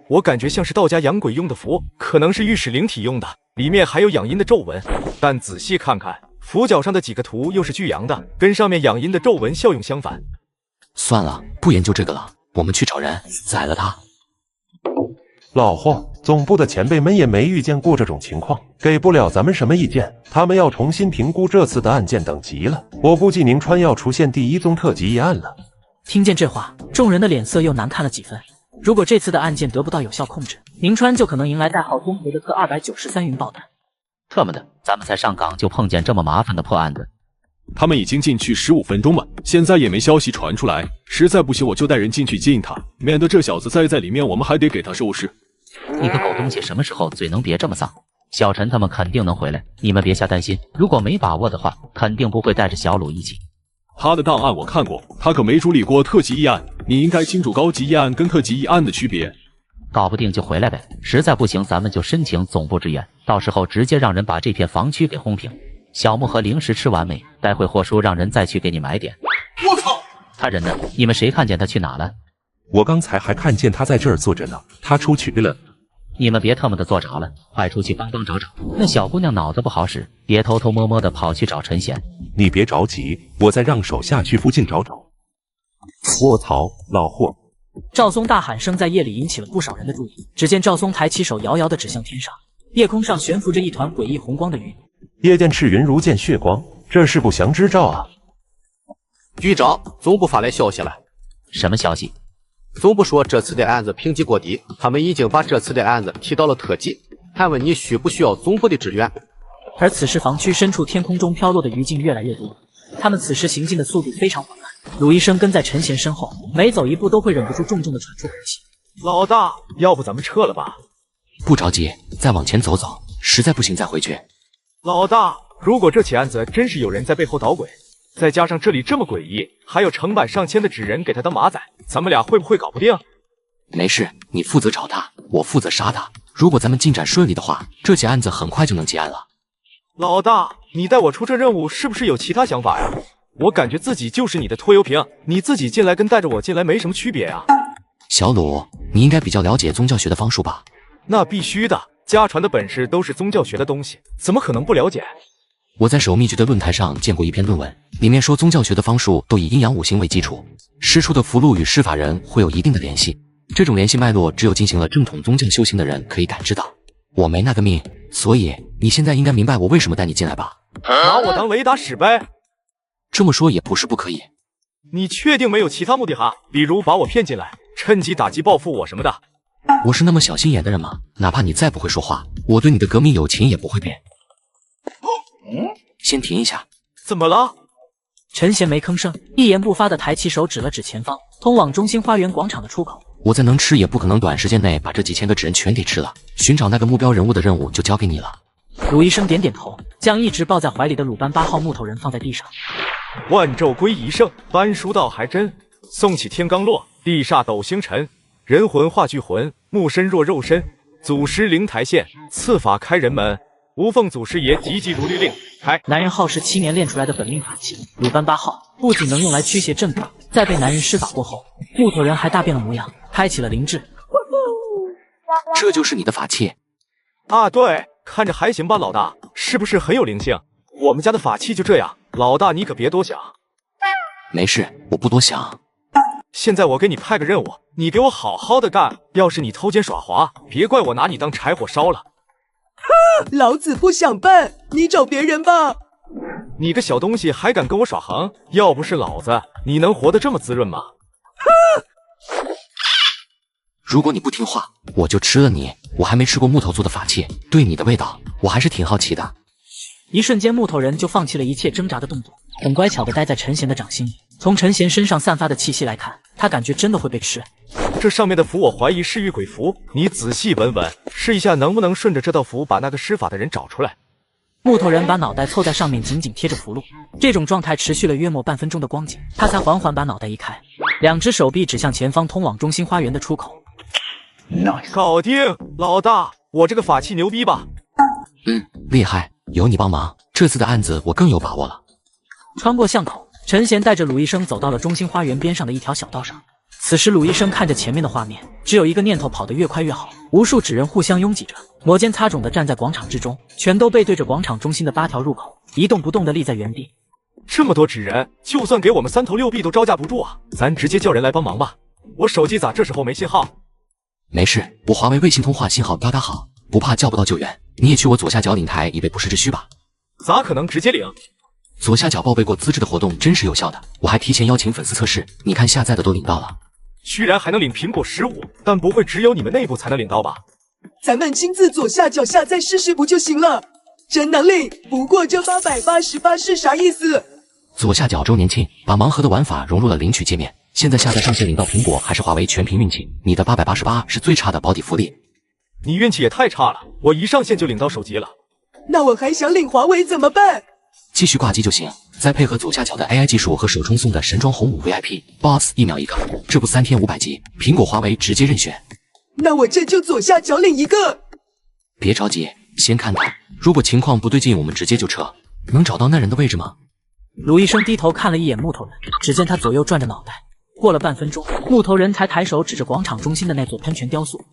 Q: 我感觉像是道家养鬼用的符，可能是御使灵体用的，里面还有养阴的咒文。但仔细看看，符角上的几个图又是巨阳的，跟上面养阴的咒文效用相反。
F: 算了，不研究这个了，我们去找人宰了他。
E: 老霍，总部的前辈们也没遇见过这种情况，给不了咱们什么意见。他们要重新评估这次的案件等级了。我估计宁川要出现第1宗特级一案了。
A: 听见这话，众人的脸色又难看了几分。如果这次的案件得不到有效控制，宁川就可能迎来代号综合的特293云爆弹。
C: 特么的，咱们才上岗就碰见这么麻烦的破案子。
G: 他们已经进去15分钟了，现在也没消息传出来。实在不行，我就带人进去接应他，免得这小子再在里面，我们还得给他收尸。
C: 你个狗东西，什么时候嘴能别这么丧？小陈他们肯定能回来，你们别瞎担心。如果没把握的话，肯定不会带着小鲁一起。
G: 他的档案我看过，他可没处理过特级议案，你应该清楚高级议案跟特级议案的区别。
C: 搞不定就回来呗，实在不行咱们就申请总部支援，到时候直接让人把这片房区给轰平。小木和零食吃完没？待会霍叔让人再去给你买点。
B: 我靠！
C: 他人呢？你们谁看见他去哪了？
K: 我刚才还看见他在这儿坐着呢，他出去了。
C: 你们别特么的坐着了，快出去帮帮找找。那小姑娘脑子不好使，别偷偷摸摸的跑去找陈贤。
K: 你别着急，我再让手下去附近找找。卧槽，老霍！
A: 赵松大喊声在夜里引起了不少人的注意。只见赵松抬起手，遥遥地指向天上，夜空上悬浮着一团诡异红光的云。
E: 夜见赤云如见血光，这是不祥之兆啊！
D: 局长，总部发来消息了。
C: 什么消息？
D: 总部说这次的案子评级过低，他们已经把这次的案子提到了特级，还问你需不需要总部的支援。
A: 而此时房区深处天空中飘落的余烬越来越多，他们此时行进的速度非常缓慢。鲁医生跟在陈贤身后，每走一步都会忍不住重重的喘出口气。
Q: 老大，要不咱们撤了吧？
F: 不着急，再往前走走，实在不行再回去。
Q: 老大，如果这起案子真是有人在背后捣鬼，再加上这里这么诡异，还有成百上千的纸人给他当马仔，咱们俩会不会搞不定？
F: 没事，你负责找他，我负责杀他。如果咱们进展顺利的话，这起案子很快就能结案了。
Q: 老大，你带我出这任务是不是有其他想法呀？我感觉自己就是你的拖油瓶，你自己进来跟带着我进来没什么区别啊。
F: 小鲁，你应该比较了解宗教学的方术吧？
Q: 那必须的，家传的本事都是宗教学的东西，怎么可能不了解？
F: 我在守秘局的论坛上见过一篇论文，里面说宗教学的方术都以阴阳五行为基础，施出的符箓与施法人会有一定的联系，这种联系脉络只有进行了正统宗教修行的人可以感知到。我没那个命，所以你现在应该明白我为什么带你进来吧？
Q: 拿我当雷达使呗？
F: 这么说也不是不可以。
Q: 你确定没有其他目的哈？比如把我骗进来，趁机打击报复我什么的？
F: 我是那么小心眼的人吗？哪怕你再不会说话，我对你的革命友情也不会变。先停一下。
Q: 怎么了？
A: 陈贤没吭声，一言不发的抬起手指了指前方，通往中心花园广场的出口。
F: 我再能吃也不可能短时间内把这几千个纸人全给吃了，寻找那个目标人物的任务就交给你了。
A: 鲁医生点点头，将一直抱在怀里的鲁班8号木头人放在地上。
Q: 万咒归一圣，班书道还真。宋起天刚落，地煞斗星辰。人魂化巨魂，木身若肉身。祖师灵台现，赐法开人门。无凤祖师爷急急如律令开。
A: 男人耗时7年练出来的本命法器鲁班8号，不仅能用来驱邪镇鬼，在被男人施法过后，木头人还大变了模样，开启了灵智。
F: 这就是你的法器
Q: 啊？对，看着还行吧，老大，是不是很有灵性？我们家的法器就这样，老大你可别多想。
F: 没事，我不多想。
Q: 现在我给你派个任务，你给我好好的干。要是你偷奸耍滑，别怪我拿你当柴火烧了。
V: 老子不想办，你找别人吧。
Q: 你个小东西还敢跟我耍横？要不是老子，你能活得这么滋润吗？
F: 如果你不听话，我就吃了你。我还没吃过木头做的法器，对你的味道，我还是挺好奇的。
A: 一瞬间，木头人就放弃了一切挣扎的动作，很乖巧地待在陈贤的掌心里。从陈贤身上散发的气息来看，他感觉真的会被吃。
Q: 这上面的符我怀疑是御鬼符，你仔细闻闻，试一下能不能顺着这道符把那个施法的人找出来。
A: 木头人把脑袋凑在上面，紧紧贴着符箓。这种状态持续了约莫半分钟的光景，他才缓缓把脑袋移开，两只手臂指向前方通往中心花园的出口。
Q: 搞定，老大，我这个法器牛逼吧？
F: 厉害，有你帮忙，这次的案子我更有把握了。
A: 穿过巷口，陈贤带着鲁医生走到了中心花园边上的一条小道上。此时鲁医生看着前面的画面，只有一个念头，跑得越快越好。无数纸人互相拥挤着，摩肩擦踵地站在广场之中，全都背对着广场中心的8条入口，一动不动地立在原地。
Q: 这么多纸人，就算给我们3头6臂都招架不住啊！咱直接叫人来帮忙吧。我手机咋这时候没信号？
F: 没事，我华为卫星通话信号嘎嘎好，不怕叫不到救援。你也去我左下角领台以备不时之需吧。
Q: 咋可能直接领？
F: 左下角报备过资质的活动真是有效的，我还提前邀请粉丝测试，你看下载的都领到了。
Q: 居然还能领苹果15，但不会只有你们内部才能领到吧？
V: 咱们亲自左下角下载试试不就行了？真能领，不过这888是啥意思？
F: 左下角周年庆把盲盒的玩法融入了领取界面，现在下载上线领到苹果还是华为全凭运气，你的888是最差的保底福利。
Q: 你运气也太差了，我一上线就领到手机了。
V: 那我还想领华为怎么办？
F: 继续挂机就行，再配合左下角的 AI 技术和首充送的神装红武 VIP Boss 1秒1个，这不3天500级，苹果华为直接任选。
V: 那我这就左下角领一个。
F: 别着急，先看看，如果情况不对劲，我们直接就撤。能找到那人的位置吗？
A: 鲁医生低头看了一眼木头人，只见他左右转着脑袋。过了半分钟，木头人才抬手指着广场中心的那座喷泉雕塑。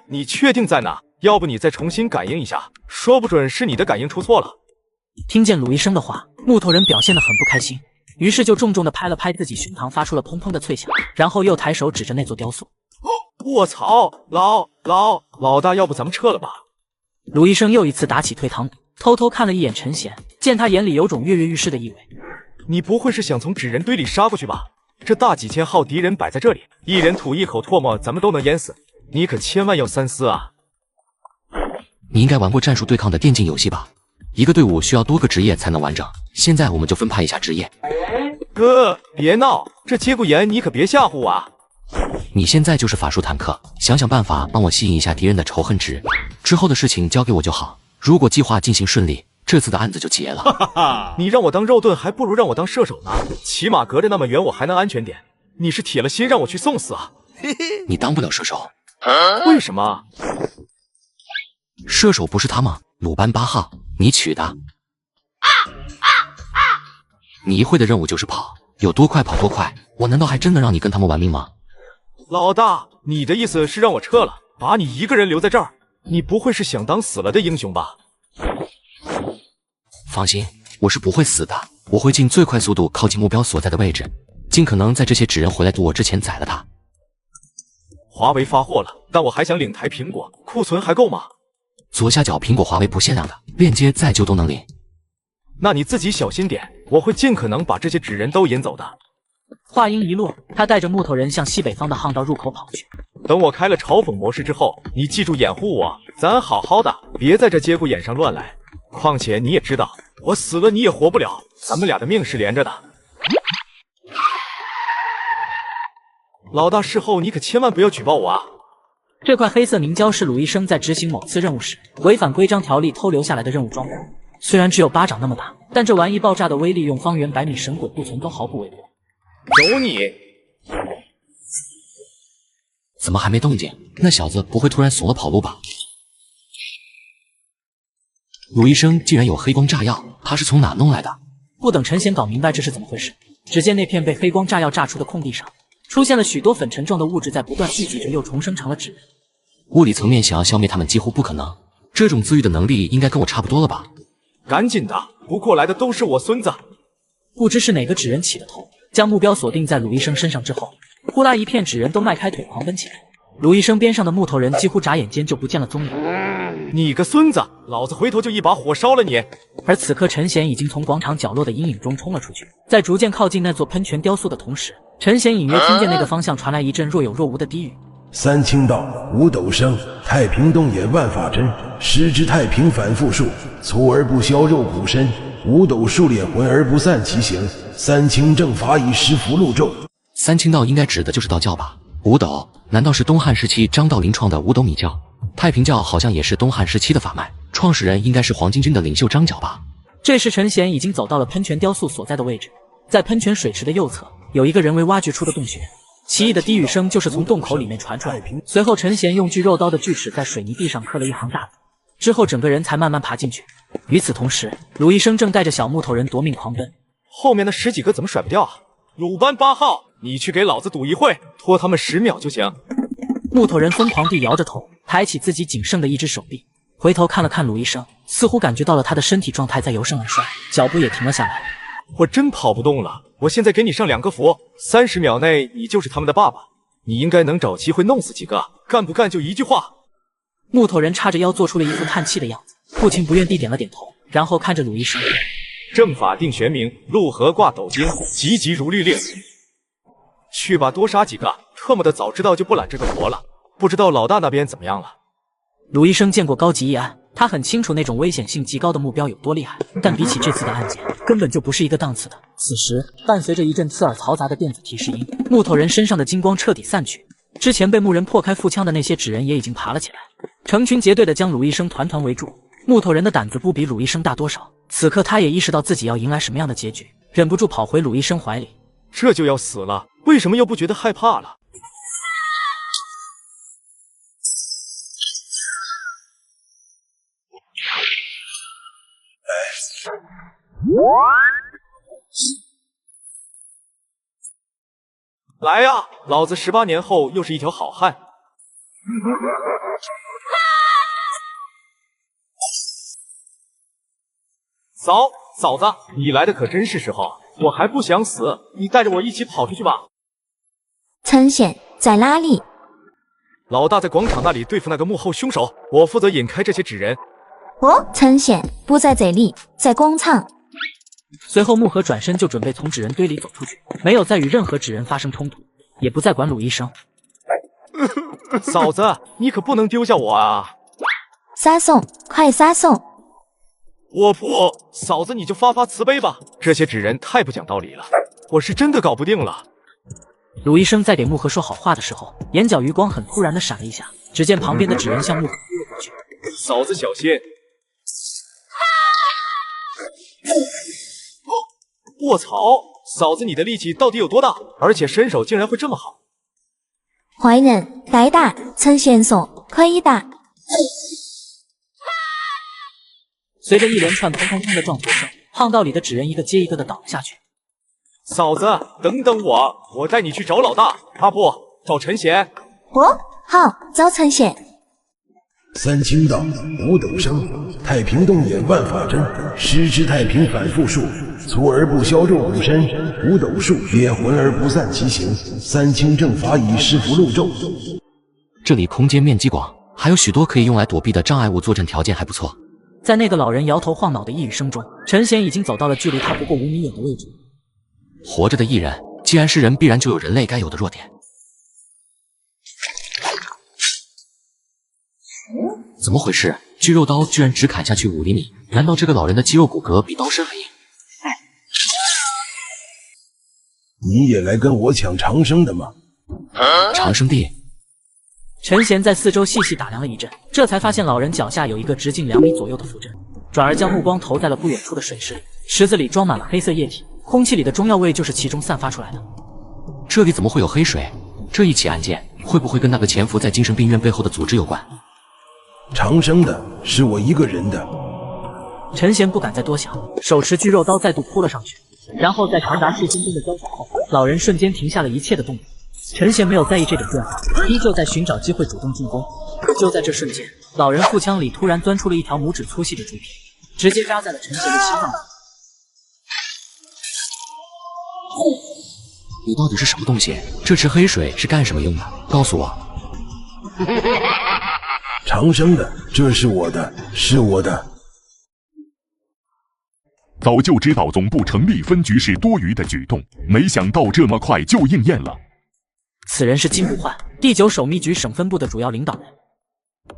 Q: 你确定在哪？要不你再重新感应一下，说不准是你的感应出错了。
A: 听见鲁医生的话，木头人表现得很不开心，于是就重重地拍了拍自己胸膛，发出了砰砰的脆响，然后又抬手指着那座雕塑。
Q: 卧槽，老大，要不咱们撤了吧？
A: 鲁医生又一次打起退堂鼓，偷偷看了一眼陈贤，见他眼里有种跃跃欲试的意味。
Q: 你不会是想从纸人堆里杀过去吧？这大几千号敌人摆在这里，一人吐一口唾沫，咱们都能淹死。你可千万要三思啊！
F: 你应该玩过战术对抗的电竞游戏吧？一个队伍需要多个职业才能完整，现在我们就分派一下职业。
Q: 哥，别闹，这节骨眼你可别吓唬我啊！
F: 你现在就是法术坦克，想想办法帮我吸引一下敌人的仇恨值，之后的事情交给我就好。如果计划进行顺利，这次的案子就结了。
Q: 你让我当肉盾，还不如让我当射手呢，起码隔着那么远我还能安全点。你是铁了心让我去送死啊？
F: 你当不了射手。
Q: 为什么？
F: 射手不是他吗？鲁班8号，你取的。你一会的任务就是跑，有多快跑多快，我难道还真能让你跟他们玩命吗？
Q: 老大，你的意思是让我撤了，把你一个人留在这儿？你不会是想当死了的英雄吧？
F: 放心，我是不会死的，我会尽最快速度靠近目标所在的位置，尽可能在这些纸人回来堵我之前宰了他。
Q: 华为发货了，但我还想领台苹果，库存还够吗？
F: 左下角苹果华为不限量的，链接再旧都能领。
Q: 那你自己小心点，我会尽可能把这些纸人都引走的。
A: 话音一落，他带着木头人向西北方的巷道入口跑去。
Q: 等我开了嘲讽模式之后，你记住掩护我，咱好好的，别在这节骨眼上乱来。况且你也知道，我死了你也活不了，咱们俩的命是连着的。老大，事后你可千万不要举报我啊！
A: 这块黑色凝胶是鲁医生在执行某次任务时违反规章条例偷留下来的任务装备。虽然只有巴掌那么大，但这玩意爆炸的威力用方圆100米神鬼不存都毫不为过。
Q: 有你！
F: 怎么还没动静？那小子不会突然怂了跑路吧？鲁医生竟然有黑光炸药，他是从哪弄来的？
A: 不等陈贤搞明白这是怎么回事，只见那片被黑光炸药炸出的空地上，出现了许多粉尘状的物质，在不断聚集着，又重生成了纸人。
F: 物理层面想要消灭他们几乎不可能，这种自愈的能力应该跟我差不多了吧？
Q: 赶紧的，不过来的都是我孙子。
A: 不知是哪个纸人起的头，将目标锁定在鲁医生身上之后，呼啦一片纸人都迈开腿狂奔起来。鲁医生边上的木头人几乎眨眼间就不见了踪影。
Q: 你个孙子，老子回头就一把火烧了你！
A: 而此刻陈贤已经从广场角落的阴影中冲了出去，在逐渐靠近那座喷泉雕塑的同时，陈贤隐约听见那个方向传来一阵若有若无的低语。
I: 三清道，五斗生，太平洞眼万法针，十之太平反复术，粗而不消肉骨身，五斗数裂魂而不散其形，三清正法以施符箓咒。
F: 三清道应该指的就是道教吧？五斗难道是东汉时期张道陵创的五斗米教？太平教好像也是东汉时期的法脉，创始人应该是黄巾军的领袖张角吧？
A: 这时陈贤已经走到了喷泉雕塑所在的位置，在喷泉水池的右侧有一个人为挖掘出的洞穴。奇异的低语声就是从洞口里面传出来。随后陈贤用锯肉刀的锯齿在水泥地上刻了一行大字，之后整个人才慢慢爬进去。与此同时，鲁医生正带着小木头人夺命狂奔。
Q: 后面的10几个怎么甩不掉啊？鲁班8号，你去给老子赌一会，拖他们10秒就行。
A: 木头人疯狂地摇着头，抬起自己仅剩的一只手臂，回头看了看鲁医生，似乎感觉到了他的身体状态在由盛而衰，脚步也停了下来。
Q: 我真跑不动了，我现在给你上2个符，30秒内你就是他们的爸爸，你应该能找机会弄死几个，干不干就一句话。
A: 木头人叉着腰做出了一副叹气的样子，不情不愿地点了点头，然后看着鲁医生。
Q: 正法定玄明，陆河挂斗经，急急如律令。去吧，多杀几个，特么的早知道就不揽这个活了。不知道老大那边怎么样了？
A: 鲁医生见过高级议案，他很清楚那种危险性极高的目标有多厉害，但比起这次的案件，根本就不是一个档次的。此时，伴随着一阵刺耳嘈杂的电子提示音，木头人身上的金光彻底散去，之前被木人破开腹腔的那些纸人也已经爬了起来，成群结队的将鲁医生团团围住。木头人的胆子不比鲁医生大多少，此刻他也意识到自己要迎来什么样的结局，忍不住跑回鲁医生怀里。
Q: 这就要死了，为什么又不觉得害怕了？来呀，老子18年后又是一条好汉。嫂子，你来的可真是时候，我还不想死，你带着我一起跑出去吧。
O: 陈贤在哪里？
Q: 老大在广场那里对付那个幕后凶手，我负责引开这些纸人。
O: 哦，陈贤不在这里，在广场。
A: 随后木盒转身就准备从纸人堆里走出去，没有再与任何纸人发生冲突，也不再管鲁医生。
Q: 嫂子，你可不能丢下我啊！
O: 撒送，快撒送！
Q: 我不，嫂子你就发慈悲吧，这些纸人太不讲道理了，我是真的搞不定了。
A: 鲁医生在给木盒说好话的时候，眼角余光很突然的闪了一下，只见旁边的纸人向木盒扑了过去。
Q: 嫂子小心！卧槽，嫂子你的力气到底有多大？而且身手竟然会这么好。
O: 坏人该打，陈先生可以打。
A: 随着一连串砰砰砰的撞头声，巷道里的纸人一个接一个的倒了下去。
Q: 嫂子，等等我带你去找老大，啊不，找陈贤。
O: 哦，好，找陈贤。
I: 三清道，五斗生，太平洞眼万法针，十之太平反复术，粗而不消肉骨身，五斗术裂魂而不散其形，三清正法以施符箓咒。
F: 这里空间面积广，还有许多可以用来躲避的障碍物，作战条件还不错。
A: 在那个老人摇头晃脑的呓语声中，陈贤已经走到了距离他不过5米远的位置。
F: 活着的异人，既然是人，必然就有人类该有的弱点。怎么回事？锯肉刀居然只砍下去5厘米？难道这个老人的肌肉骨骼比刀身还硬？
I: 你也来跟我抢长生的吗？
F: 长生帝，
A: 陈贤在四周细细打量了一阵，这才发现老人脚下有一个直径2米左右的符阵，转而将目光投在了不远处的水池里。池子里装满了黑色液体，空气里的中药味就是其中散发出来的。
F: 这里怎么会有黑水？这一起案件会不会跟那个潜伏在精神病院背后的组织有关？
I: 长生的是我一个人的。
A: 陈贤不敢再多想，手持巨肉刀再度扑了上去，然后在长达数分钟的交手后，老人瞬间停下了一切的动作。陈贤没有在意这种变化，依旧在寻找机会主动进攻。就在这瞬间，老人腹腔里突然钻出了一条拇指粗细的竹片，直接扎在了陈贤的心脏上。
F: 你到底是什么东西？这池黑水是干什么用的？告诉我。
I: 长生的，这是我的，是我的。
B: 早就知道总部成立分局是多余的举动，没想到这么快就应验了。
A: 此人是金不换，第9守秘局省分部的主要领导人。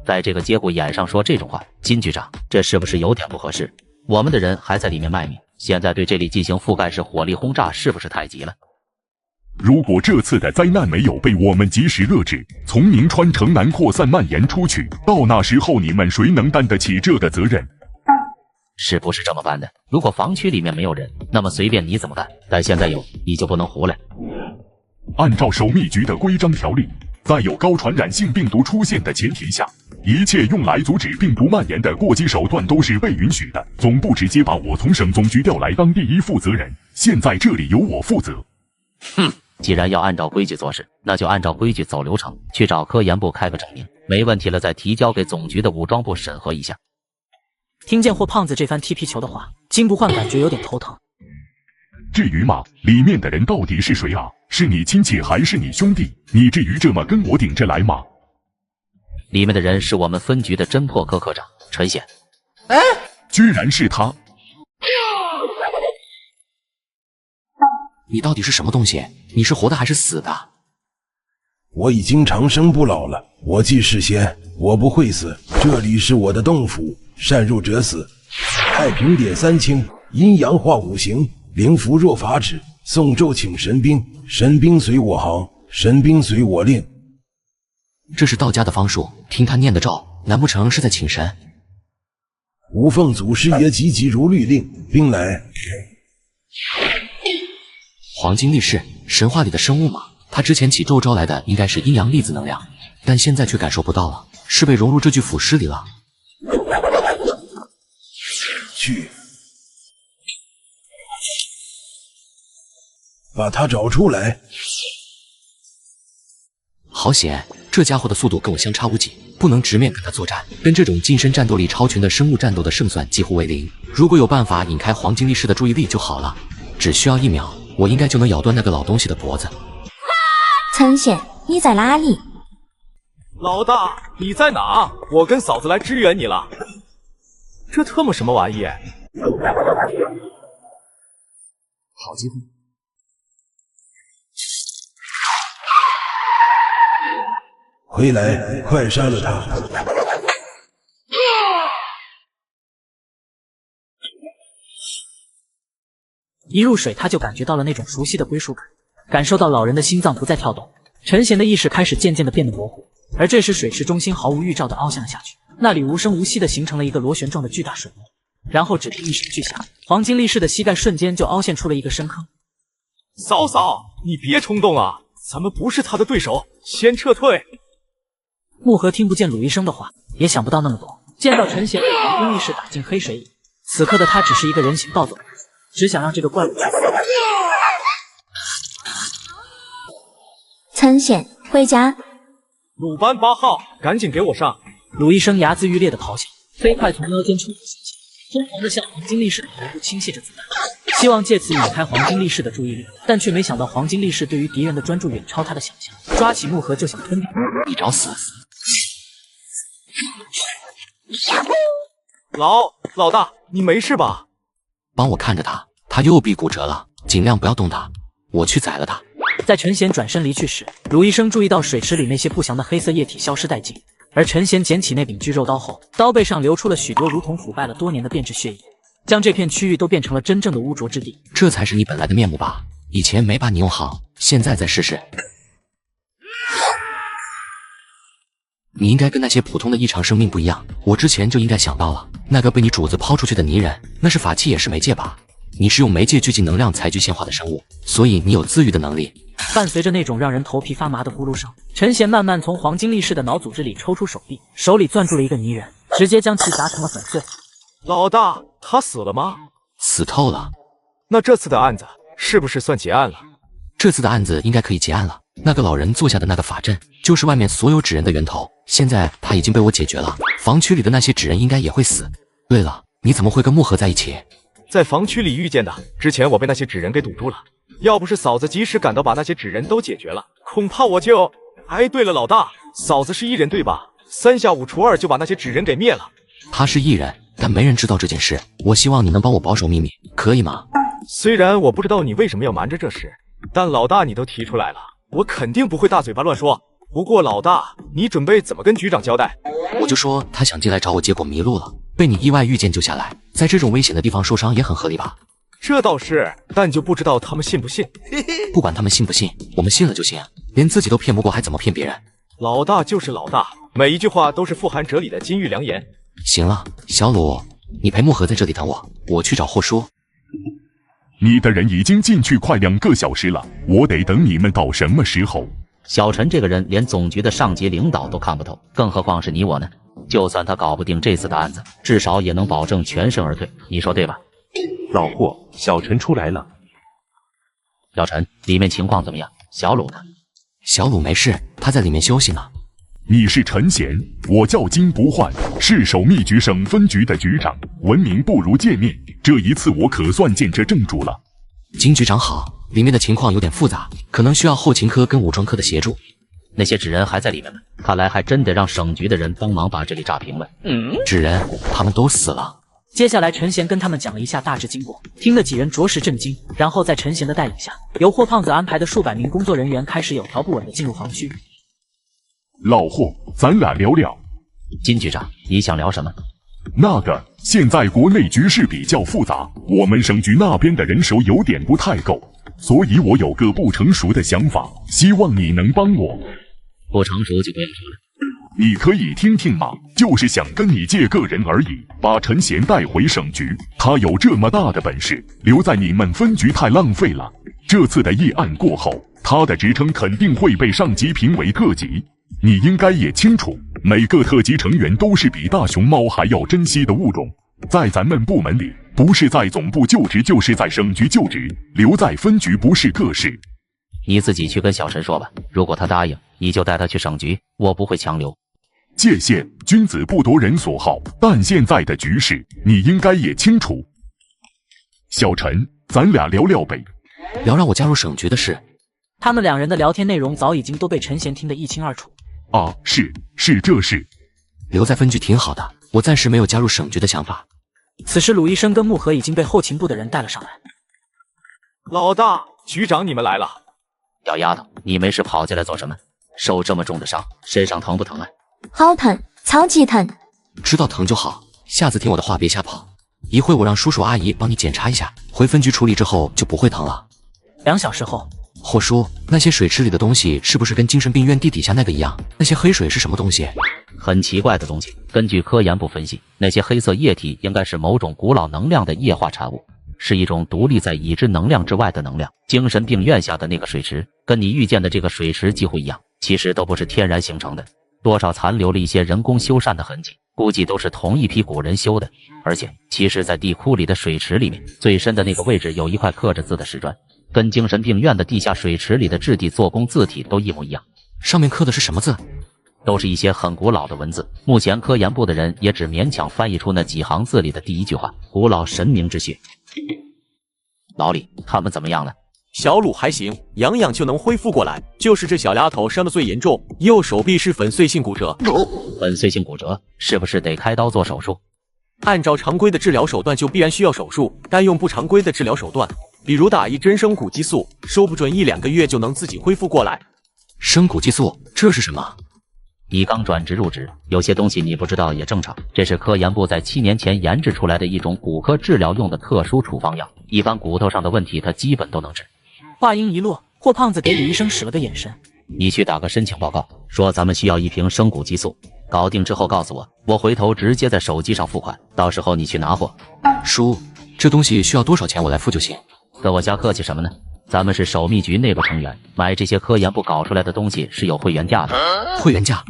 C: 在这个节骨眼上说这种话，金局长，这是不是有点不合适？我们的人还在里面卖命，现在对这里进行覆盖式火力轰炸，是不是太急了？
B: 如果这次的灾难没有被我们及时遏制，从宁川城南扩散蔓延出去，到那时候你们谁能担得起这个责任？
C: 是不是这么办的？如果防区里面没有人，那么随便你怎么干，但现在有，你就不能胡来。
B: 按照守秘局的规章条例，在有高传染性病毒出现的前提下，一切用来阻止病毒蔓延的过激手段都是被允许的。总部直接把我从省总局调来当第一负责人，现在这里由我负责。
C: 哼，既然要按照规矩做事，那就按照规矩走流程，去找科研部开个证明，没问题了再提交给总局的武装部审核一下。
A: 听见霍胖子这番踢皮球的话，金不换感觉有点头疼。
B: 至于嘛，里面的人到底是谁啊？是你亲戚还是你兄弟？你至于这么跟我顶着来吗？
C: 里面的人是我们分局的侦破科科长陈显。
B: 居然是他！
F: 你到底是什么东西？你是活的还是死的？
I: 我已经长生不老了，我既是仙，我不会死。这里是我的洞府，擅入者死。太平点3清，阴阳化5行，灵符若法旨，诵咒请神兵，神兵随我行，神兵随我令。
F: 这是道家的方术，听他念的咒，难不成是在请神？
I: 无凤祖师爷急急如律令，兵来。
F: 黄金力士，神话里的生物吗？他之前起咒招来的应该是阴阳粒子能量，但现在却感受不到了，是被融入这具腐尸里了。
I: 去，把他找出来。
F: 好险，这家伙的速度跟我相差无几，不能直面跟他作战，跟这种近身战斗力超群的生物战斗的胜算几乎为零。如果有办法引开黄金力士的注意力就好了，只需要1秒，我应该就能咬断那个老东西的脖子。
L: 陈显，你在哪里？
Q: 老大，你在哪？我跟嫂子来支援你了。这特么什么玩意？
F: 好机会！
I: 回来，快杀了他！
A: 一入水，他就感觉到了那种熟悉的归属感，感受到老人的心脏不再跳动，陈贤的意识开始渐渐的变得模糊。而这时，水池中心毫无预兆的凹陷了下去，那里无声无息的形成了一个螺旋状的巨大水膜，然后只听一声巨响，黄金力士的膝盖瞬间就凹陷出了一个深坑。
Q: 嫂嫂，你别冲动啊，咱们不是他的对手，先撤退。
A: 木盒听不见鲁医生的话，也想不到那么多。见到陈贤被黄金力士打进黑水里，此刻的他只是一个人形暴走，只想让这个怪物去死。
L: 陈显，回家。
Q: 鲁班8号，赶紧给我上！
A: 鲁医生睚眦欲裂的咆哮，飞快从腰间抽出神器，疯狂的向黄金力士的头部倾泻着子弹，希望借此引开黄金力士的注意力，但却没想到黄金力士对于敌人的专注远超他的想象，抓起木盒就想吞掉。
F: 你找死！
Q: 老大，你没事吧？
F: 帮我看着他，他右臂骨折了，尽量不要动他，我去宰了他。
A: 在陈贤转身离去时，鲁医生注意到水池里那些不祥的黑色液体消失殆尽，而陈贤捡起那柄巨肉刀后，刀背上流出了许多如同腐败了多年的变质血液，将这片区域都变成了真正的污浊之地。
F: 这才是你本来的面目吧？以前没把你用好，现在再试试。你应该跟那些普通的异常生命不一样，我之前就应该想到了，那个被你主子抛出去的泥人，那是法器也是媒介吧？你是用媒介聚集能量才具现化的生物，所以你有自愈的能力。
A: 伴随着那种让人头皮发麻的咕噜声，陈贤慢慢从黄金力士的脑组织里抽出手臂，手里攥住了一个泥人，直接将其砸成了粉碎。
Q: 老大，他死了吗？
F: 死透了。
Q: 那这次的案子是不是算结案了？
F: 这次的案子应该可以结案了。那个老人做下的那个法阵，就是外面所有纸人的源头。现在他已经被我解决了，房区里的那些纸人应该也会死。对了，你怎么会跟木盒在一起？
Q: 在房区里遇见的，之前我被那些纸人给堵住了。要不是嫂子及时赶到，把那些纸人都解决了，恐怕我就……哎，对了，老大，嫂子是异人对吧？3下5除2就把那些纸人给灭了。
F: 他是异人，但没人知道这件事。我希望你能帮我保守秘密，可以吗？
Q: 虽然我不知道你为什么要瞒着这事，但老大你都提出来了，我肯定不会大嘴巴乱说。不过老大，你准备怎么跟局长交代？
F: 我就说他想进来找我，结果迷路了，被你意外遇见救下来，在这种危险的地方受伤也很合理吧？
Q: 这倒是，但就不知道他们信不信。
F: 不管他们信不信，我们信了就行，连自己都骗不过，还怎么骗别人？
Q: 老大就是老大，每一句话都是富含哲理的金玉良言。
F: 行了，小鲁，你陪木盒在这里等我，我去找霍叔。
B: 你的人已经进去快2个小时了，我得等你们到什么时候？
C: 小陈这个人连总局的上级领导都看不透，更何况是你我呢？就算他搞不定这次的案子，至少也能保证全身而退，你说对吧？
E: 老霍，小陈出来了。
C: 小陈，里面情况怎么样？小鲁呢？
F: 小鲁没事，他在里面休息呢。
B: 你是陈贤，我叫金不换，是守秘局省分局的局长，闻名不如见面，这一次我可算见这正主了。
F: 金局长好，里面的情况有点复杂，可能需要后勤科跟武装科的协助。
C: 那些纸人还在里面吗？看来还真得让省局的人帮忙把这里炸平了。
F: 纸人他们都死了。
A: 接下来陈贤跟他们讲了一下大致经过，听得几人着实震惊。然后在陈贤的带领下，由霍胖子安排的数百名工作人员开始有条不紊地进入房区。
B: 老霍，咱俩聊聊。
C: 金局长，你想聊什么？
B: 那个，现在国内局势比较复杂，我们省局那边的人手有点不太够，所以我有个不成熟的想法，希望你能帮我。
C: 不成熟就不要说了。
B: 你可以听听嘛，就是想跟你借个人而已，把陈贤带回省局。他有这么大的本事，留在你们分局太浪费了。这次的议案过后，他的职称肯定会被上级评为特级。你应该也清楚，每个特级成员都是比大熊猫还要珍惜的物种。在咱们部门里，不是在总部就职，就是在省局就职，留在分局不是个事。
C: 你自己去跟小陈说吧，如果他答应，你就带他去省局，我不会强留。
B: 界限，君子不夺人所好，但现在的局势，你应该也清楚。小陈，咱俩聊聊呗，
F: 聊让我加入省局的事。
A: 他们两人的聊天内容早已经都被陈贤听得一清二楚。
B: 啊，是这事。
F: 留在分局挺好的，我暂时没有加入省局的想法。
A: 此时鲁医生跟木盒已经被后勤部的人带了上来。
Q: 老大，局长你们来了。
C: 小丫头，你没事跑进来做什么？受这么重的伤，身上疼不疼啊？
L: 好疼，超级疼。
F: 知道疼就好，下次听我的话别瞎跑。一会我让叔叔阿姨帮你检查一下，回分局处理之后就不会疼了。
A: 2小时后，
F: 霍叔，那些水池里的东西是不是跟精神病院地底下那个一样？那些黑水是什么东西？
C: 很奇怪的东西。根据科研部分析，那些黑色液体应该是某种古老能量的液化产物，是一种独立在已知能量之外的能量。精神病院下的那个水池，跟你遇见的这个水池几乎一样，其实都不是天然形成的，多少残留了一些人工修缮的痕迹，估计都是同一批古人修的。而且，其实，在地窟里的水池里面，最深的那个位置有一块刻着字的石砖，跟精神病院的地下水池里的质地、做工、字体都一模一样。
F: 上面刻的是什么字？
C: 都是一些很古老的文字。目前科研部的人也只勉强翻译出那几行字里的第一句话：古老神明之血。老李，他们怎么样了？
J: 小鲁还行，养养就能恢复过来，就是这小丫头伤得最严重，右手臂是粉碎性骨折。
C: 粉碎性骨折是不是得开刀做手术？
J: 按照常规的治疗手段就必然需要手术，但用不常规的治疗手段，比如打一针生骨激素，说不准1-2个月就能自己恢复过来。
F: 生骨激素，这是什么？
C: 你刚转职入职，有些东西你不知道也正常。这是科研部在7年前研制出来的一种骨科治疗用的特殊处方药，一般骨头上的问题它基本都能治。
A: 话音一落，霍胖子给李医生使了个眼神，
C: 你去打个申请报告，说咱们需要1瓶生骨激素，搞定之后告诉我，我回头直接在手机上付款，到时候你去拿货。
F: 叔，这东西需要多少钱我来付就行？
C: 跟我瞎客气什么呢？咱们是守秘局内部成员，买这些科研部搞出来的东西是有会员价的。
F: 会员价？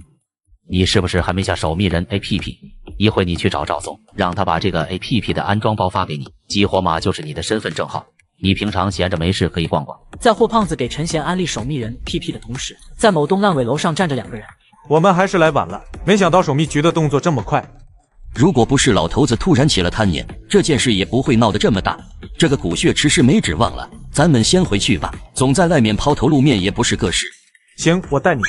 C: 你是不是还没下守密人 APP？ 一会你去找赵总，让他把这个 APP 的安装包发给你，激活码就是你的身份证号。你平常闲着没事可以逛逛。
A: 在霍胖子给陈贤安利守密人 PP 的同时，在某栋烂尾楼上站着2个人。
H: 我们还是来晚了，没想到守密局的动作这么快。
M: 如果不是老头子突然起了贪念，这件事也不会闹得这么大。这个骨血池是没指望了，咱们先回去吧，总在外面抛头露面也不是个事。
H: 行，我带你。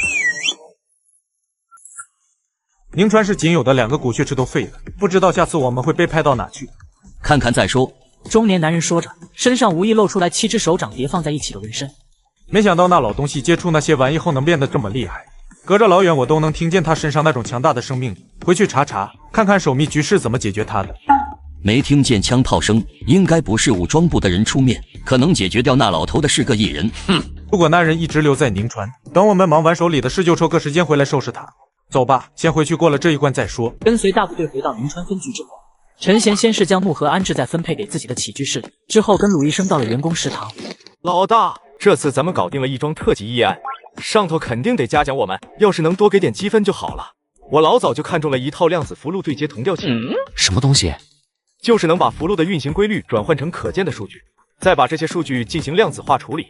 H: 宁川市仅有的2个骨血池都废了，不知道下次我们会被派到哪去。
M: 看看再说。
A: 中年男人说着，身上无意露出来7只手掌叠放在一起的纹身。
H: 没想到那老东西接触那些玩意后能变得这么厉害，隔着老远我都能听见他身上那种强大的生命力。回去查查，看看守密局是怎么解决他的。
M: 没听见枪炮声，应该不是武装部的人出面，可能解决掉那老头的是个异人。
H: 如果那人一直留在宁川，等我们忙完手里的事就抽个时间回来收拾他。走吧，先回去过了这一关再说。
A: 跟随大部队回到宁川分局之后，陈贤先是将木盒安置在分配给自己的起居室里，之后跟鲁医生到了员工食堂。
Q: 老大，这次咱们搞定了一桩特级议案，上头肯定得嘉奖我们，要是能多给点积分就好了。我老早就看中了一套量子符箓对接同调器。
F: 什么东西？
Q: 就是能把符箓的运行规律转换成可见的数据，再把这些数据进行量子化处理。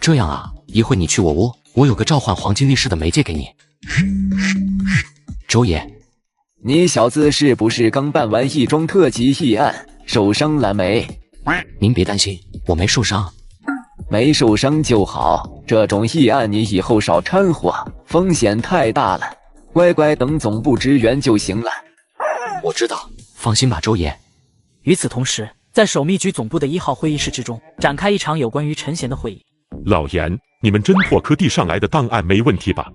F: 这样啊，一会你去我屋，我有个召唤黄金力士的媒介给你。周爷，
W: 你小子是不是刚办完一桩特级议案，受伤了没？
F: 您别担心，我没受伤。
W: 没受伤就好，这种议案你以后少掺和，风险太大了。乖乖等总部支援就行了。
F: 我知道，放心吧，周爷。
A: 与此同时，在守密局总部的1号会议室之中，展开一场有关于陈贤的会议。
X: 老严，你们侦破科递上来的档案没问题吧？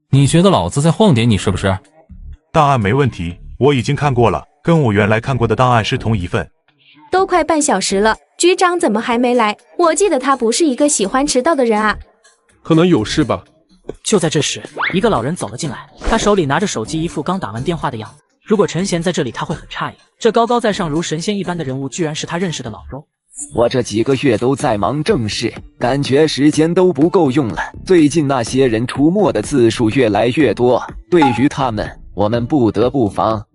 R: 你觉得老子在晃点你是不是？
H: 档案没问题，我已经看过了，跟我原来看过的档案是同一份。
Y: 都快半小时了，局长怎么还没来？我记得他不是一个喜欢迟到的人啊。
Z: 可能有事吧。
A: 就在这时，一个老人走了进来，他手里拿着手机，一副刚打完电话的样子。如果陈贤在这里，他会很诧异，这高高在上如神仙一般的人物，居然是他认识的老周。
W: 我这几个月都在忙正事，感觉时间都不够用了。最近那些人出没的次数越来越多，对于他们，我们不得不防。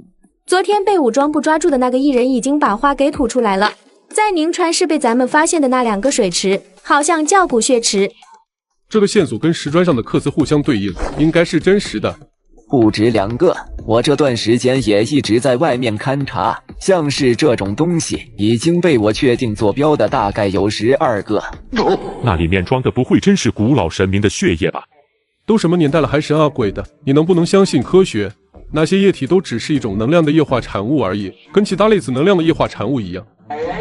Y: 昨天被武装部抓住的那个艺人已经把话给吐出来了，在宁川市被咱们发现的那2个水池，好像叫骨血池。
Z: 这个线索跟石砖上的刻字互相对应，应该是真实的。
W: 不止2个，我这段时间也一直在外面勘察，像是这种东西已经被我确定坐标的大概有12个。
X: 那里面装的不会真是古老神明的血液吧？
Z: 都什么年代了还神啊鬼的，你能不能相信科学？那些液体都只是一种能量的液化产物而已，跟其他类似能量的液化产物一样。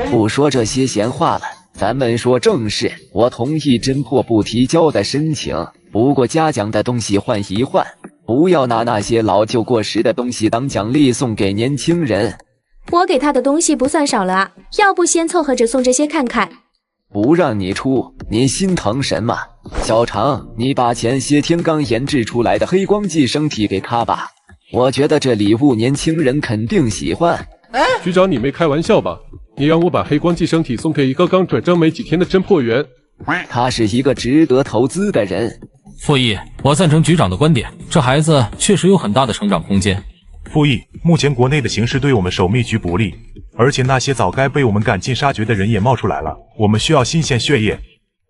W: 不说这些闲话了，咱们说正事。我同意侦破部提交的申请，不过嘉奖的东西换一换，不要拿那些老旧过时的东西当奖励送给年轻人。
Y: 我给他的东西不算少了啊，要不先凑合着送这些看看。
W: 不让你出，你心疼什么？小常，你把前些天刚研制出来的黑光寄生体给他吧，我觉得这礼物年轻人肯定喜欢。
Z: 局长，你没开玩笑吧？你让我把黑光寄生体送给一个刚转正没几天的侦破员？
W: 他是一个值得投资的人。
R: 傅毅，我赞成局长的观点，这孩子确实有很大的成长空间。
H: 傅毅，目前国内的形势对我们守密局不利，而且那些早该被我们赶尽杀绝的人也冒出来了，我们需要新鲜血液。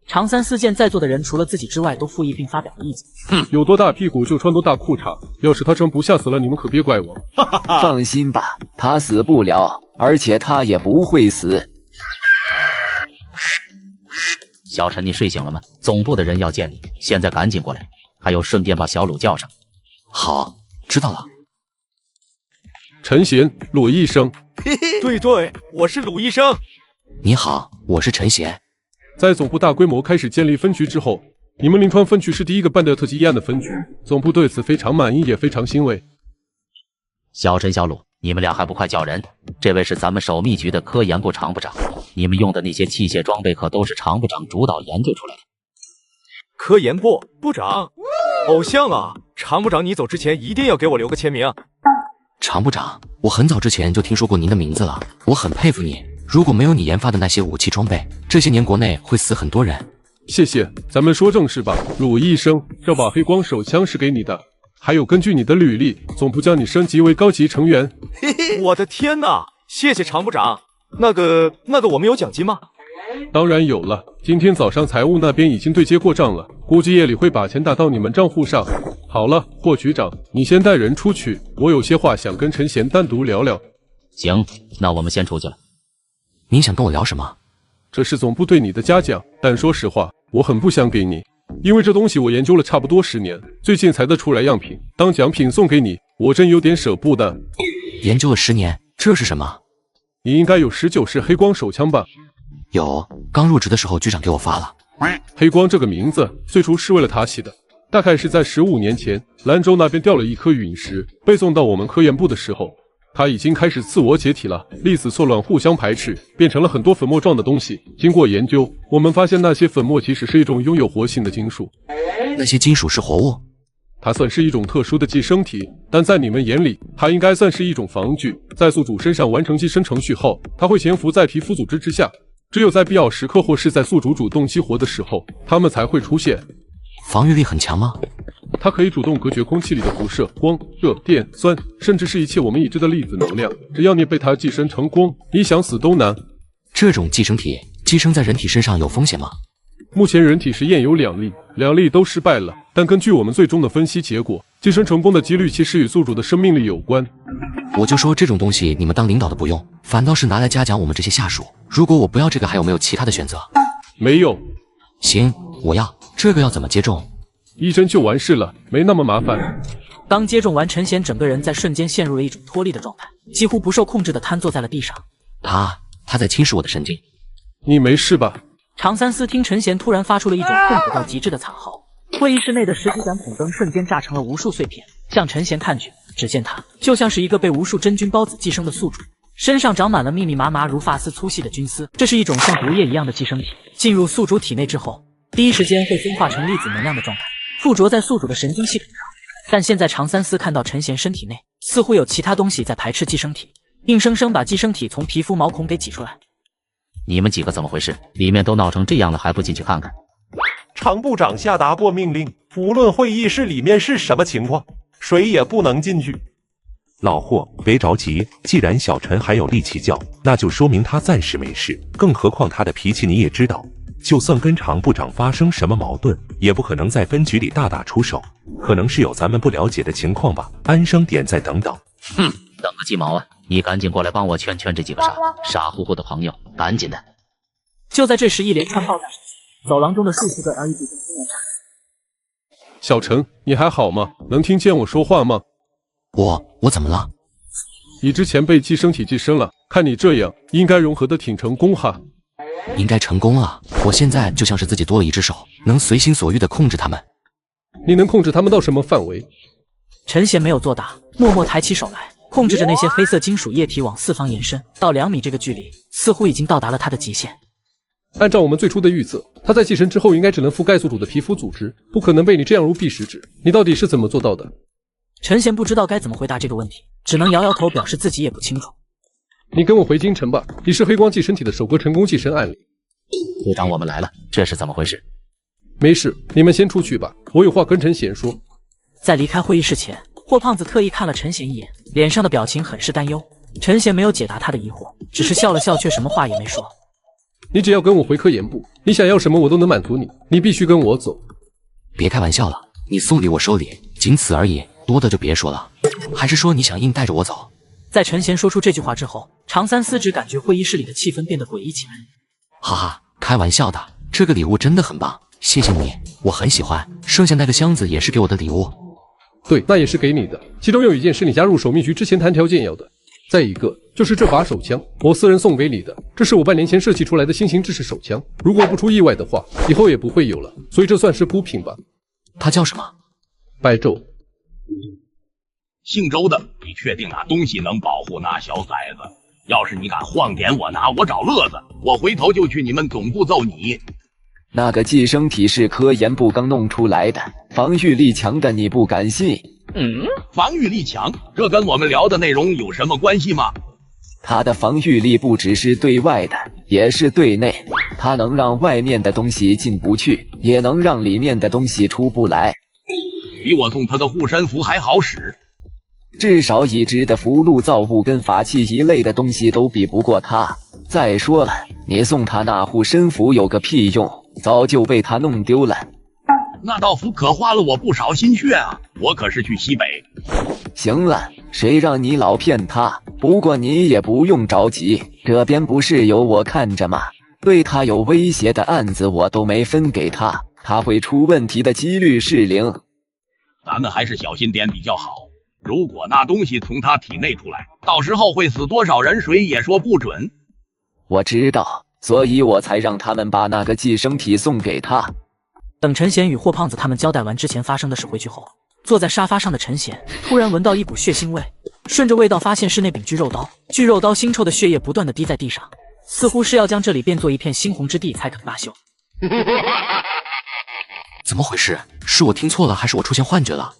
A: 常3、4见在座的人除了自己之外都附议并发表了意见。
Z: 有多大屁股就穿多大裤衩，要是他撑不下死了，你们可别怪我。
W: 放心吧，他死不了，而且他也不会死。
C: 小陈，你睡醒了吗？总部的人要见你，现在赶紧过来。还有，顺便把小鲁叫上。
F: 好，知道了。
Z: 陈贤，鲁医生。
Q: 对，我是鲁医生。
F: 你好，我是陈贤。
Z: 在总部大规模开始建立分局之后，你们临川分局是第一个办的特级议案的分局，总部对此非常满意，也非常欣慰。
C: 小陈、小鲁，你们俩还不快叫人？这位是咱们守密局的科研部常部长，你们用的那些器械装备可都是常部长主导研究出来的。
Q: 科研部部长，偶像啊，常部长，你走之前一定要给我留个签名。
F: 常部长，我很早之前就听说过您的名字了，我很佩服你。如果没有你研发的那些武器装备，这些年国内会死很多人。
Z: 谢谢，咱们说正事吧。鲁医生，这把黑光手枪是给你的，还有根据你的履历，总部将你升级为高级成员。
Q: 我的天哪，谢谢常部长。那个我们有奖金吗？
Z: 当然有了，今天早上财务那边已经对接过账了，估计夜里会把钱打到你们账户上。好了，霍局长，你先带人出去，我有些话想跟陈贤单独聊聊。
C: 行，那我们先出去了。
F: 您想跟我聊什么？
Z: 这是总部对你的嘉奖，但说实话，我很不想给你，因为这东西我研究了差不多10年，最近才得出来样品，当奖品送给你，我真有点舍不得。
F: 研究了10年，这是什么？
Z: 你应该有19式黑光手枪吧？
F: 有，刚入职的时候局长给我发了。
Z: 黑光这个名字最初是为了他起的，大概是在15年前，兰州那边掉了一颗陨石，被送到我们科研部的时候，它已经开始自我解体了，粒子错乱互相排斥，变成了很多粉末状的东西。经过研究，我们发现那些粉末其实是一种拥有活性的金属。
F: 那些金属是活物？
Z: 它算是一种特殊的寄生体，但在你们眼里，它应该算是一种防具。在宿主身上完成寄生程序后，它会潜伏在皮肤组织之下，只有在必要时刻或是在宿主主动激活的时候，它们才会出现。
F: 防御力很强吗？
Z: 它可以主动隔绝空气里的辐射、光、热、电、酸，甚至是一切我们已知的粒子能量。只要你被它寄生成功，你想死都难。
F: 这种寄生体寄生在人体身上有风险吗？
Z: 目前人体实验有2例都失败了，但根据我们最终的分析结果，寄生成功的几率其实与宿主的生命力有关。
F: 我就说这种东西你们当领导的不用，反倒是拿来嘉奖我们这些下属。如果我不要这个，还有没有其他的选择？
Z: 没有。
F: 行，我要。这个要怎么接种？
Z: 一针就完事了，没那么麻烦。
A: 刚接种完，陈贤整个人在瞬间陷入了一种脱力的状态，几乎不受控制的瘫坐在了地上。
F: 他在侵蚀我的神经。
Z: 你没事吧？
A: 常三思听陈贤突然发出了一种痛苦到极致的惨嚎，会议室内的10几盏筒灯瞬间炸成了无数碎片，向陈贤看去，只见他就像是一个被无数真菌孢子寄生的宿主，身上长满了密密麻麻如发丝粗细的菌丝。这是一种像毒液一样的寄生体，进入宿主体内之后，第一时间会分化成粒子能量的状态，附着在宿主的神经系统上。但现在常三思看到陈贤身体内似乎有其他东西在排斥寄生体，硬生生把寄生体从皮肤毛孔给挤出来。
C: 你们几个怎么回事？里面都闹成这样了，还不进去看看？
E: 常部长下达过命令，无论会议室里面是什么情况，谁也不能进去。
K: 老霍，别着急，既然小陈还有力气叫，那就说明他暂时没事。更何况他的脾气你也知道，就算跟常部长发生什么矛盾，也不可能在分局里大打出手，可能是有咱们不了解的情况吧。安生点再等等。
C: 哼，等个鸡毛啊！你赶紧过来帮我劝劝这几个傻乎乎的朋友，赶紧的！
A: 就在这时，一连串爆炸声，走廊中的数十个 LED 灯突然闪。
Z: 小陈，你还好吗？能听见我说话吗？
F: 我怎么了？
Z: 你之前被寄生体寄生了，看你这样，应该融合的挺成功哈。
F: 应该成功了，我现在就像是自己多了一只手，能随心所欲的控制他们。
Z: 你能控制他们到什么范围？
A: 陈贤没有作答，默默抬起手来，控制着那些黑色金属液体往四方延伸，到2米这个距离，似乎已经到达了他的极限。
Z: 按照我们最初的预测，它在寄生之后应该只能覆盖宿主的皮肤组织，不可能被你这样如臂使指。你到底是怎么做到的？
A: 陈贤不知道该怎么回答这个问题，只能摇摇头，表示自己也不清楚。
Z: 你跟我回京城吧，你是黑光寄生体的首个成功寄生案例。
C: 队长，我们来了，这是怎么回事？
Z: 没事，你们先出去吧，我有话跟陈贤说。
A: 在离开会议室前，霍胖子特意看了陈贤一眼，脸上的表情很是担忧。陈贤没有解答他的疑惑，只是笑了笑，却什么话也没说。
Z: 你只要跟我回科研部，你想要什么我都能满足你，你必须跟我走。
F: 别开玩笑了，你送礼我收礼，仅此而已，多的就别说了。还是说你想硬带着我走？
A: 在陈贤说出这句话之后，常三思只感觉会议室里的气氛变得诡异起来。
F: 哈哈，开玩笑的，这个礼物真的很棒，谢谢你，我很喜欢。剩下那个箱子也是给我的礼物。
Z: 对，那也是给你的，其中有一件是你加入守秘局之前谈条件要的。再一个就是这把手枪，我私人送给你的，这是我半年前设计出来的新型制式手枪，如果不出意外的话，以后也不会有了，所以这算是孤品吧。
F: 它叫什么？
Z: 白昼。
G: 姓周的，你确定那东西能保护那小崽子？要是你敢晃点我拿，我找乐子，我回头就去你们总部揍你。
W: 那个寄生体是科研部刚弄出来的，防御力强的你不敢信。
G: 防御力强，这跟我们聊的内容有什么关系吗？
W: 它的防御力不只是对外的，也是对内。它能让外面的东西进不去，也能让里面的东西出不来。
G: 比我送他的护身符还好使。
W: 至少已知的符箓造物跟法器一类的东西都比不过它。再说了，你送他那护身符有个屁用，早就被他弄丢了。
G: 那道符可花了我不少心血啊，我可是去西北。
W: 行了，谁让你老骗他？不过你也不用着急，这边不是有我看着吗？对他有威胁的案子我都没分给他，他会出问题的几率是0。
G: 咱们还是小心点比较好。如果那东西从他体内出来，到时候会死多少人，谁也说不准。
W: 我知道，所以我才让他们把那个寄生体送给他。
A: 等陈贤与霍胖子他们交代完之前发生的事回去后，坐在沙发上的陈贤突然闻到一股血腥味，顺着味道发现是那柄巨肉刀，巨肉刀腥臭的血液不断的滴在地上，似乎是要将这里变作一片猩红之地才肯罢休。
F: 怎么回事？是我听错了，还是我出现幻觉了？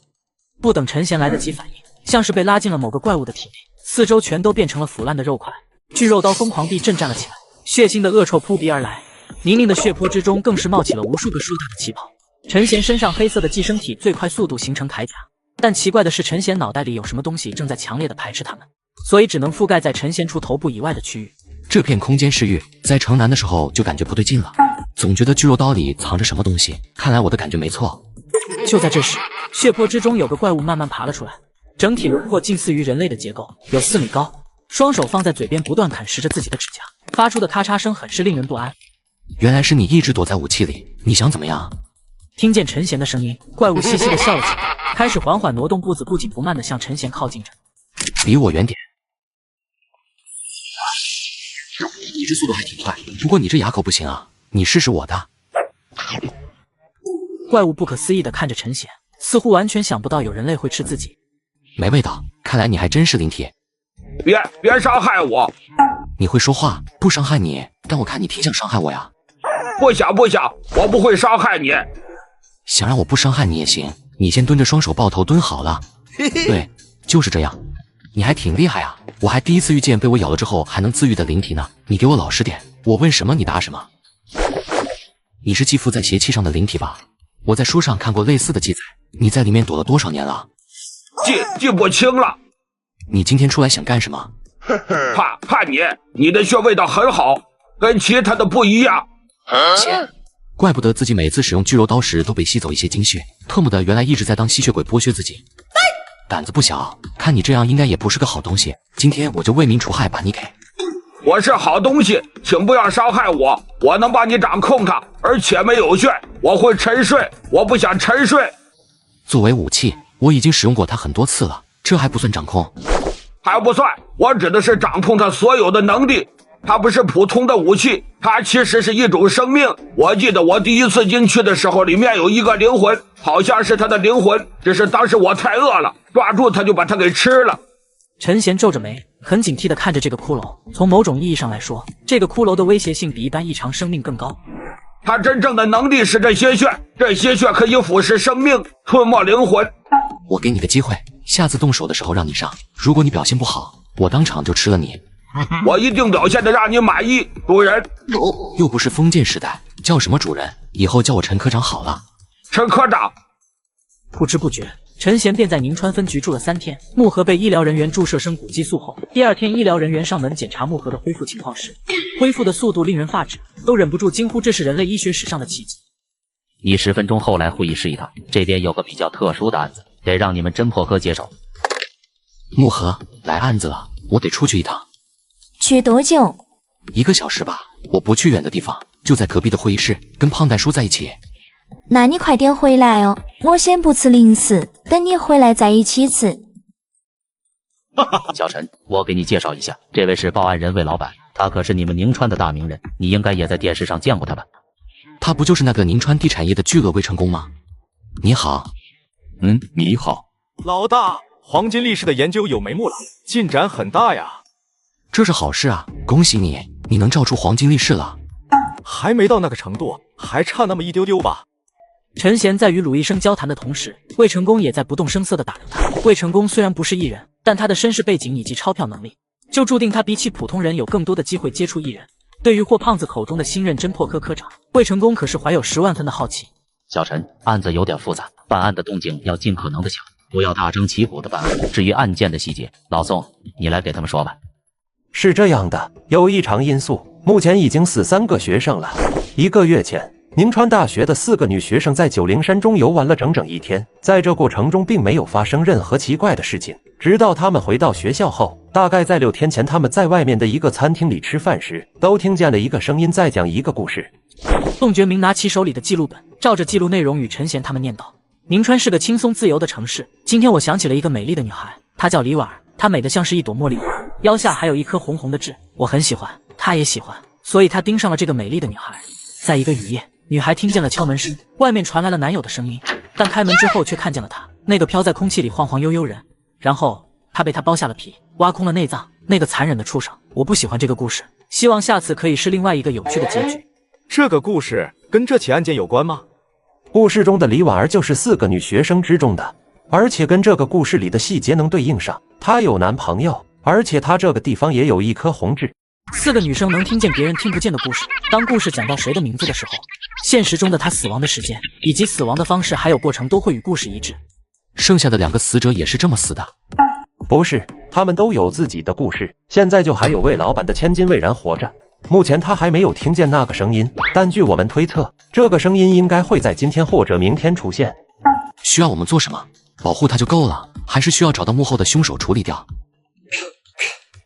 A: 不等陈贤来得及反应，像是被拉进了某个怪物的体内，四周全都变成了腐烂的肉块，巨肉刀疯狂地震颤了起来，血腥的恶臭扑鼻而来，泥泞的血泊之中更是冒起了无数个硕大的气泡。陈贤身上黑色的寄生体最快速度形成铠甲，但奇怪的是陈贤脑袋里有什么东西正在强烈的排斥他们，所以只能覆盖在陈贤除头部以外的区域。
F: 这片空间视域在城南的时候就感觉不对劲了，总觉得巨肉刀里藏着什么东西，看来我的感觉没错。
A: 就在这时，血泊之中有个怪物慢慢爬了出来，整体轮廓近似于人类的结构，有4米高，双手放在嘴边不断啃食着自己的指甲，发出的咔嚓声很是令人不安。
F: 原来是你一直躲在武器里，你想怎么样？
A: 听见陈贤的声音，怪物嘻嘻的笑了起来，开始缓缓挪动步子，不紧不慢地向陈贤靠近着。
F: 离我远点！你这速度还挺快，不过你这牙口不行啊，你试试我的。
A: 怪物不可思议地看着陈贤，似乎完全想不到有人类会吃自己。
F: 没味道，看来你还真是灵体。
G: 别伤害我！
F: 你会说话，不伤害你，但我看你挺想伤害我呀。
G: 不想，我不会伤害你。
F: 想让我不伤害你也行，你先蹲着，双手抱头蹲好了。对，就是这样。你还挺厉害啊，我还第一次遇见被我咬了之后还能自愈的灵体呢。你给我老实点，我问什么你答什么。你是寄附在邪气上的灵体吧？我在书上看过类似的记载，你在里面躲了多少年了？
G: 记不清了。
F: 你今天出来想干什么？
G: 怕你的血味道很好，跟其他的不一样。
F: 怪不得自己每次使用巨肉刀时都被吸走一些精血，特么的原来一直在当吸血鬼剥削自己。胆子不小，看你这样应该也不是个好东西，今天我就为民除害把你给。
G: 我是好东西，请不要伤害我，我能帮你掌控它，而且没有血，我会沉睡，我不想沉睡。
F: 作为武器，我已经使用过它很多次了，这还不算掌控？
G: 还不算，我指的是掌控它所有的能力。它不是普通的武器，它其实是一种生命。我记得我第一次进去的时候，里面有一个灵魂，好像是它的灵魂，只是当时我太饿了，抓住它就把它给吃了。
A: 陈贤皱着眉，很警惕地看着这个骷髅。从某种意义上来说，这个骷髅的威胁性比一般异常生命更高。
G: 它真正的能力是这些血，这些血可以腐蚀生命，吞没灵魂。
F: 我给你个机会，下次动手的时候让你上，如果你表现不好，我当场就吃了你。
G: 我一定表现得让你满意，主人。
F: 又不是封建时代，叫什么主人？以后叫我陈科长好了。
G: 陈科长。
A: 不知不觉，陈贤便在宁川分局住了3天。木盒被医疗人员注射生骨激素后，第2天医疗人员上门检查木盒的恢复情况时，恢复的速度令人发指，都忍不住惊呼这是人类医学史上的奇迹。
C: 你10分钟后来会议室一趟，这边有个比较特殊的案子，得让你们侦破科接手。
F: 木盒，来案子了，我得出去一趟。
L: 去多久
F: ？1个小时吧，我不去远的地方，就在隔壁的会议室，跟胖袋叔在一起。
L: 那你快点回来哦，我先不吃零食，等你回来再一起吃。
C: 小陈，我给你介绍一下，这位是报案人魏老板，他可是你们宁川的大名人，你应该也在电视上见过他吧？
F: 他不就是那个宁川地产业的巨额未成功吗？你好。
X: 你好。
Q: 老大，黄金力士的研究有眉目了，进展很大呀。
F: 这是好事啊，恭喜你，你能照出黄金力士了。
Q: 还没到那个程度，还差那么一丢丢吧。
A: 陈贤在与鲁医生交谈的同时，魏成功也在不动声色地打量他。魏成功虽然不是艺人，但他的身世背景以及钞票能力，就注定他比起普通人有更多的机会接触艺人。对于霍胖子口中的新任侦破科科长，魏成功可是怀有10万分的好奇。
C: 小陈，案子有点复杂，办案的动静要尽可能的小，不要大张旗鼓的办案。至于案件的细节，老宋，你来给他们说吧。
E: 是这样的，有异常因素，目前已经死3个学生了。1个月前，宁川大学的4个女学生在九灵山中游玩了整整1天，在这过程中并没有发生任何奇怪的事情。直到他们回到学校后，大概在6天前，他们在外面的一个餐厅里吃饭时，都听见了一个声音在讲一个故事。
A: 宋觉明拿起手里的记录本，照着记录内容与陈贤他们念叨：宁川是个轻松自由的城市。今天我想起了一个美丽的女孩，她叫李婉儿，她美得像是一朵茉莉花，腰下还有一颗红红的痣，我很喜欢，她也喜欢，所以她盯上了这个美丽的女孩。在一个雨夜，女孩听见了敲门声，外面传来了男友的声音，但开门之后却看见了他，那个飘在空气里晃晃悠悠人。然后他被他剥下了皮，挖空了内脏，那个残忍的畜生。我不喜欢这个故事，希望下次可以是另外一个有趣的结局。
Q: 这个故事跟这起案件有关吗？
E: 故事中的李婉儿就是4个女学生之中的，而且跟这个故事里的细节能对应上。她有男朋友，而且她这个地方也有一颗红痣。
A: 4个女生能听见别人听不见的故事。当故事讲到谁的名字的时候，现实中的她死亡的时间以及死亡的方式还有过程都会与故事一致。
F: 剩下的2个死者也是这么死的？
E: 不是，他们都有自己的故事。现在就还有魏老板的千金魏然活着，目前他还没有听见那个声音，但据我们推测，这个声音应该会在今天或者明天出现。
F: 需要我们做什么？保护他就够了，还是需要找到幕后的凶手处理掉？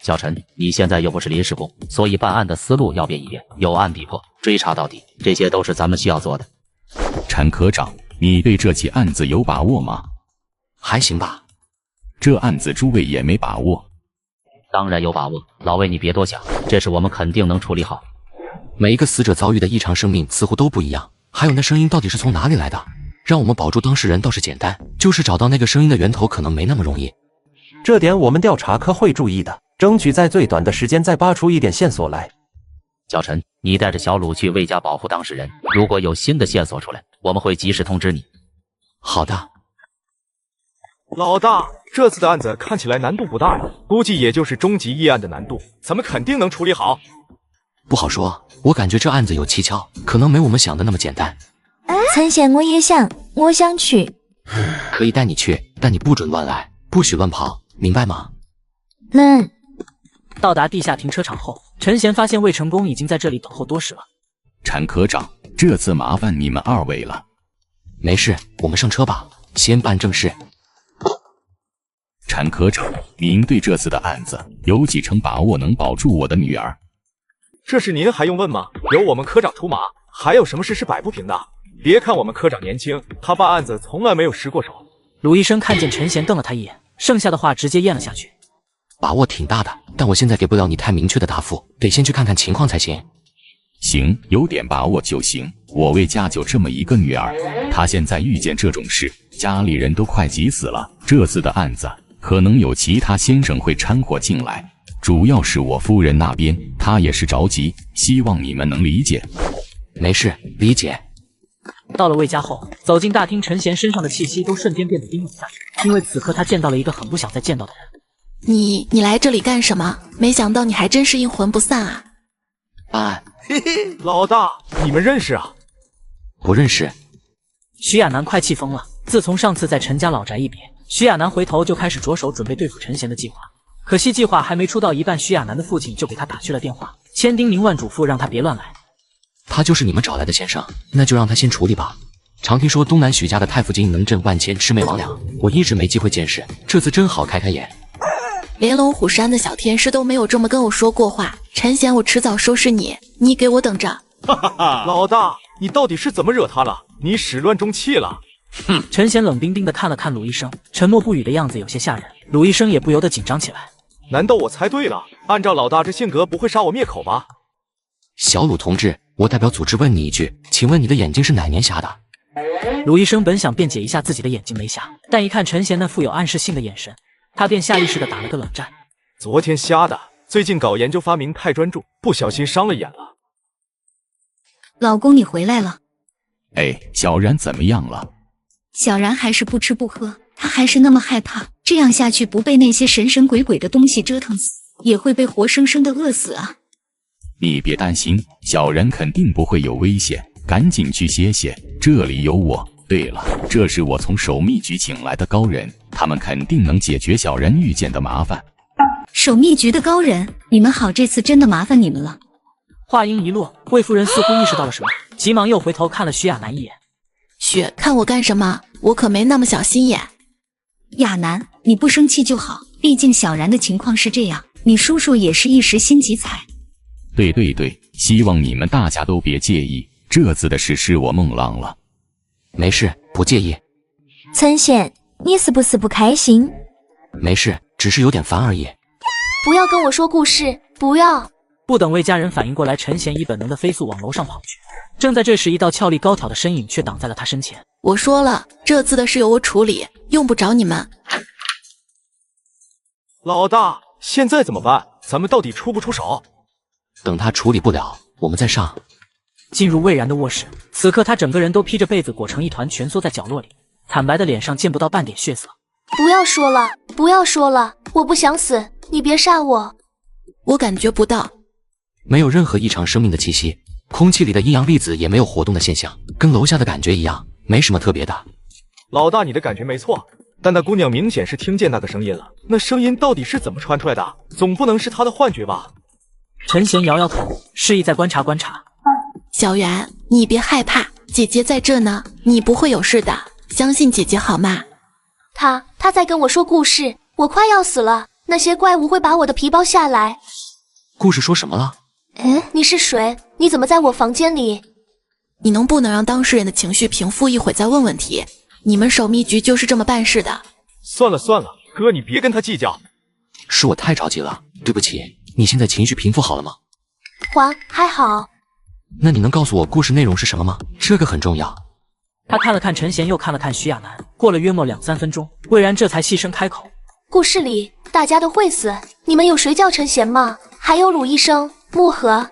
C: 小陈，你现在又不是临时工，所以办案的思路要变一变，有案必破，追查到底，这些都是咱们需要做的。
D: 陈科长，你对这起案子有把握吗？
F: 还行吧。
D: 这案子诸位也没把握？
C: 当然有把握，老魏你别多想，这事我们肯定能处理好。
F: 每一个死者遭遇的异常生命似乎都不一样，还有那声音到底是从哪里来的？让我们保住当事人倒是简单，就是找到那个声音的源头可能没那么容易。
E: 这点我们调查科会注意的，争取在最短的时间再扒出一点线索来。
C: 小陈，你带着小鲁去魏家保护当事人，如果有新的线索出来，我们会及时通知你。
F: 好的。
Q: 老大，这次的案子看起来难度不大呀，估计也就是中级议案的难度，咱们肯定能处理好。
F: 不好说，我感觉这案子有蹊跷，可能没我们想的那么简单。
L: 陈贤，我想去。
F: 可以带你去，但你不准乱来，不许乱跑，明白吗？
A: 到达地下停车场后，陈贤发现魏成功已经在这里等候多时了。
D: 陈科长，这次麻烦你们2位了。
F: 没事，我们上车吧，先办正事。
D: 陈科长，您对这次的案子有几成把握能保住我的女儿？
Q: 这事您还用问吗？有我们科长出马，还有什么事是摆不平的？别看我们科长年轻，他办案子从来没有失过手。
A: 鲁医生看见陈贤瞪了他一眼，剩下的话直接咽了下去。
F: 把握挺大的，但我现在给不了你太明确的答复，得先去看看情况才行。
D: 行，有点把握就行。我魏家就这么一个女儿，她现在遇见这种事，家里人都快急死了。这次的案子可能有其他先生会掺和进来，主要是我夫人那边，她也是着急，希望你们能理解。
F: 没事，理解。
A: 到了魏家后，走进大厅，陈贤身上的气息都瞬间变得冰冷下去，因为此刻他见到了一个很不想再见到的人。
N: 你来这里干什么？没想到你还真是阴魂不散啊！
F: 办案。
Q: 嘿嘿，老大，你们认识啊？
F: 不认识。
A: 徐亚楠快气疯了。自从上次在陈家老宅一别，徐亚楠回头就开始着手准备对付陈贤的计划。可惜计划还没出到一半，徐亚楠的父亲就给他打去了电话，千叮咛万嘱咐让他别乱来。
F: 他就是你们找来的先生，那就让他先处理吧。常听说东南许家的太傅金能镇万千，魑魅魍魉，我一直没机会见识，这次真好开开眼。
N: 连龙虎山的小天师都没有这么跟我说过话，陈贤，我迟早收拾你，你给我等着！
Q: 哈哈哈，老大，你到底是怎么惹他了？你始乱终弃了！
A: 哼！陈贤冷冰冰地看了看鲁医生，沉默不语的样子有些吓人。鲁医生也不由得紧张起来。
Q: 难道我猜对了？按照老大这性格，不会杀我灭口吧？
F: 小鲁同志，我代表组织问你一句，请问你的眼睛是哪年瞎的？
A: 鲁医生本想辩解一下自己的眼睛没瞎，但一看陈贤那富有暗示性的眼神，他便下意识地打了个冷战。
Q: 昨天瞎的，最近搞研究发明太专注，不小心伤了眼了。
O: 老公，你回来了。
D: 哎，小然怎么样了？
O: 小然还是不吃不喝，她还是那么害怕，这样下去不被那些神神鬼鬼的东西折腾死，也会被活生生的饿死啊！
D: 你别担心，小然肯定不会有危险，赶紧去歇歇，这里有我。对了，这是我从守秘局请来的高人，他们肯定能解决小然遇见的麻烦。
O: 守秘局的高人，你们好，这次真的麻烦你们了。
A: 话音一落，魏夫人似乎意识到了什么，急忙又回头看了徐亚楠一眼。
N: 雪，看我干什么？我可没那么小心眼。
O: 亚楠，你不生气就好，毕竟小然的情况是这样，你叔叔也是一时心急才。
D: 对，希望你们大家都别介意，这次的事是我孟浪了。
F: 没事，不介意。
L: 岑贤，你是不是不开心？
F: 没事，只是有点烦而已。
Y: 不要跟我说故事，不要！
A: 不等魏家人反应过来，陈贤以本能的飞速往楼上跑去。正在这时，一道俏丽高挑的身影却挡在了他身前。
N: 我说了，这次的事由我处理，用不着你们。
Q: 老大，现在怎么办？咱们到底出不出手？
F: 等他处理不了，我们再上。
A: 进入魏然的卧室，此刻他整个人都披着被子裹成一团，蜷缩在角落里，惨白的脸上见不到半点血色。
Y: 不要说了，不要说了，我不想死，你别杀我。
N: 我感觉不到，
F: 没有任何异常生命的气息，空气里的阴阳粒子也没有活动的现象，跟楼下的感觉一样，没什么特别的。
Q: 老大，你的感觉没错，但那姑娘明显是听见那个声音了，那声音到底是怎么传出来的？总不能是她的幻觉吧？
A: 陈贤摇摇头，示意再观察观察。
N: 小圆，你别害怕，姐姐在这呢，你不会有事的，相信姐姐好吗？
Y: 他在跟我说故事，我快要死了，那些怪物会把我的皮剥下来。
F: 故事说什么了？
Y: 你是谁？你怎么在我房间里？
N: 你能不能让当事人的情绪平复一会再问问题？你们守秘局就是这么办事的。
Q: 算了，哥，你别跟他计较。
F: 是我太着急了，对不起。你现在情绪平复好了吗？
Y: 还好。
F: 那你能告诉我故事内容是什么吗？这个很重要。
A: 他看了看陈贤，又看了看徐亚楠，过了约莫2-3分钟，魏然这才细声开口：
Y: 故事里大家都会死，你们有谁叫陈贤吗？还有鲁医生、木盒，